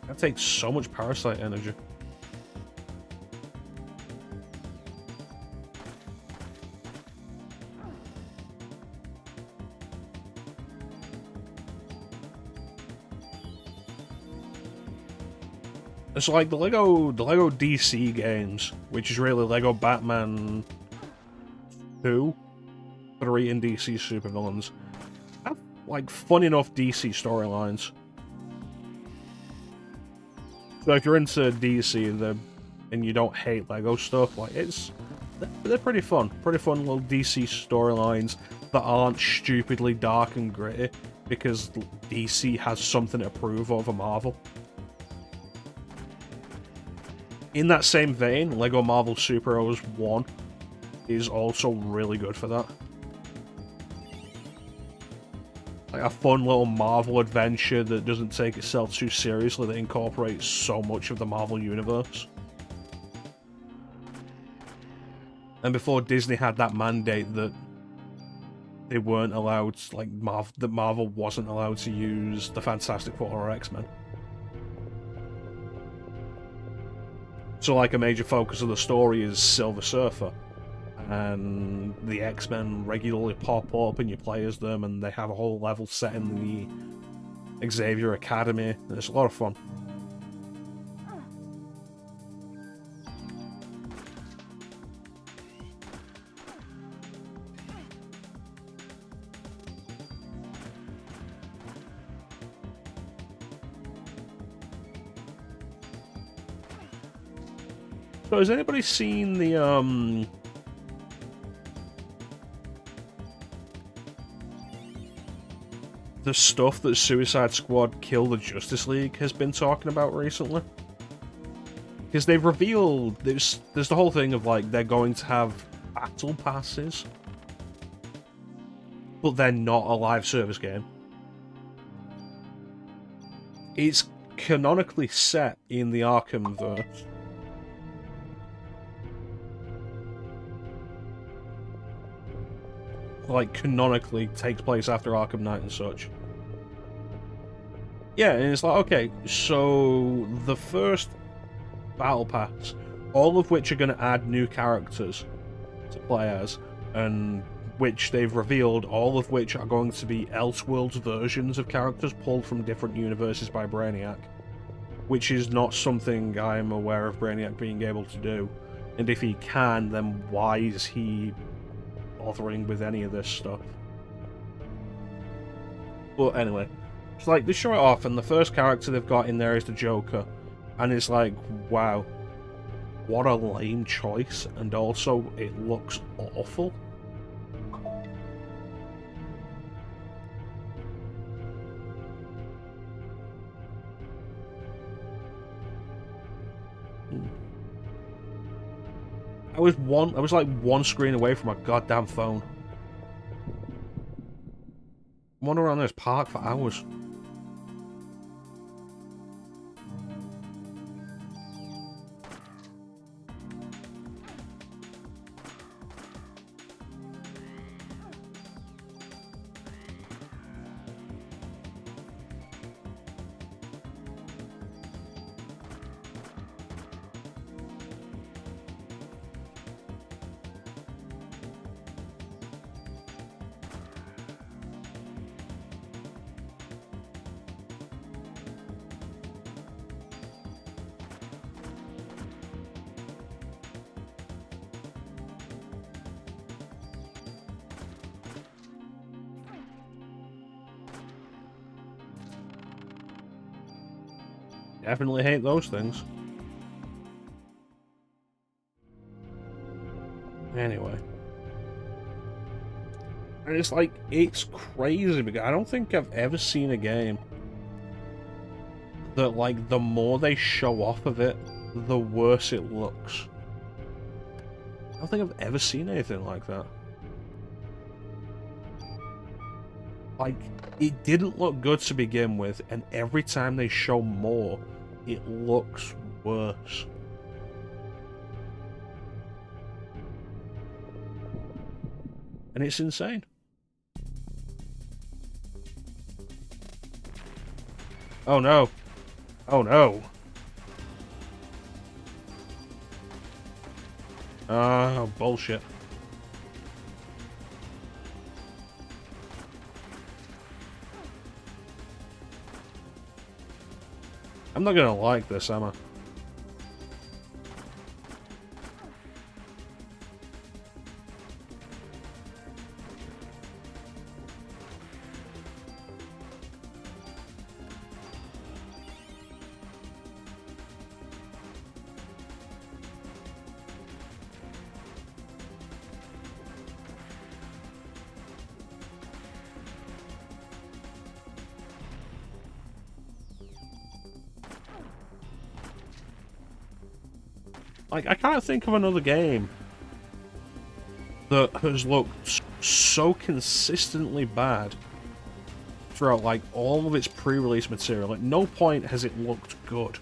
That takes so much Parasite energy. It's like the Lego DC games, which is really Lego Batman 2, 3, and DC Supervillains, have, like, fun enough DC storylines. So if you're into DC and you don't hate Lego stuff, like, they're pretty fun. Pretty fun little DC storylines that aren't stupidly dark and gritty, because DC has something to prove over Marvel. In that same vein, Lego Marvel Super Heroes 1 is also really good for that. Like a fun little Marvel adventure that doesn't take itself too seriously, that incorporates so much of the Marvel universe. And before Disney had that mandate that they weren't allowed, like, that Marvel wasn't allowed to use the Fantastic Four or X-Men. So, like, a major focus of the story is Silver Surfer. And the X-Men regularly pop up and you play as them, and they have a whole level set in the Xavier Academy, and it's a lot of fun. So has anybody seen the stuff that Suicide Squad Kill the Justice League has been talking about recently? Because they've revealed there's the whole thing of, like, they're going to have battle passes, but they're not a live service game. It's canonically set in the Arkhamverse. Like, canonically takes place after Arkham Knight and such. Yeah, and it's like, okay, so the first Battle Pass, all of which are going to add new characters to play as, and which they've revealed, all of which are going to be Elseworlds versions of characters pulled from different universes by Brainiac, which is not something I'm aware of Brainiac being able to do. And if he can, then why is he bothering with any of this stuff? But anyway, it's like, they show it off, and the first character they've got in there is the Joker, and it's like, wow, what a lame choice, and also it looks awful. I was like one screen away from my goddamn phone. I'm wandering around this park for hours. Definitely hate those things. Anyway. And it's like, it's crazy because I don't think I've ever seen a game that, like, the more they show off of it, the worse it looks. I don't think I've ever seen anything like that. Like, it didn't look good to begin with, and every time they show more, it looks worse. And it's insane. Oh no. Oh no. Oh, bullshit. I'm not gonna like this, am I? Like, I can't think of another game that has looked so consistently bad throughout, like, all of its pre-release material. At no point has it looked good.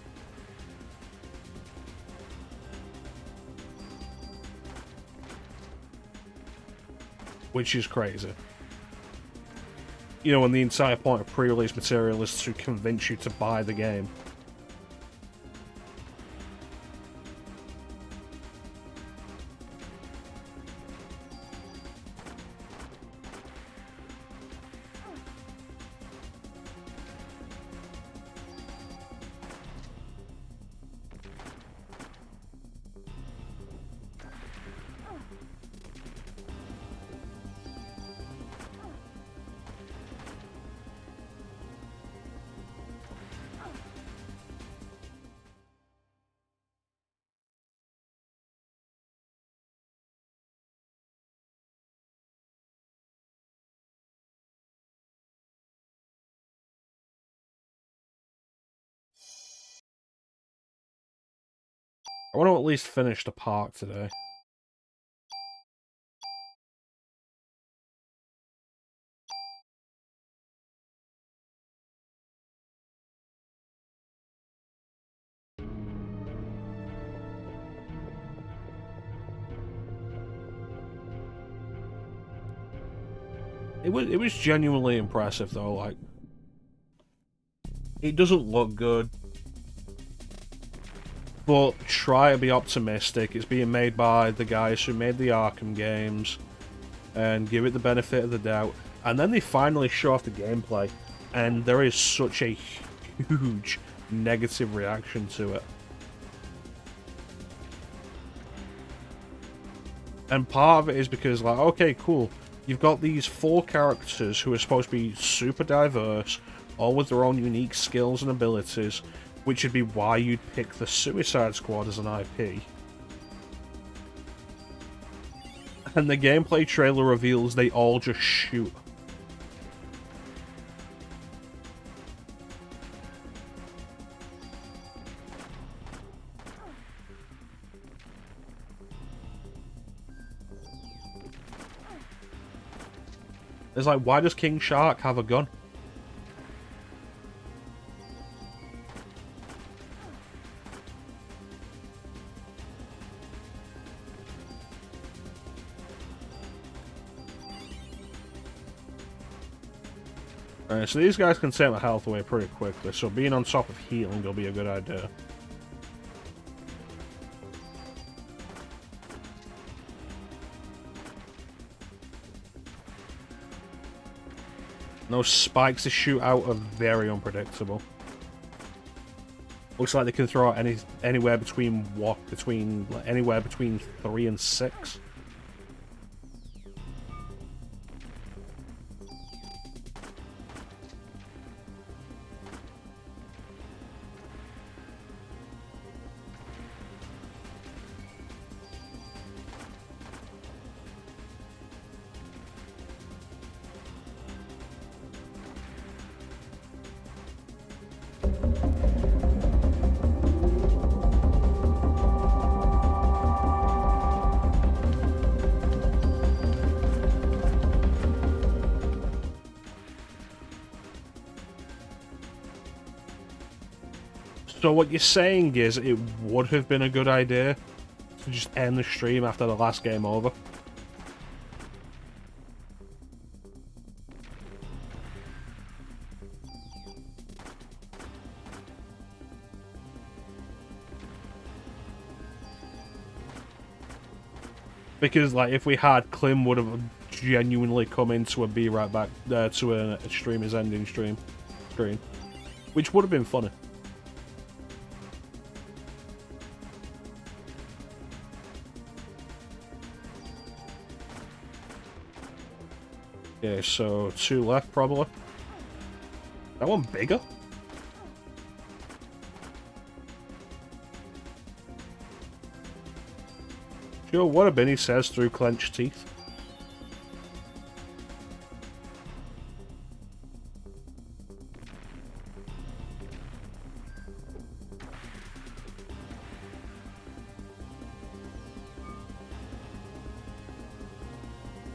Which is crazy. You know, when the entire point of pre-release material is to convince you to buy the game. I want to at least finish the park today. It was genuinely impressive though, like, it doesn't look good, but try to be optimistic. It's being made by the guys who made the Arkham games, and give it the benefit of the doubt. And then they finally show off the gameplay, and there is such a huge negative reaction to it. And part of it is because, like, okay, cool, you've got these 4 characters who are supposed to be super diverse, all with their own unique skills and abilities, which would be why you'd pick the Suicide Squad as an IP. And the gameplay trailer reveals they all just shoot. It's like, why does King Shark have a gun? Alright, so these guys can take my health away pretty quickly, so being on top of healing will be a good idea. Those spikes to shoot out are very unpredictable. Looks like they can throw out anywhere between anywhere between 3 and 6. So what you're saying is it would have been a good idea to just end the stream after the last game over? Because, like, if we had, Klim would have genuinely come into a be right back to a streamer's ending screen, which would have been funny. Okay, so 2 left, probably. That one bigger? Sure, what a bin, he says through clenched teeth.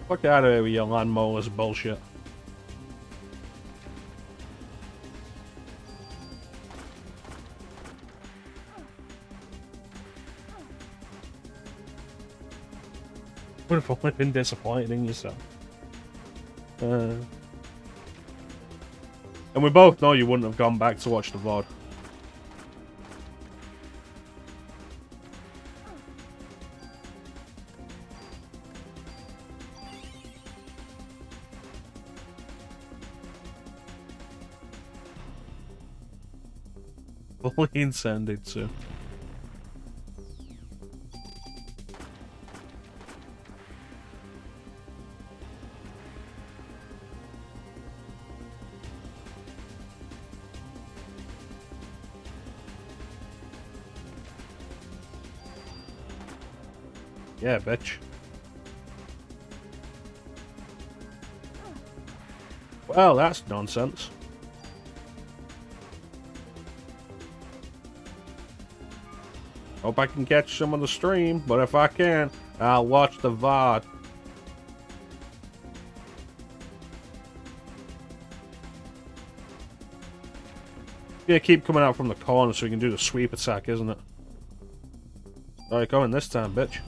Fuck out of here with your land mowers bullshit. Would have only been disappointed in yourself. And we both know you wouldn't have gone back to watch the VOD. Fully intended to. Yeah, bitch. Well, that's nonsense. Hope I can catch some of the stream, but if I can't, I'll watch the VOD. Yeah, keep coming out from the corner so we can do the sweep attack, isn't it? Alright, going this time, bitch.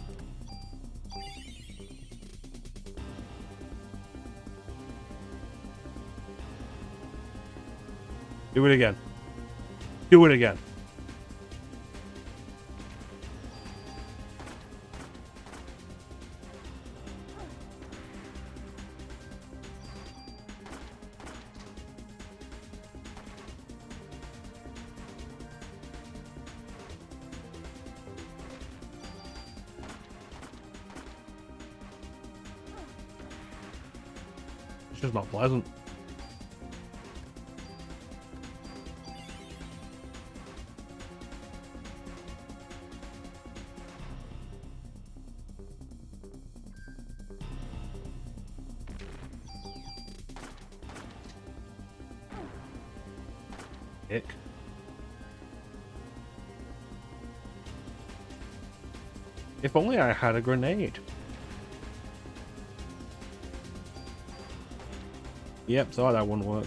Do it again. Do it again. It's just not pleasant. Ick. If only I had a grenade. Yep, thought that wouldn't work.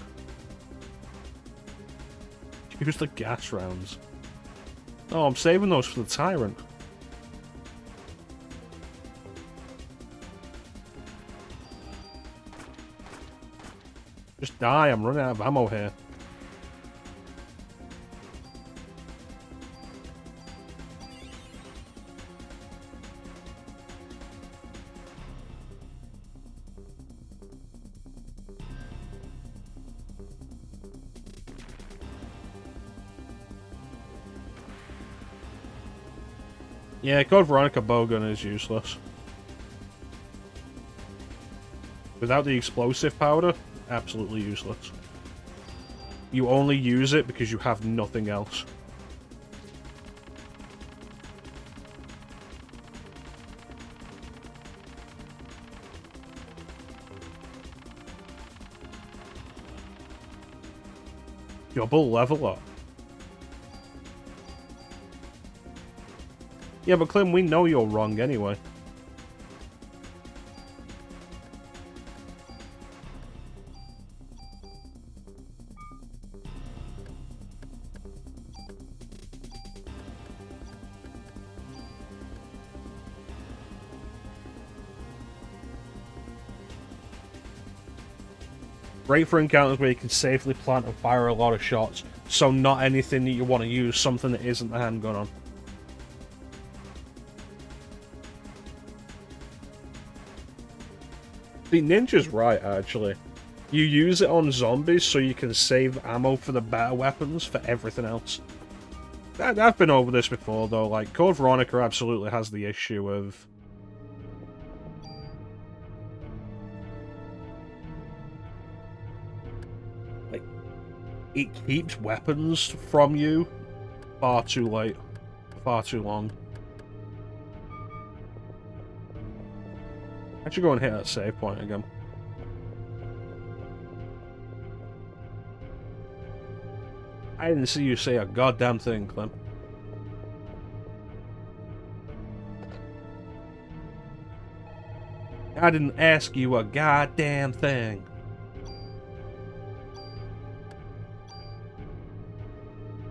Use the gas rounds. Oh, I'm saving those for the tyrant. Just die, I'm running out of ammo here. Yeah, Code Veronica bowgun is useless. Without the explosive powder, absolutely useless. You only use it because you have nothing else. Double level up. Yeah, but Clem, we know you're wrong anyway. Great for encounters where you can safely plant and fire a lot of shots, so not anything that you want to use, something that isn't the handgun on. See, Ninja's right, actually. You use it on zombies so you can save ammo for the better weapons for everything else. I've been over this before, though. Like, Code Veronica absolutely has the issue of... like, it keeps weapons from you far too late. Far too long. I should go and hit that save point again. I didn't see you say a goddamn thing, Clem. I didn't ask you a goddamn thing.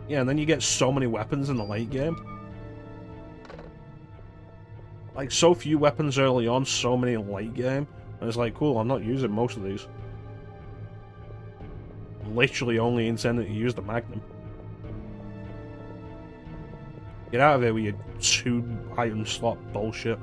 Yeah, and then you get so many weapons in the late game. Like, so few weapons early on, so many in late game. And it's like, cool, I'm not using most of these. I'm literally only intending to use the Magnum. Get out of here with your 2-item slot bullshit.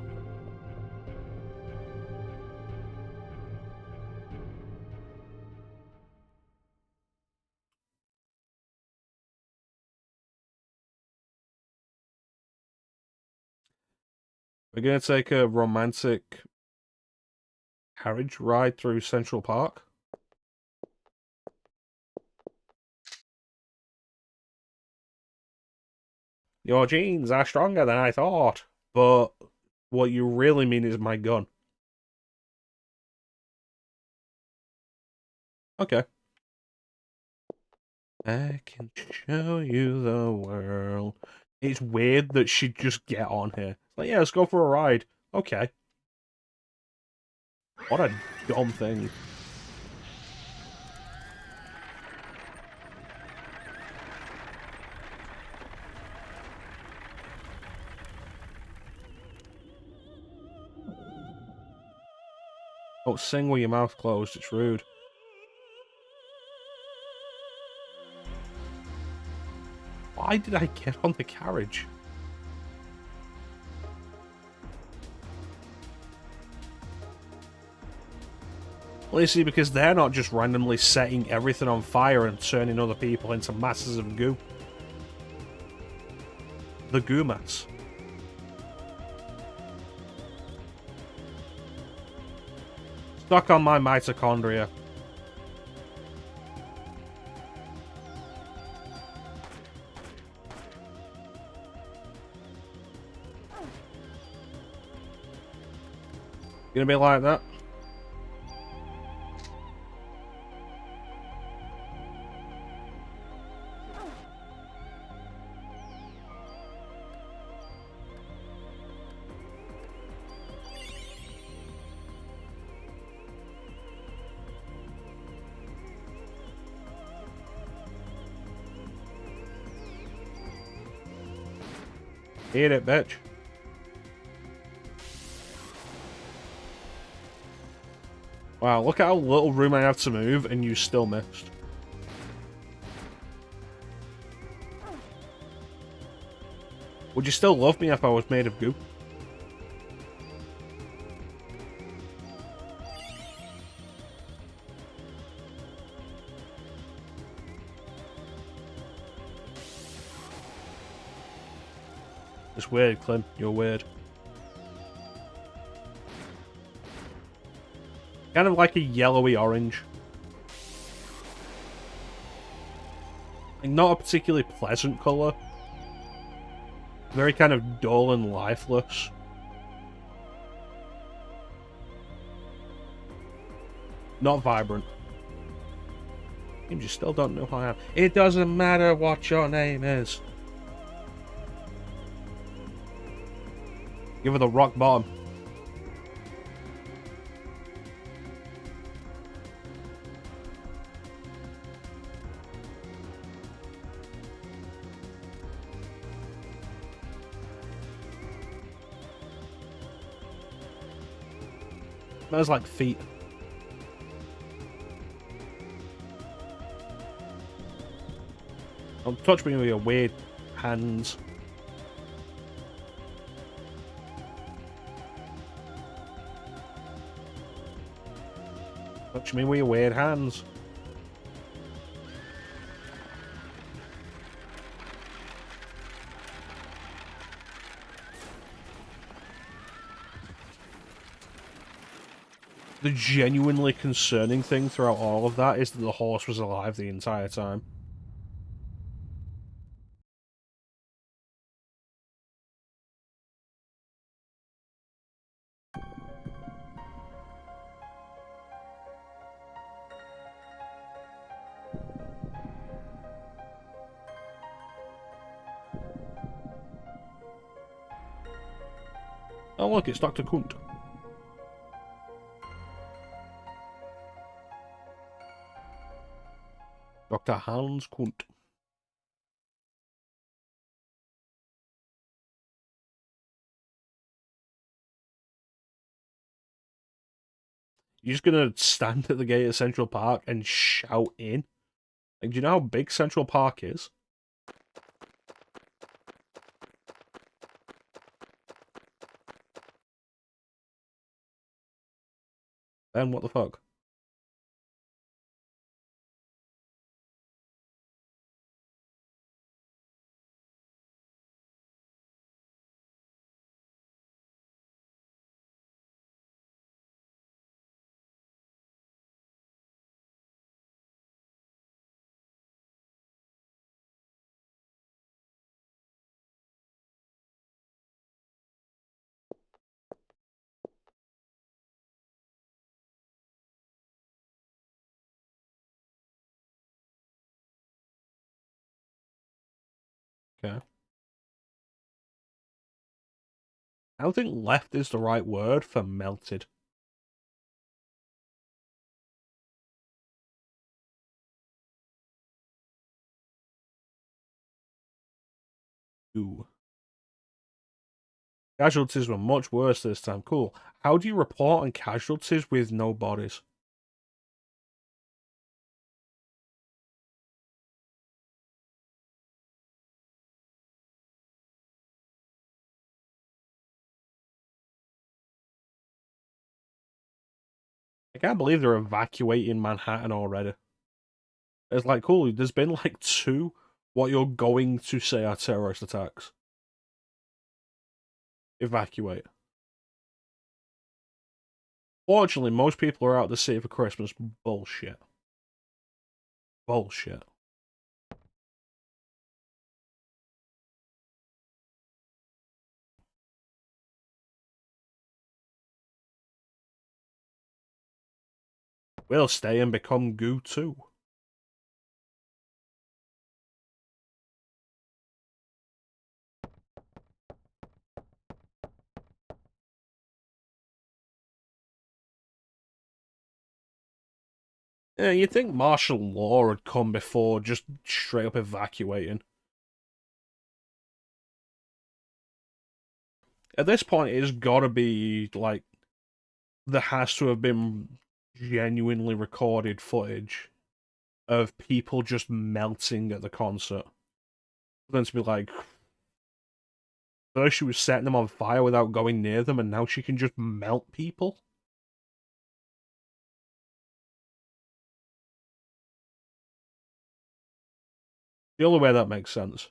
We're gonna take a romantic carriage ride through Central Park. Your genes are stronger than I thought. But what you really mean is my gun. Okay. I can show you the world. It's weird that she'd just get on here. Like, yeah, let's go for a ride. Okay. What a dumb thing. Don't sing with your mouth closed, it's rude. Why did I get on the carriage? Well, you see, because they're not just randomly setting everything on fire and turning other people into masses of goo. The goo mats. Stuck on my mitochondria. Gonna be like that? Eat it, bitch. Wow, look at how little room I have to move, and you still missed. Would you still love me if I was made of goo? It's weird, Clem. You're weird. Kind of like a yellowy orange. Like, not a particularly pleasant colour. Very kind of dull and lifeless. Not vibrant. You still don't know who I am. It doesn't matter what your name is. Give her the rock bottom. Smells like feet. Don't touch me with your weird hands. Touch me with your weird hands. The genuinely concerning thing throughout all of that is that the horse was alive the entire time. Oh look, it's Dr. Kunt. Dr. Hans Kunt. You're just gonna stand at the gate of Central Park and shout in? Like, do you know how big Central Park is? Then what the fuck? Okay. I don't think left is the right word for melted. Ooh. Casualties were much worse this time. Cool. How do you report on casualties with no bodies? I can't believe they're evacuating Manhattan already. It's like, cool, there's been like two what you're going to say are terrorist attacks. Evacuate. Fortunately, most people are out to sea for Christmas. Bullshit. Bullshit. We'll stay and become goo too. Yeah, you'd think martial law would come before just straight up evacuating. At this point, it's gotta be, like, there has to have been genuinely recorded footage of people just melting at the concert. Then to be like, first she was setting them on fire without going near them, and now she can just melt people? The only way that makes sense.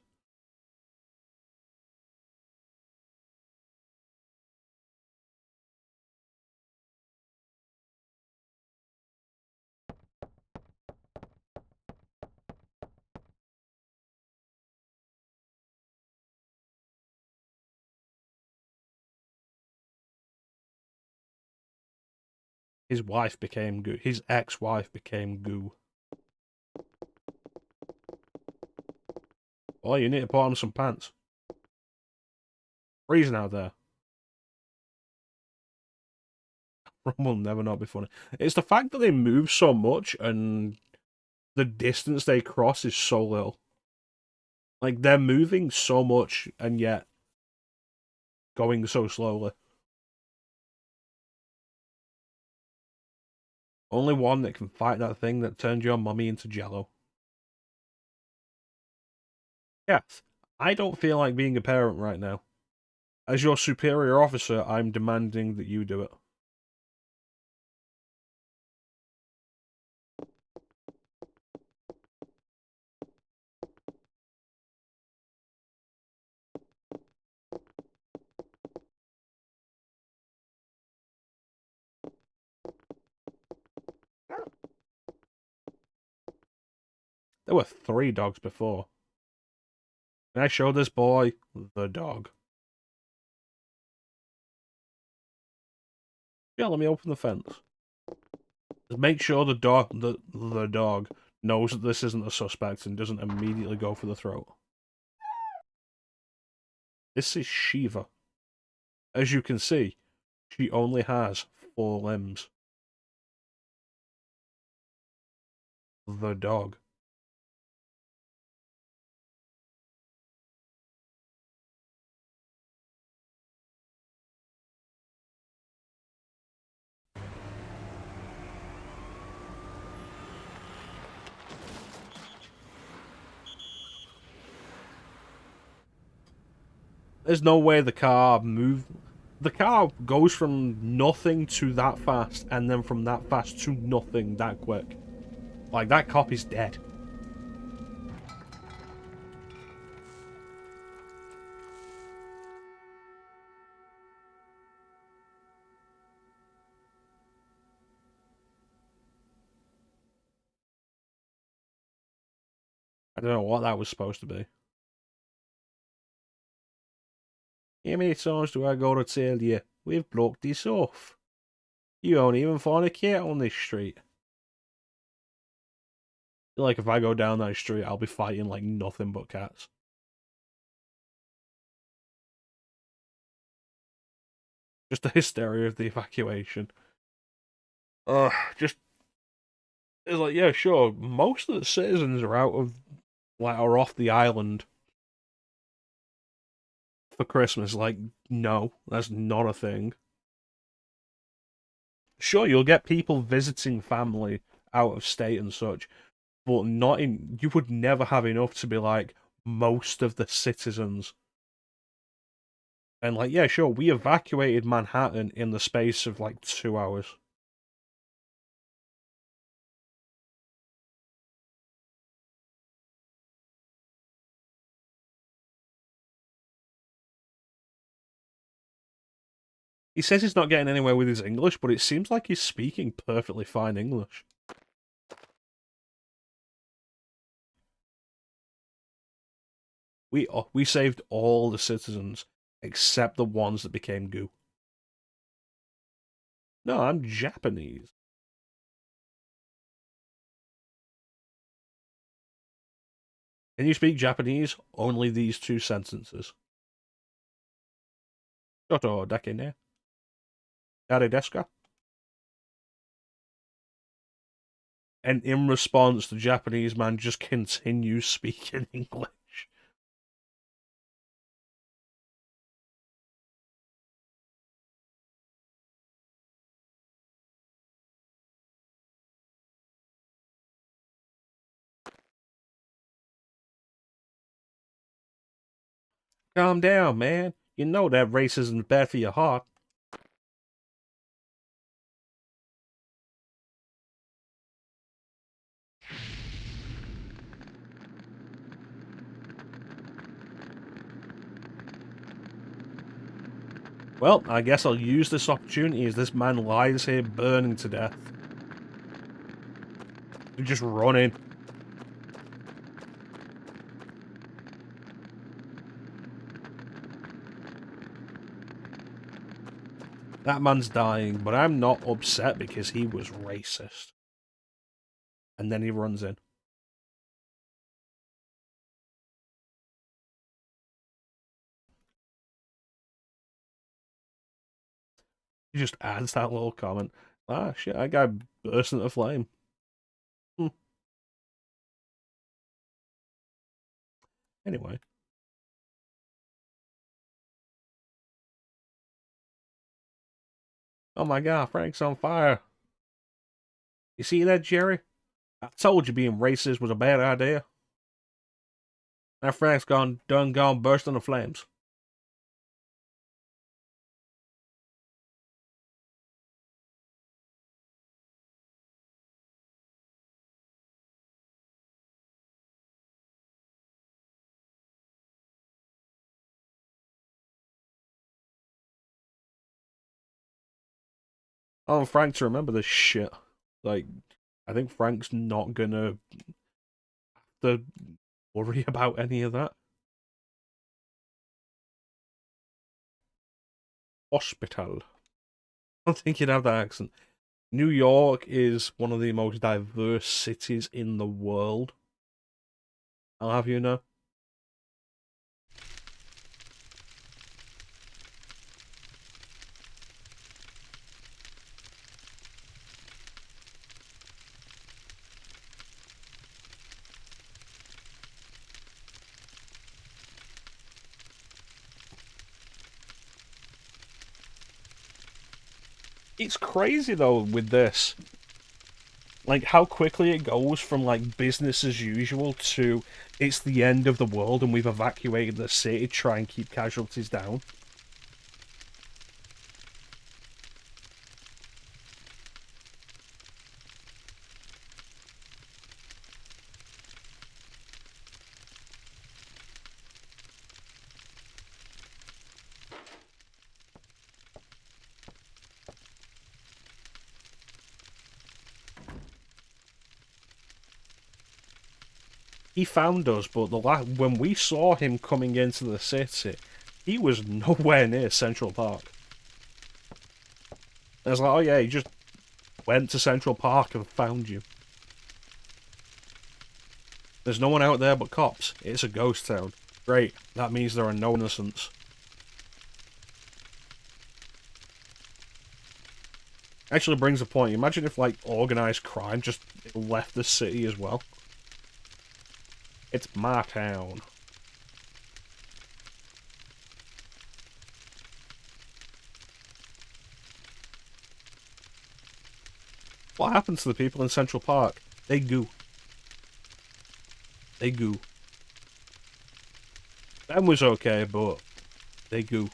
His wife became goo. His ex-wife became goo. Oh, you need to put on some pants. Freezing out there. Will never not be funny. It's the fact that they move so much and the distance they cross is so little. Like, they're moving so much and yet going so slowly. Only one that can fight that thing that turned your mummy into jello. Yes, I don't feel like being a parent right now. As your superior officer, I'm demanding that you do it. There were 3 dogs before. And I showed this boy the dog. Yeah, let me open the fence. Make sure the dog knows that this isn't a suspect and doesn't immediately go for the throat. This is Shiva. As you can see, she only has 4 limbs. The dog. There's no way the car moved. The car goes from nothing to that fast, and then from that fast to nothing that quick. Like, that cop is dead. I don't know what that was supposed to be. How many times do I go to tell you? We've blocked this off. You won't even find a cat on this street. Like, if I go down that street, I'll be fighting, like, nothing but cats. Just the hysteria of the evacuation. Just... It's like, yeah, sure, most of the citizens are out of... Like, are off the island for Christmas. Like, no, that's not a thing. Sure, you'll get people visiting family out of state and such, but not in. You would never have enough to be like most of the citizens. And like, yeah, sure, we evacuated Manhattan in the space of like 2 hours. He says he's not getting anywhere with his English, but it seems like he's speaking perfectly fine English. We saved all the citizens except the ones that became goo. No, I'm Japanese. Can you speak Japanese? Only these two sentences. Shoto dake ne. Yare desu ka? And in response, the Japanese man just continues speaking English. Calm down, man. You know that racism's bad for your heart. Well, I guess I'll use this opportunity as this man lies here burning to death. You just run in. That man's dying, but I'm not upset because he was racist. And then he runs in. He just adds that little comment. Ah, shit, that guy burst into flame. Hmm. Anyway. Oh my god, Frank's on fire. You see that, Jerry? I told you being racist was a bad idea. That Frank's gone burst into flames. I want Frank to remember this shit. Like, I think Frank's not gonna have to worry about any of that. Hospital. I don't think you'd have that accent. New York is one of the most diverse cities in the world. I'll have you know. It's crazy though with this. Like how quickly it goes from like business as usual to it's the end of the world and we've evacuated the city to try and keep casualties down. He found us, but when we saw him coming into the city, he was nowhere near Central Park. I was like, oh yeah, he just went to Central Park and found you. There's no one out there but cops. It's a ghost town. Great, that means there are no innocents. Actually brings a point. Imagine if, like, organised crime just left the city as well. It's my town. What happened to the people in Central Park? They goo. They goo. Ben was okay, but they goo.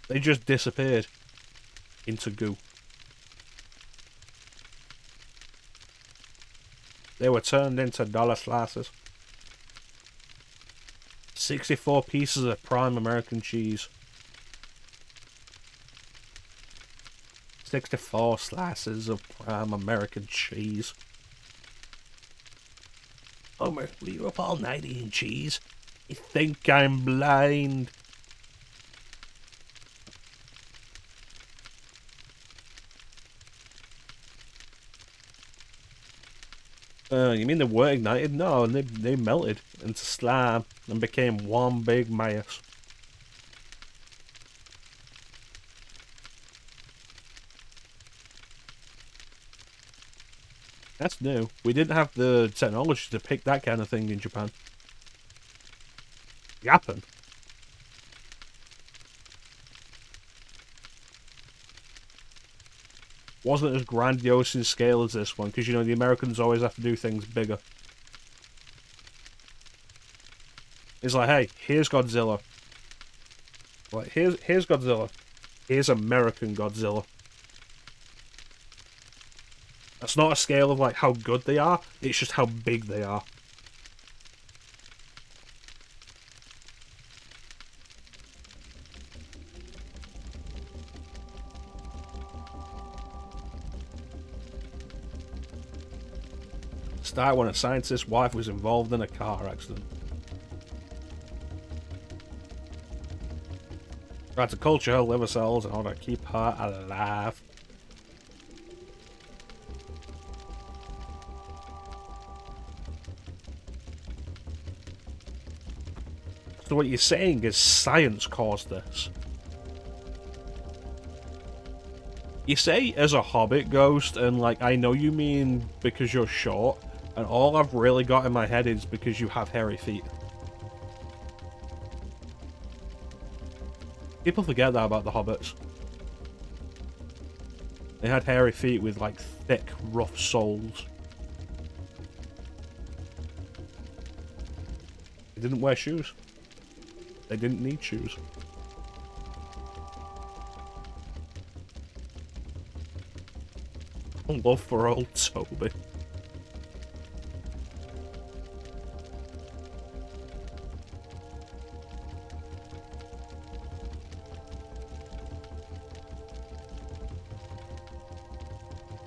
They just disappeared into goo. They were turned into dollar slices. 64 pieces of prime American cheese. 64 slices of prime American cheese. Homer, were you up all night eating cheese? You think I'm blind? You mean they were ignited? No, they melted into slime and became one big mess. That's new. We didn't have the technology to pick that kind of thing in Japan. Japan? Wasn't as grandiose in scale as this one, because, you know, the Americans always have to do things bigger. It's like, hey, here's Godzilla. Like, here's Godzilla. Here's American Godzilla. That's not a scale of, like, how good they are, it's just how big they are. Start when a scientist's wife was involved in a car accident. Tried to culture her liver cells in order to keep her alive. So what you're saying is science caused this? You say as a hobbit ghost, and like, I know you mean because you're short, and all I've really got in my head is because you have hairy feet. People forget that about the hobbits. They had hairy feet with like thick, rough soles. They didn't wear shoes. They didn't need shoes. Love for old Toby.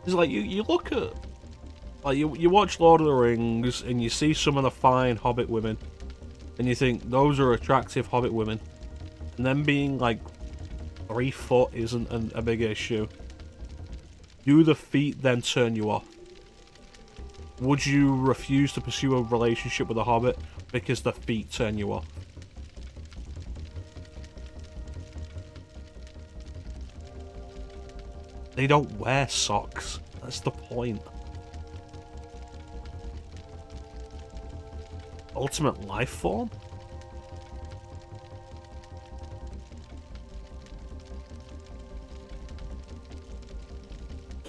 It's like you look at, like you watch Lord of the Rings and you see some of the fine Hobbit women, and you think those are attractive Hobbit women, and them being like 3 foot isn't a big issue. Do the feet then turn you off? Would you refuse to pursue a relationship with a Hobbit because the feet turn you off? They don't wear socks. That's the point. Ultimate life form?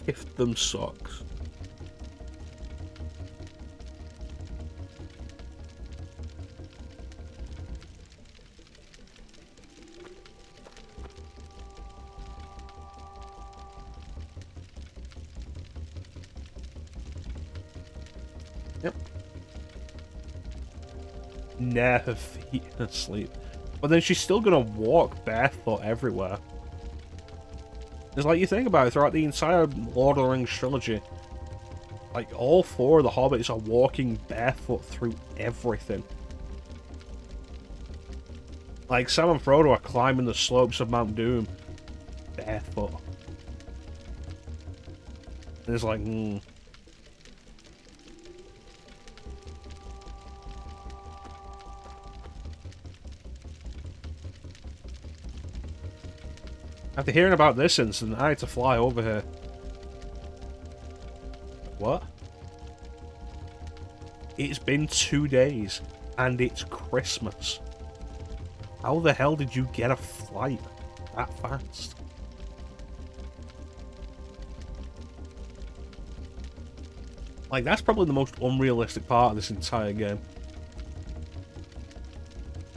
gift them socks. Yep. Never feet asleep. But then she's still gonna walk barefoot everywhere. It's like you think about it, throughout the entire Lord of the Rings trilogy, like all four of the hobbits are walking barefoot through everything. Like Sam and Frodo are climbing the slopes of Mount Doom barefoot. And it's like, After hearing about this incident, I had to fly over here. What? It's been 2 days, and it's Christmas. How the hell did you get a flight that fast? Like, that's probably the most unrealistic part of this entire game.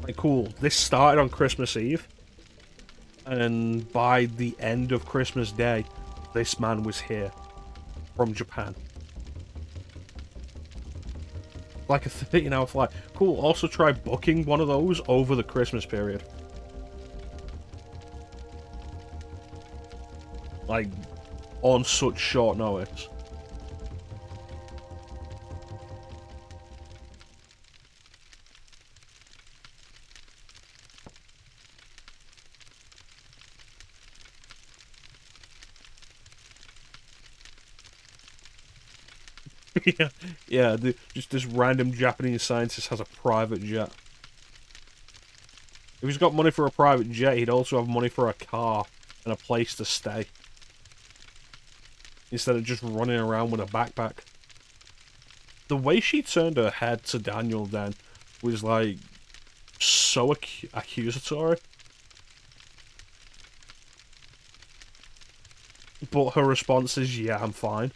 Like, cool, this started on Christmas Eve, and by the end of Christmas Day, this man was here from Japan. Like a 13-hour flight. Cool, also try booking one of those over the Christmas period. Like, on such short notice. yeah, just this random Japanese scientist has a private jet. If he's got money for a private jet, he'd also have money for a car and a place to stay. Instead of just running around with a backpack. The way she turned her head to Daniel then was like so accusatory. But her response is, yeah, I'm fine.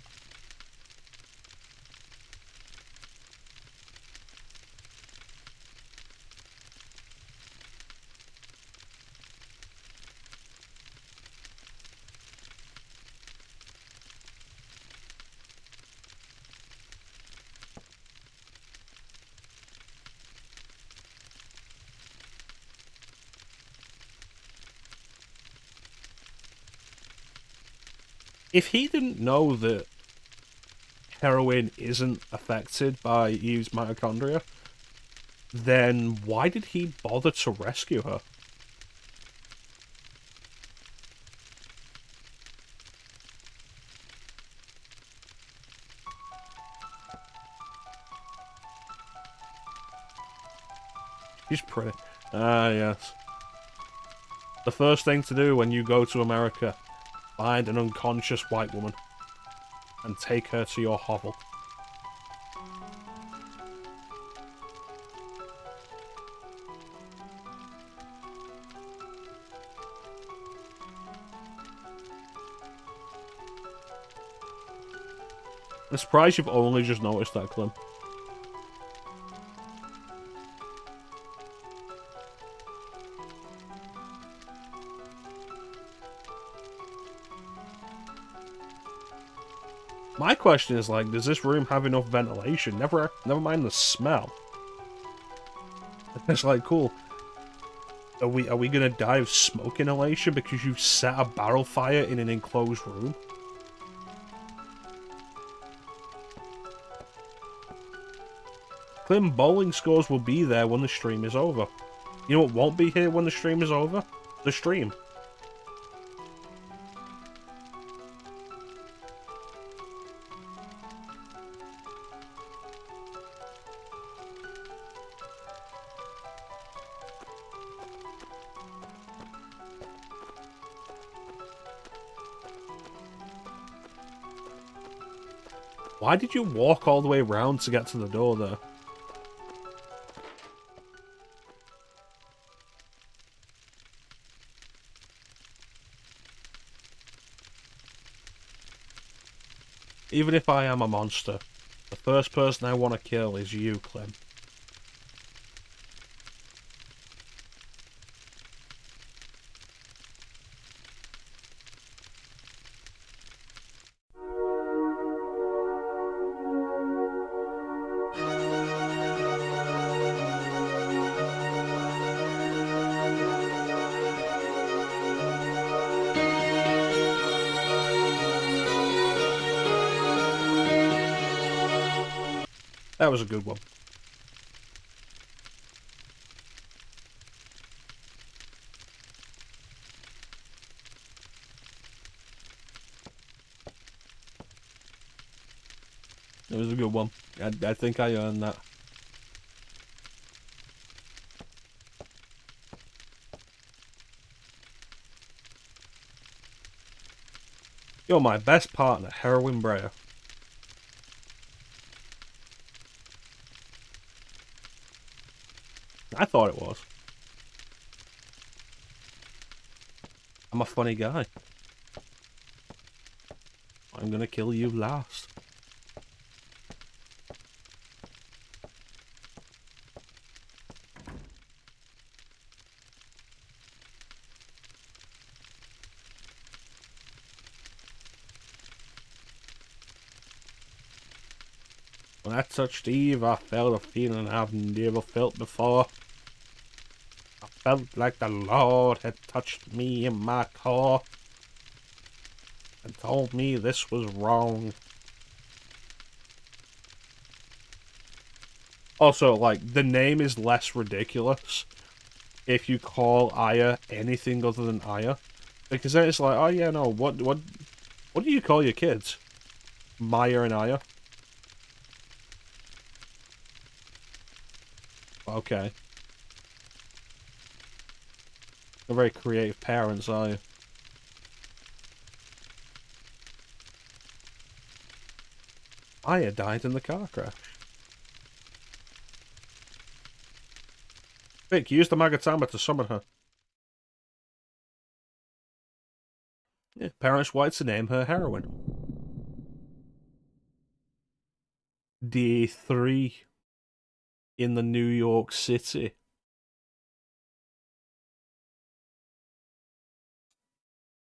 If he didn't know that heroin isn't affected by Eve's mitochondria, then why did he bother to rescue her? She's pretty. Ah, yes. The first thing to do when you go to America, find an unconscious white woman and take her to your hovel. I'm surprised you've only just noticed that, Clem. My question is, like, does this room have enough ventilation? Never mind the smell. It's like, cool. Are we gonna die of smoke inhalation because you've set a barrel fire in an enclosed room? Clem, bowling scores will be there when the stream is over. You know what won't be here when the stream is over? The stream. Why did you walk all the way around to get to the door there? Even if I am a monster, the first person I want to kill is you, Clem. That was a good one. It was a good one. I think I earned that. You're my best partner, Heroin Breyer. I thought it was. I'm a funny guy. I'm gonna kill you last. When I touched Eve, I felt a feeling I've never felt before. I felt like the Lord had touched me in my core and told me this was wrong. Also, like, the name is less ridiculous if you call Aya anything other than Aya. Because then it's like, oh yeah, no, what do you call your kids? Maya and Aya? Okay. They're very creative parents, are you? Aya died in the car crash. Vic, use the Magatama to summon her. Yeah, parents wanted to name her Heroine. Day 3 in the New York City.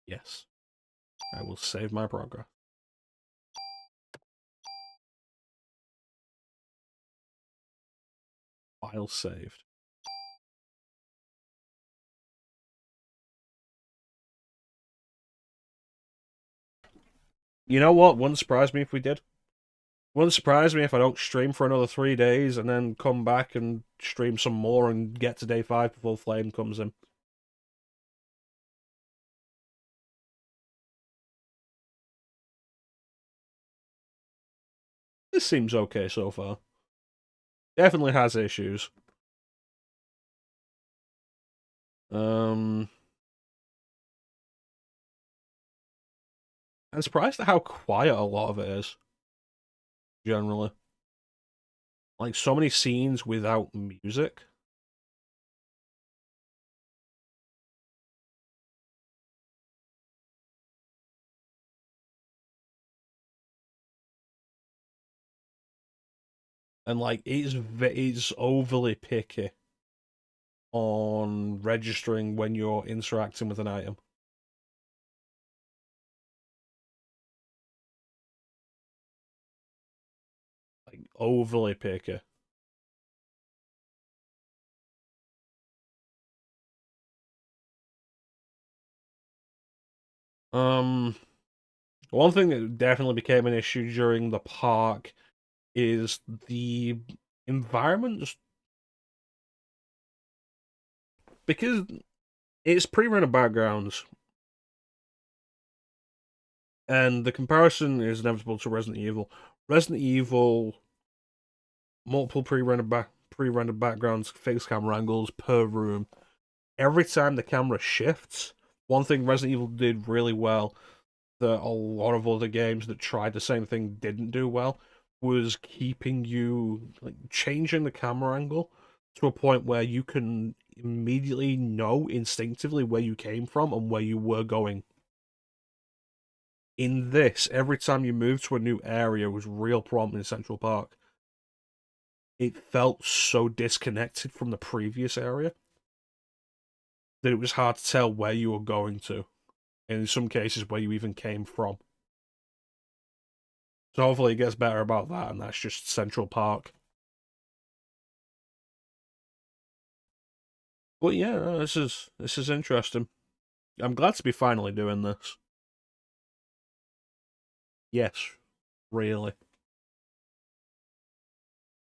Yes. I will save my progress. File saved. You know what? Wouldn't surprise me if we did. Wouldn't surprise me if I don't stream for another 3 days and then come back and stream some more and get to day 5 before Flame comes in. This seems okay so far. Definitely has issues. I'm surprised at how quiet a lot of it is. Generally. Like, so many scenes without music. And, like, it's overly picky on registering when you're interacting with an item. Like, overly picky. Um, One thing that definitely became an issue during the park is the environments, because it's pre-rendered backgrounds, and the comparison is inevitable to Resident Evil. Resident Evil, multiple pre-rendered backgrounds, fixed camera angles per room. Every time the camera shifts, one thing Resident Evil did really well that a lot of other games that tried the same thing didn't do well was keeping you, like, changing the camera angle to a point where you can immediately know instinctively where you came from and where you were going. In this, every time you moved to a new area was real problem in Central Park. It felt so disconnected from the previous area that it was hard to tell where you were going to, and in some cases where you even came from. So hopefully it gets better about that, and that's just Central Park. But yeah, this is interesting. I'm glad to be finally doing this. Yes, really.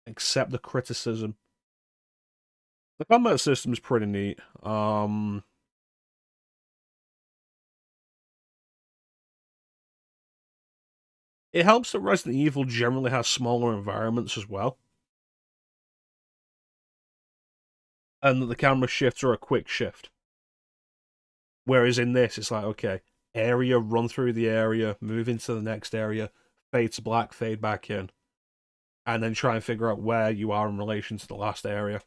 Accept the criticism. The combat system is pretty neat. It helps that Resident Evil generally has smaller environments as well, and that the camera shifts are a quick shift. Whereas in this, it's like, okay, area, run through the area, move into the next area, fade to black, fade back in, and then try and figure out where you are in relation to the last area.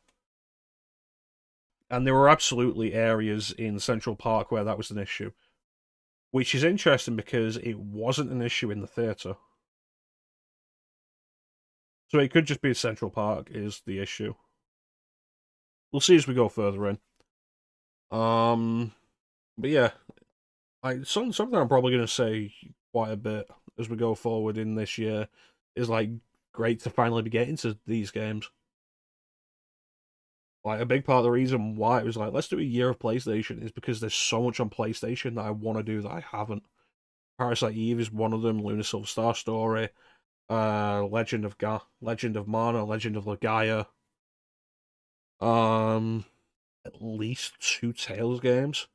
And there were absolutely areas in Central Park where that was an issue, which is interesting because it wasn't an issue in the theatre. So it could just be Central Park is the issue. We'll see as we go further in. Um, but yeah, something I'm probably going to say quite a bit as we go forward in this year is like great to finally be getting to these games. Like a big part of the reason why it was like let's do a year of PlayStation is because there's so much on PlayStation that I want to do that I haven't. Parasite Eve is one of them. Lunar Silver Star Story, Legend of Mana, Legend of Legaia. Um, at least two Tales games,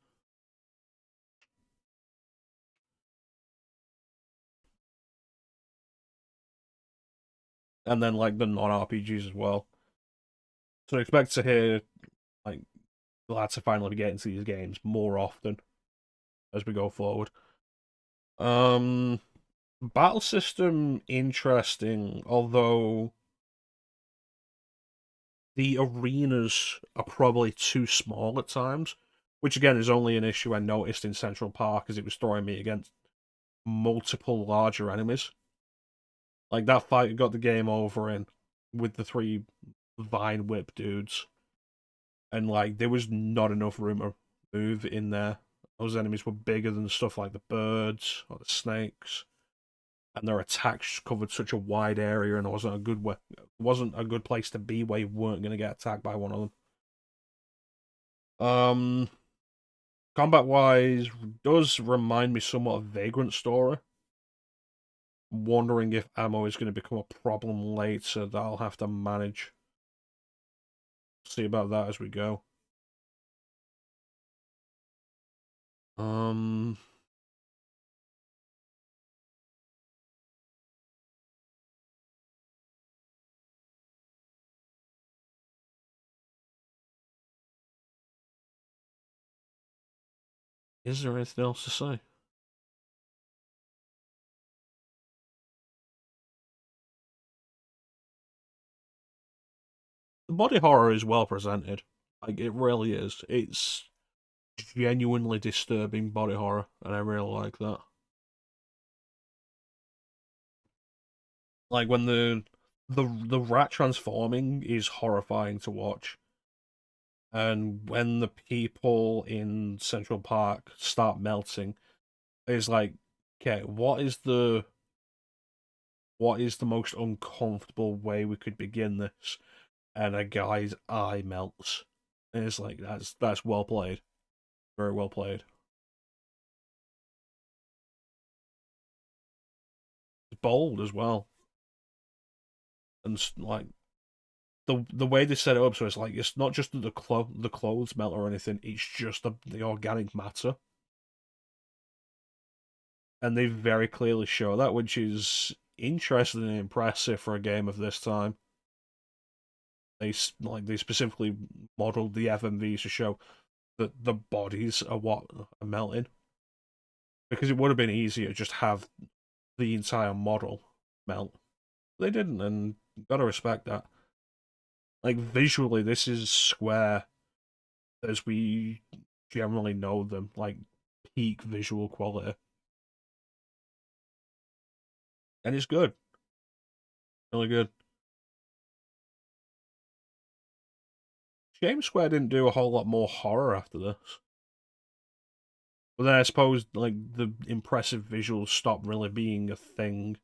and then like the non RPGs as well. So expect to hear like glad to finally be getting to these games more often as we go forward. Um, Battle system interesting, although the arenas are probably too small at times, which again is only an issue I noticed in Central Park as it was throwing me against multiple larger enemies. Like that fight you got the game over in with the three Vine Whip dudes, and like there was not enough room to move in there. Those enemies were bigger than stuff like the birds or the snakes, and their attacks covered such a wide area, and it wasn't a good place to be where you weren't going to get attacked by one of them. Combat wise, does remind me somewhat of Vagrant Story. Wondering if ammo is going to become a problem later that I'll have to manage. See about that as we go. Um, is there anything else to say? The body horror is well presented. Like it really is. It's genuinely disturbing body horror, and I really like that. Like when the rat transforming is horrifying to watch, and when the people in Central Park start melting, it's like, okay, what is the most uncomfortable way we could begin this? And a guy's eye melts, and it's like that's well played, very well played. It's bold as well, and like the way they set it up, so it's like it's not just that the clothes melt or anything. It's just the organic matter, and they very clearly show that, which is interesting and impressive for a game of this time. They specifically modeled the FMVs to show that the bodies are what are melting, because it would have been easier to just have the entire model melt. They didn't, and gotta respect that. Like visually, this is Square as we generally know them, like peak visual quality. and it's good, really good. Shame Square didn't do a whole lot more horror after this. But then I suppose like the impressive visuals stopped really being a thing,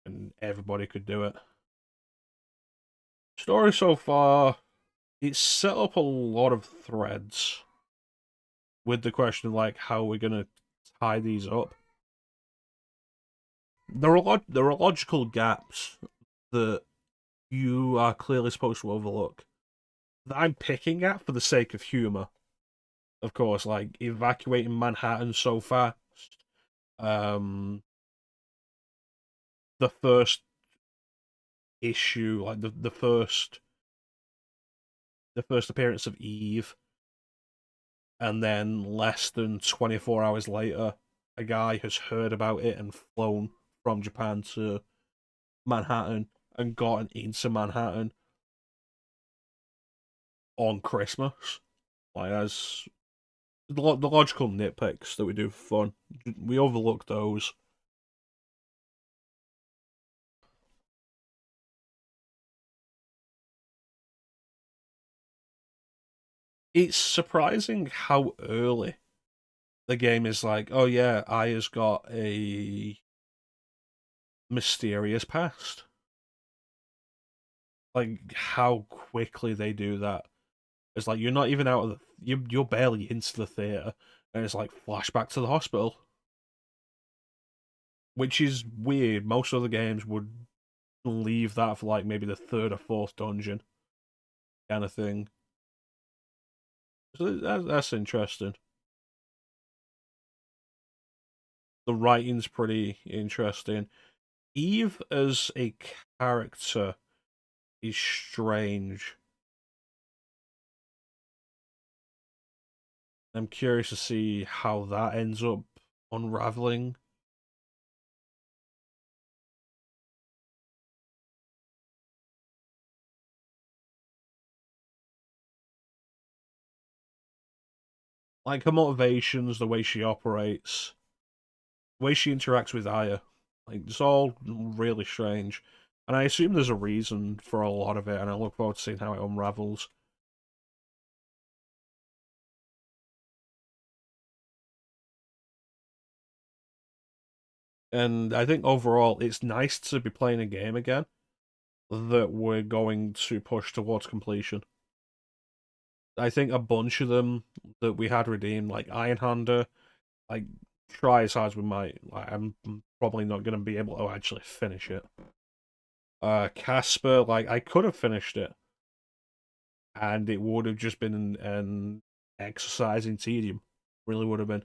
and everybody could do it. Story so far, it's set up a lot of threads with the question of like how we're gonna tie these up. There are logical gaps that you are clearly supposed to overlook that I'm picking at for the sake of humor. Of course, like evacuating Manhattan so fast. Um, the first issue, like the first appearance of Eve, and then less than 24 hours later, a guy has heard about it and flown from Japan to Manhattan and gotten into Manhattan on Christmas. Like, as the logical nitpicks that we do for fun, we overlook those. It's surprising how early the game is like, oh yeah, Aya's got a mysterious past. Like how quickly they do that. It's like you're not even out of the you're barely into the theater, and it's like flashback to the hospital, which is weird. Most other games would leave that for like maybe the third or fourth dungeon kind of thing. So that's interesting. The writing's pretty interesting. Eve as a character is strange. I'm curious to see how that ends up unraveling. Like her motivations, the way she operates, the way she interacts with Aya. Like it's all really strange. And I assume there's a reason for a lot of it, and I look forward to seeing how it unravels. And I think overall, it's nice to be playing a game again that we're going to push towards completion. I think a bunch of them that we had redeemed, like Ironhander, like try as hard as we might, like I'm probably not going to be able to actually finish it. Casper, like I could have finished it, and it would have just been an exercise in tedium. Really would have been.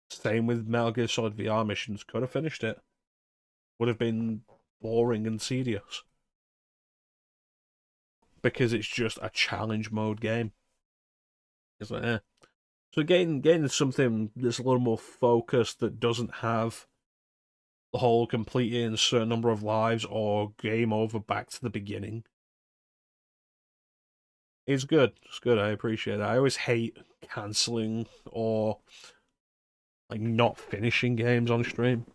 Same with Metal Gear Solid VR missions. Could have finished it. Would have been boring and tedious because it's just a challenge mode game. It's like, eh. So getting something that's a little more focused that doesn't have the whole completing a certain number of lives or game over back to the beginning. It's good. It's good. I appreciate that. I always hate canceling or like not finishing games on stream.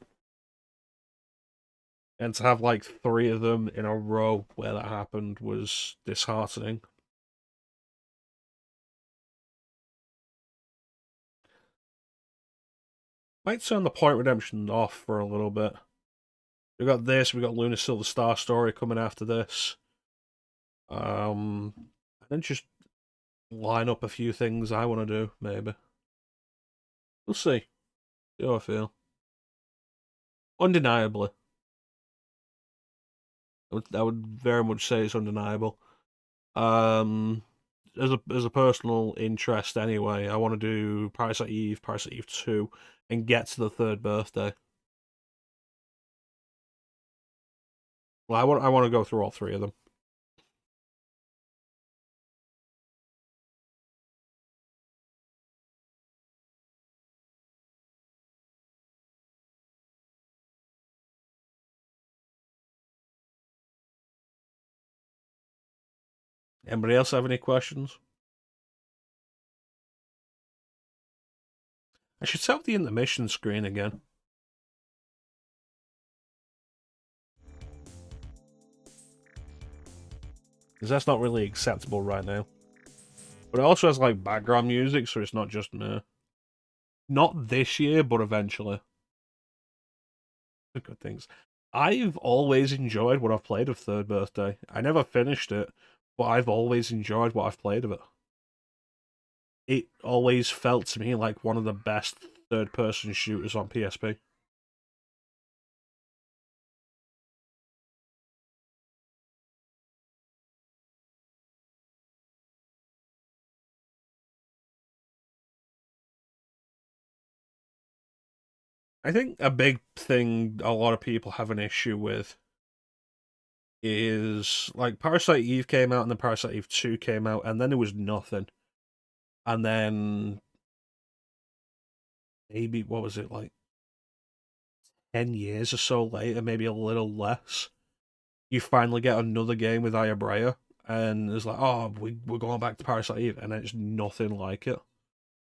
And to have like three of them in a row where that happened was disheartening. Might turn the Point Redemption off for a little bit. We got this, we got Luna Silver Star Story coming after this. And then just line up a few things I want to do, maybe. We'll see. See how I feel. Undeniably. I would very much say it's undeniable. Um, as a personal interest anyway, I want to do Parasite Eve 2, and get to the third birthday. Well, I want to go through all three of them. Anybody else have any questions? I should set up the intermission screen again. because that's not really acceptable right now. But it also has like background music, so it's not just me. Not this year, but eventually. The good things. I've always enjoyed what I've played of Third Birthday. I never finished it, but I've always enjoyed what I've played of it. It always felt to me like one of the best third-person shooters on PSP. I think a big thing a lot of people have an issue with is like Parasite Eve came out and then Parasite Eve 2 came out and then there was nothing. And then maybe what was it like 10 years or so later, maybe a little less, you finally get another game with Ayabrea and it's like, oh, we're going back to Parasite Eve and it's nothing like it.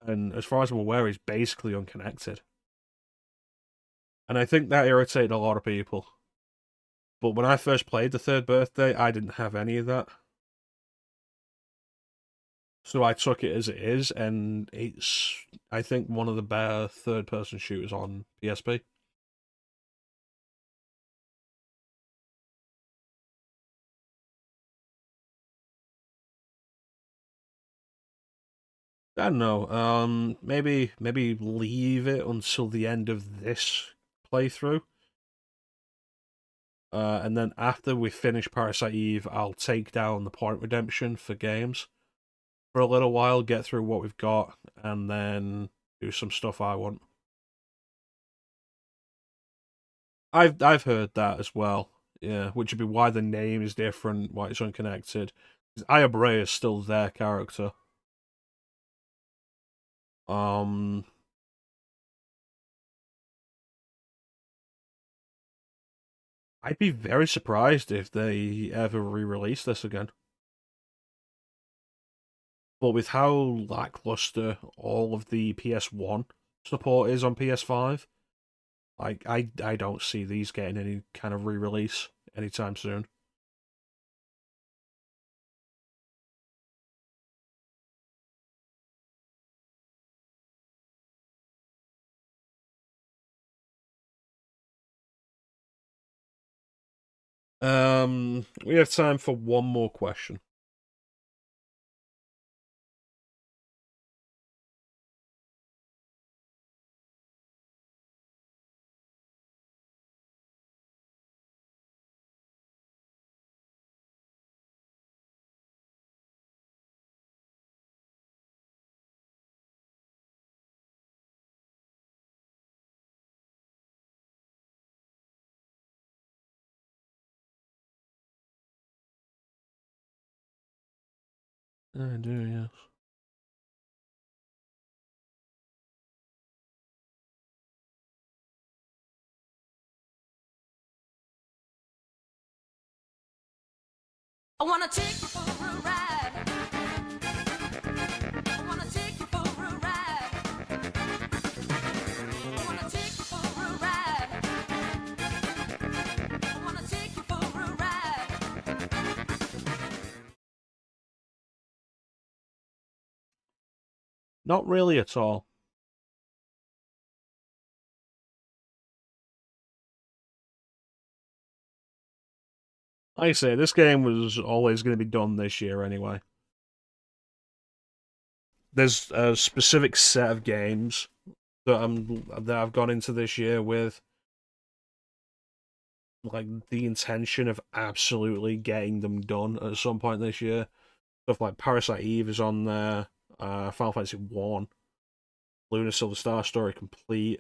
And as far as I'm aware, it's basically unconnected. And I think that irritated a lot of people. But when I first played the Third Birthday, I didn't have any of that. So I took it as it is, and it's, I think, one of the better third person shooters on PSP. I don't know. Maybe leave it until the end of this playthrough. And then after we finish Parasite Eve, I'll take down the point redemption for games for a little while, get through what we've got, and then do some stuff I want. I've heard that as well. Yeah, which would be why the name is different, why it's unconnected. Aya Brea is still their character. Um, I'd be very surprised if they ever re-release this again. But with how lackluster all of the PS1 support is on PS5, like I don't see these getting any kind of re-release anytime soon. We have time for one more question. I do, yes. I wanna take you for a ride. I wanna take you for a ride. I wanna take you for a ride. I wanna take you for a ride. Not really at all. Like I say, this game was always going to be done this year anyway. There's a specific set of games that I've gone into this year with like the intention of absolutely getting them done at some point this year. Stuff like Parasite Eve is on there, Final Fantasy One, Lunar Silver Star Story complete,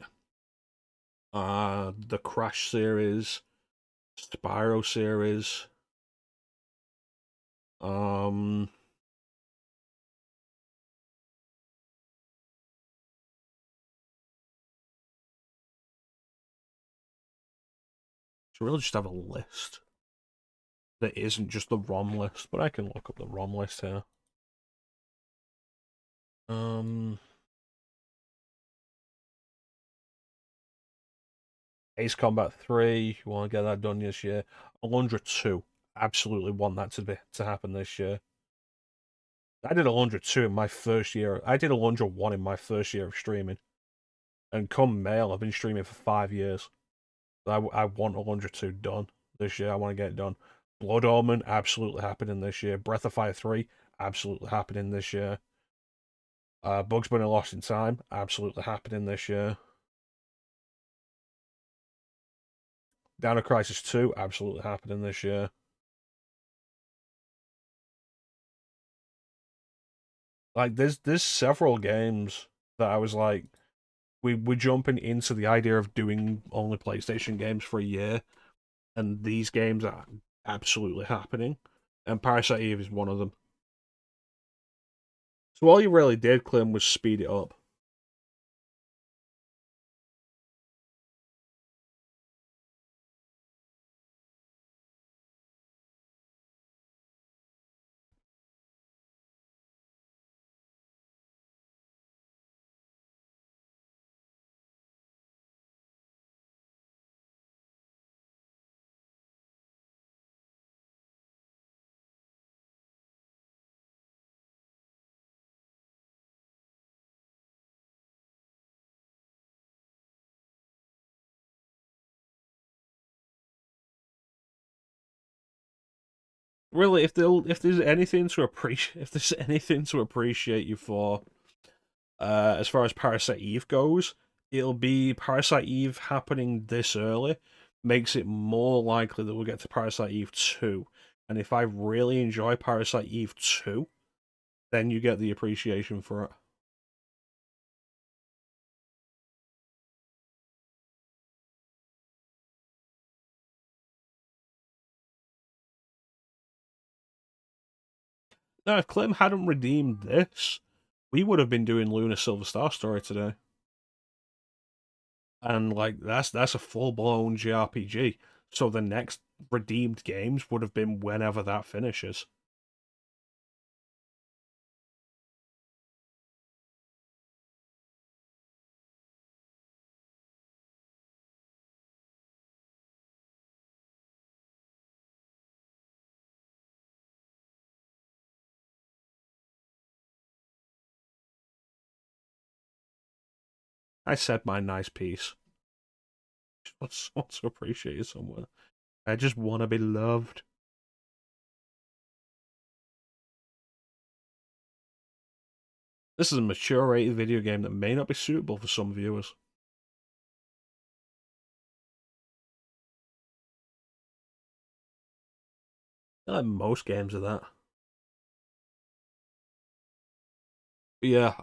the Crash series, Spyro series, um, so we'll just have a list that isn't just the ROM list, but I can look up the ROM list here. Um, Ace Combat 3, you want to get that done this year. Alundra 2. absolutely want that to happen this year. I did 102 in my first year. I did 101 in my first year of streaming. And come May, I've been streaming for 5 years. I want 102 done this year. I want to get it done. Blood Omen, absolutely happening this year. Breath of Fire 3, absolutely happening this year. Bugs Bunny Lost in Time, absolutely happening this year. Dino Crisis 2, absolutely happening this year. Like, there's several games that I was like, we're jumping into the idea of doing only PlayStation games for a year, and these games are absolutely happening. And Parasite Eve is one of them. So all you really did, Clem, was speed it up. Really, if there's anything to appreciate, if there's anything to appreciate you for, as far as Parasite Eve goes, it'll be Parasite Eve happening this early makes it more likely that we'll get to Parasite Eve 2. And if I really enjoy Parasite Eve 2, then you get the appreciation for it. Now, if Clem hadn't redeemed this, we would have been doing Luna Silver Star Story today. And like that's a full blown JRPG. So the next redeemed games would have been whenever that finishes. I said my nice piece. Just want to appreciate it somewhere. I just want to be loved. This is a mature rated video game that may not be suitable for some viewers. Like most games are that. But yeah,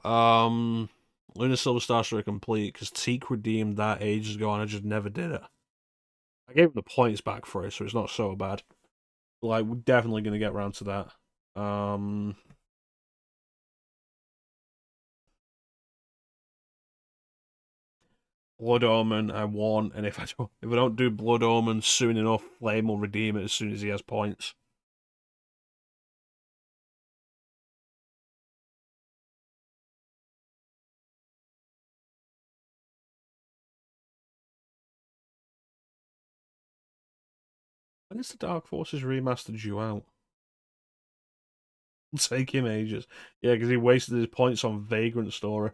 Luna Silver Star Story complete because Teak redeemed that ages ago and I just never did it. I gave him the points back for it, so it's not so bad. Like, we're definitely gonna get around to that. Blood Omen, I want, and if I don't do Blood Omen soon enough, Flame will redeem it as soon as he has points. When is the Dark Forces remastered due out? It'll take him ages. Yeah, because he wasted his points on Vagrant Story.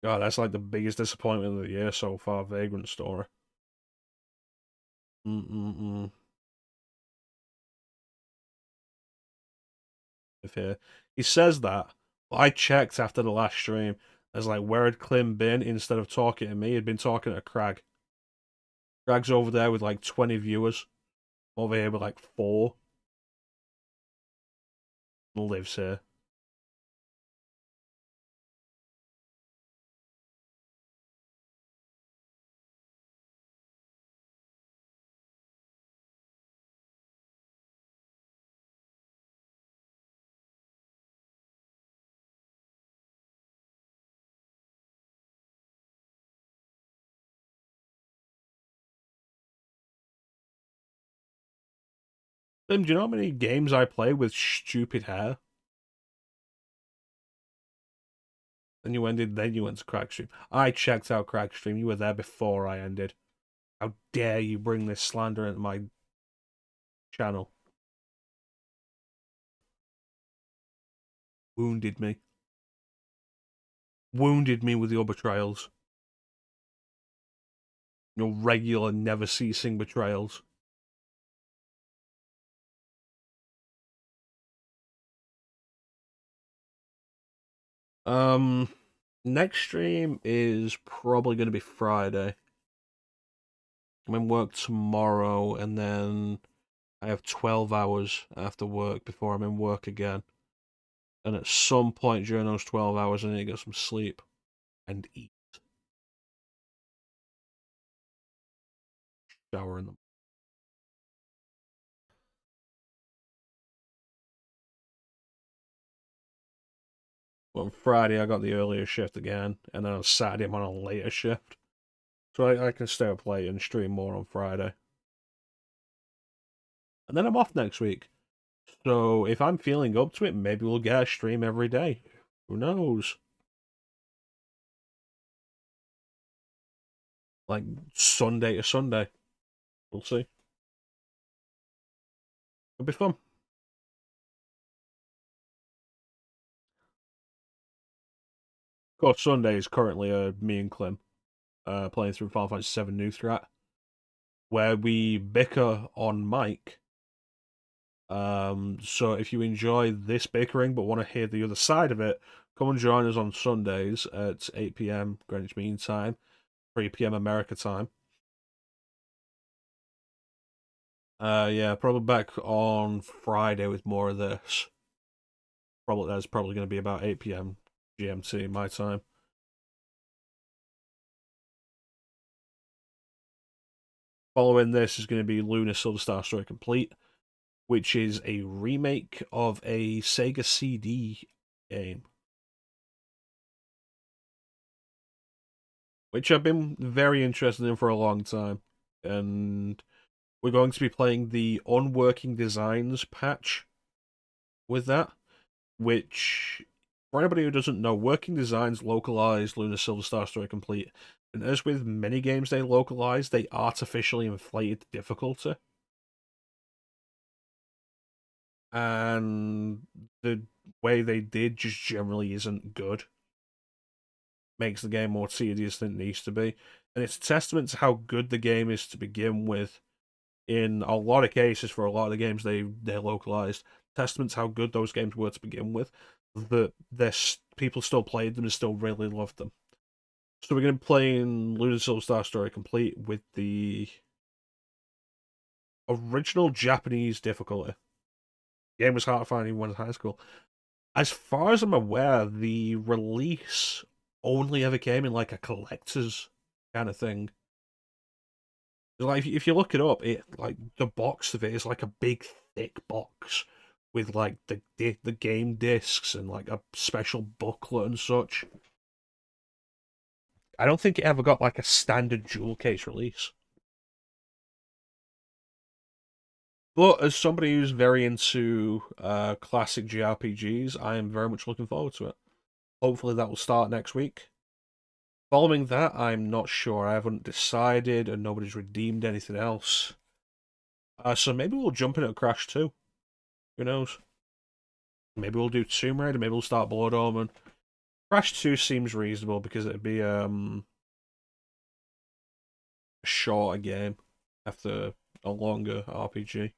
God, that's like the biggest disappointment of the year so far, Vagrant Story. Mm-mm-mm. If he says that, but I checked after the last stream. I was like, where had Clem been? Instead of talking to me, he'd been talking to Crag. Crag's over there with like 20 viewers. Over here with like 4. Lives here. Tim, do you know how many games I play with stupid hair? Then you went to Crackstream. I checked out Crackstream. You were there before I ended. How dare you bring this slander into my channel? Wounded me. Wounded me with your betrayals. Your regular, never ceasing betrayals. Um, Next stream is probably going to be Friday. I'm in work tomorrow, and then I have 12 hours after work before I'm in work again. And at some point during those 12 hours, I need to get some sleep and eat. Shower in them. Well, on Friday, I got the earlier shift again, and then on Saturday, I'm on a later shift. So I can stay up late and stream more on Friday. And then I'm off next week. So if I'm feeling up to it, maybe we'll get a stream every day. Who knows? Like Sunday to Sunday. We'll see. It'll be fun. Of course, Sunday is currently me and Clem playing through Final Fantasy 7 New Threat, where we bicker on mic. So if you enjoy this bickering but want to hear the other side of it, come and join us on Sundays at 8 p.m. Greenwich Mean Time, 3 p.m. America time. Yeah, probably back on Friday with more of this. That's probably going to be about 8 p.m. GMT my time. Following this is going to be Lunar Silver Star Story Complete, which is a remake of a Sega CD game, which I've been very interested in for a long time. And we're going to be playing the Unworking Designs patch with that, which, for anybody who doesn't know, Working Designs localized Lunar Silver Star Story Complete. And as with many games they localize, they artificially inflated the difficulty. And the way they did just generally isn't good. Makes the game more tedious than it needs to be. And it's a testament to how good the game is to begin with. In a lot of cases, for a lot of the games they're localized, testament to how good those games were to begin with, that people still played them and still really loved them. So we're going to be playing Lunar Silver Star Story Complete with the original Japanese difficulty. The game was hard to find even when I was in high school. As far as I'm aware, the release only ever came in like a collector's kind of thing. Like if you look it up, it like the box of it is like a big thick box with like the game discs and like a special booklet and such. I don't think it ever got like a standard jewel case release. But as somebody who's very into classic JRPGs, I am very much looking forward to it. Hopefully that will start next week. Following that, I'm not sure. I haven't decided, and nobody's redeemed anything else. So maybe we'll jump into Crash 2. Who knows? Maybe we'll do Tomb Raider, maybe we'll start Blood Omen. Crash 2 seems reasonable because it'd be a shorter game after a longer RPG.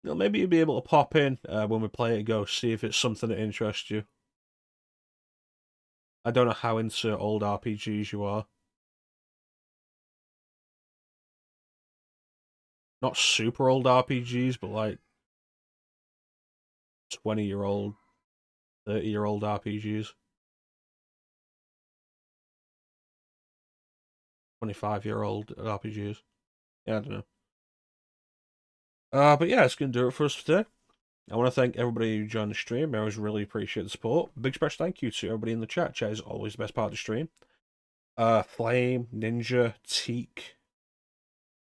Maybe you'll be able to pop in when we play it, go see if it's something that interests you. I don't know how into old RPGs you are. Not super old RPGs, but like 20-year-old, 30-year-old RPGs. 25-year-old RPGs. Yeah, I don't know. But yeah, it's going to do it for us for today. I want to thank everybody who joined the stream. I always really appreciate the support. Big special thank you to everybody in the chat. Chat is always the best part of the stream. Flame, Ninja, Teak,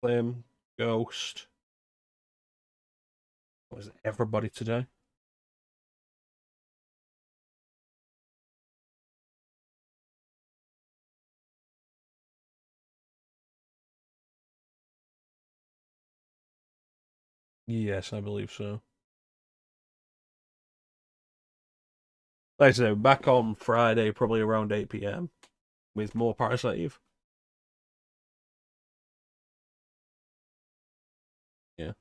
Flame, Ghost. Was it everybody today? Yes, I believe so. Like I said, back on Friday, probably around 8 p.m. with more Parasite Eve. Yeah.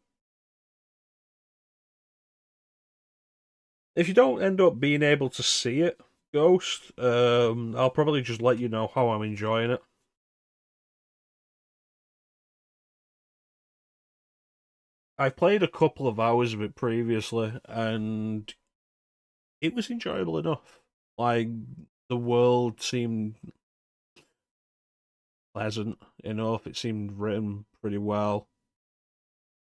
If you don't end up being able to see it, Ghost, I'll probably just let you know how I'm enjoying it. I've played a couple of hours of it previously, and it was enjoyable enough. Like, the world seemed pleasant enough, it seemed written pretty well,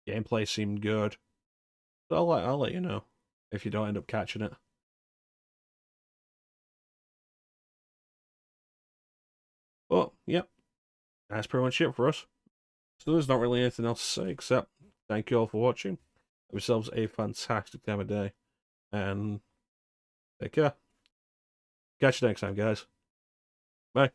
gameplay seemed good. So I'll let you know if you don't end up catching it. But, yep, that's pretty much it for us. So there's not really anything else to say except thank you all for watching. Have yourselves a fantastic time of day, and take care. Catch you next time, guys. Bye.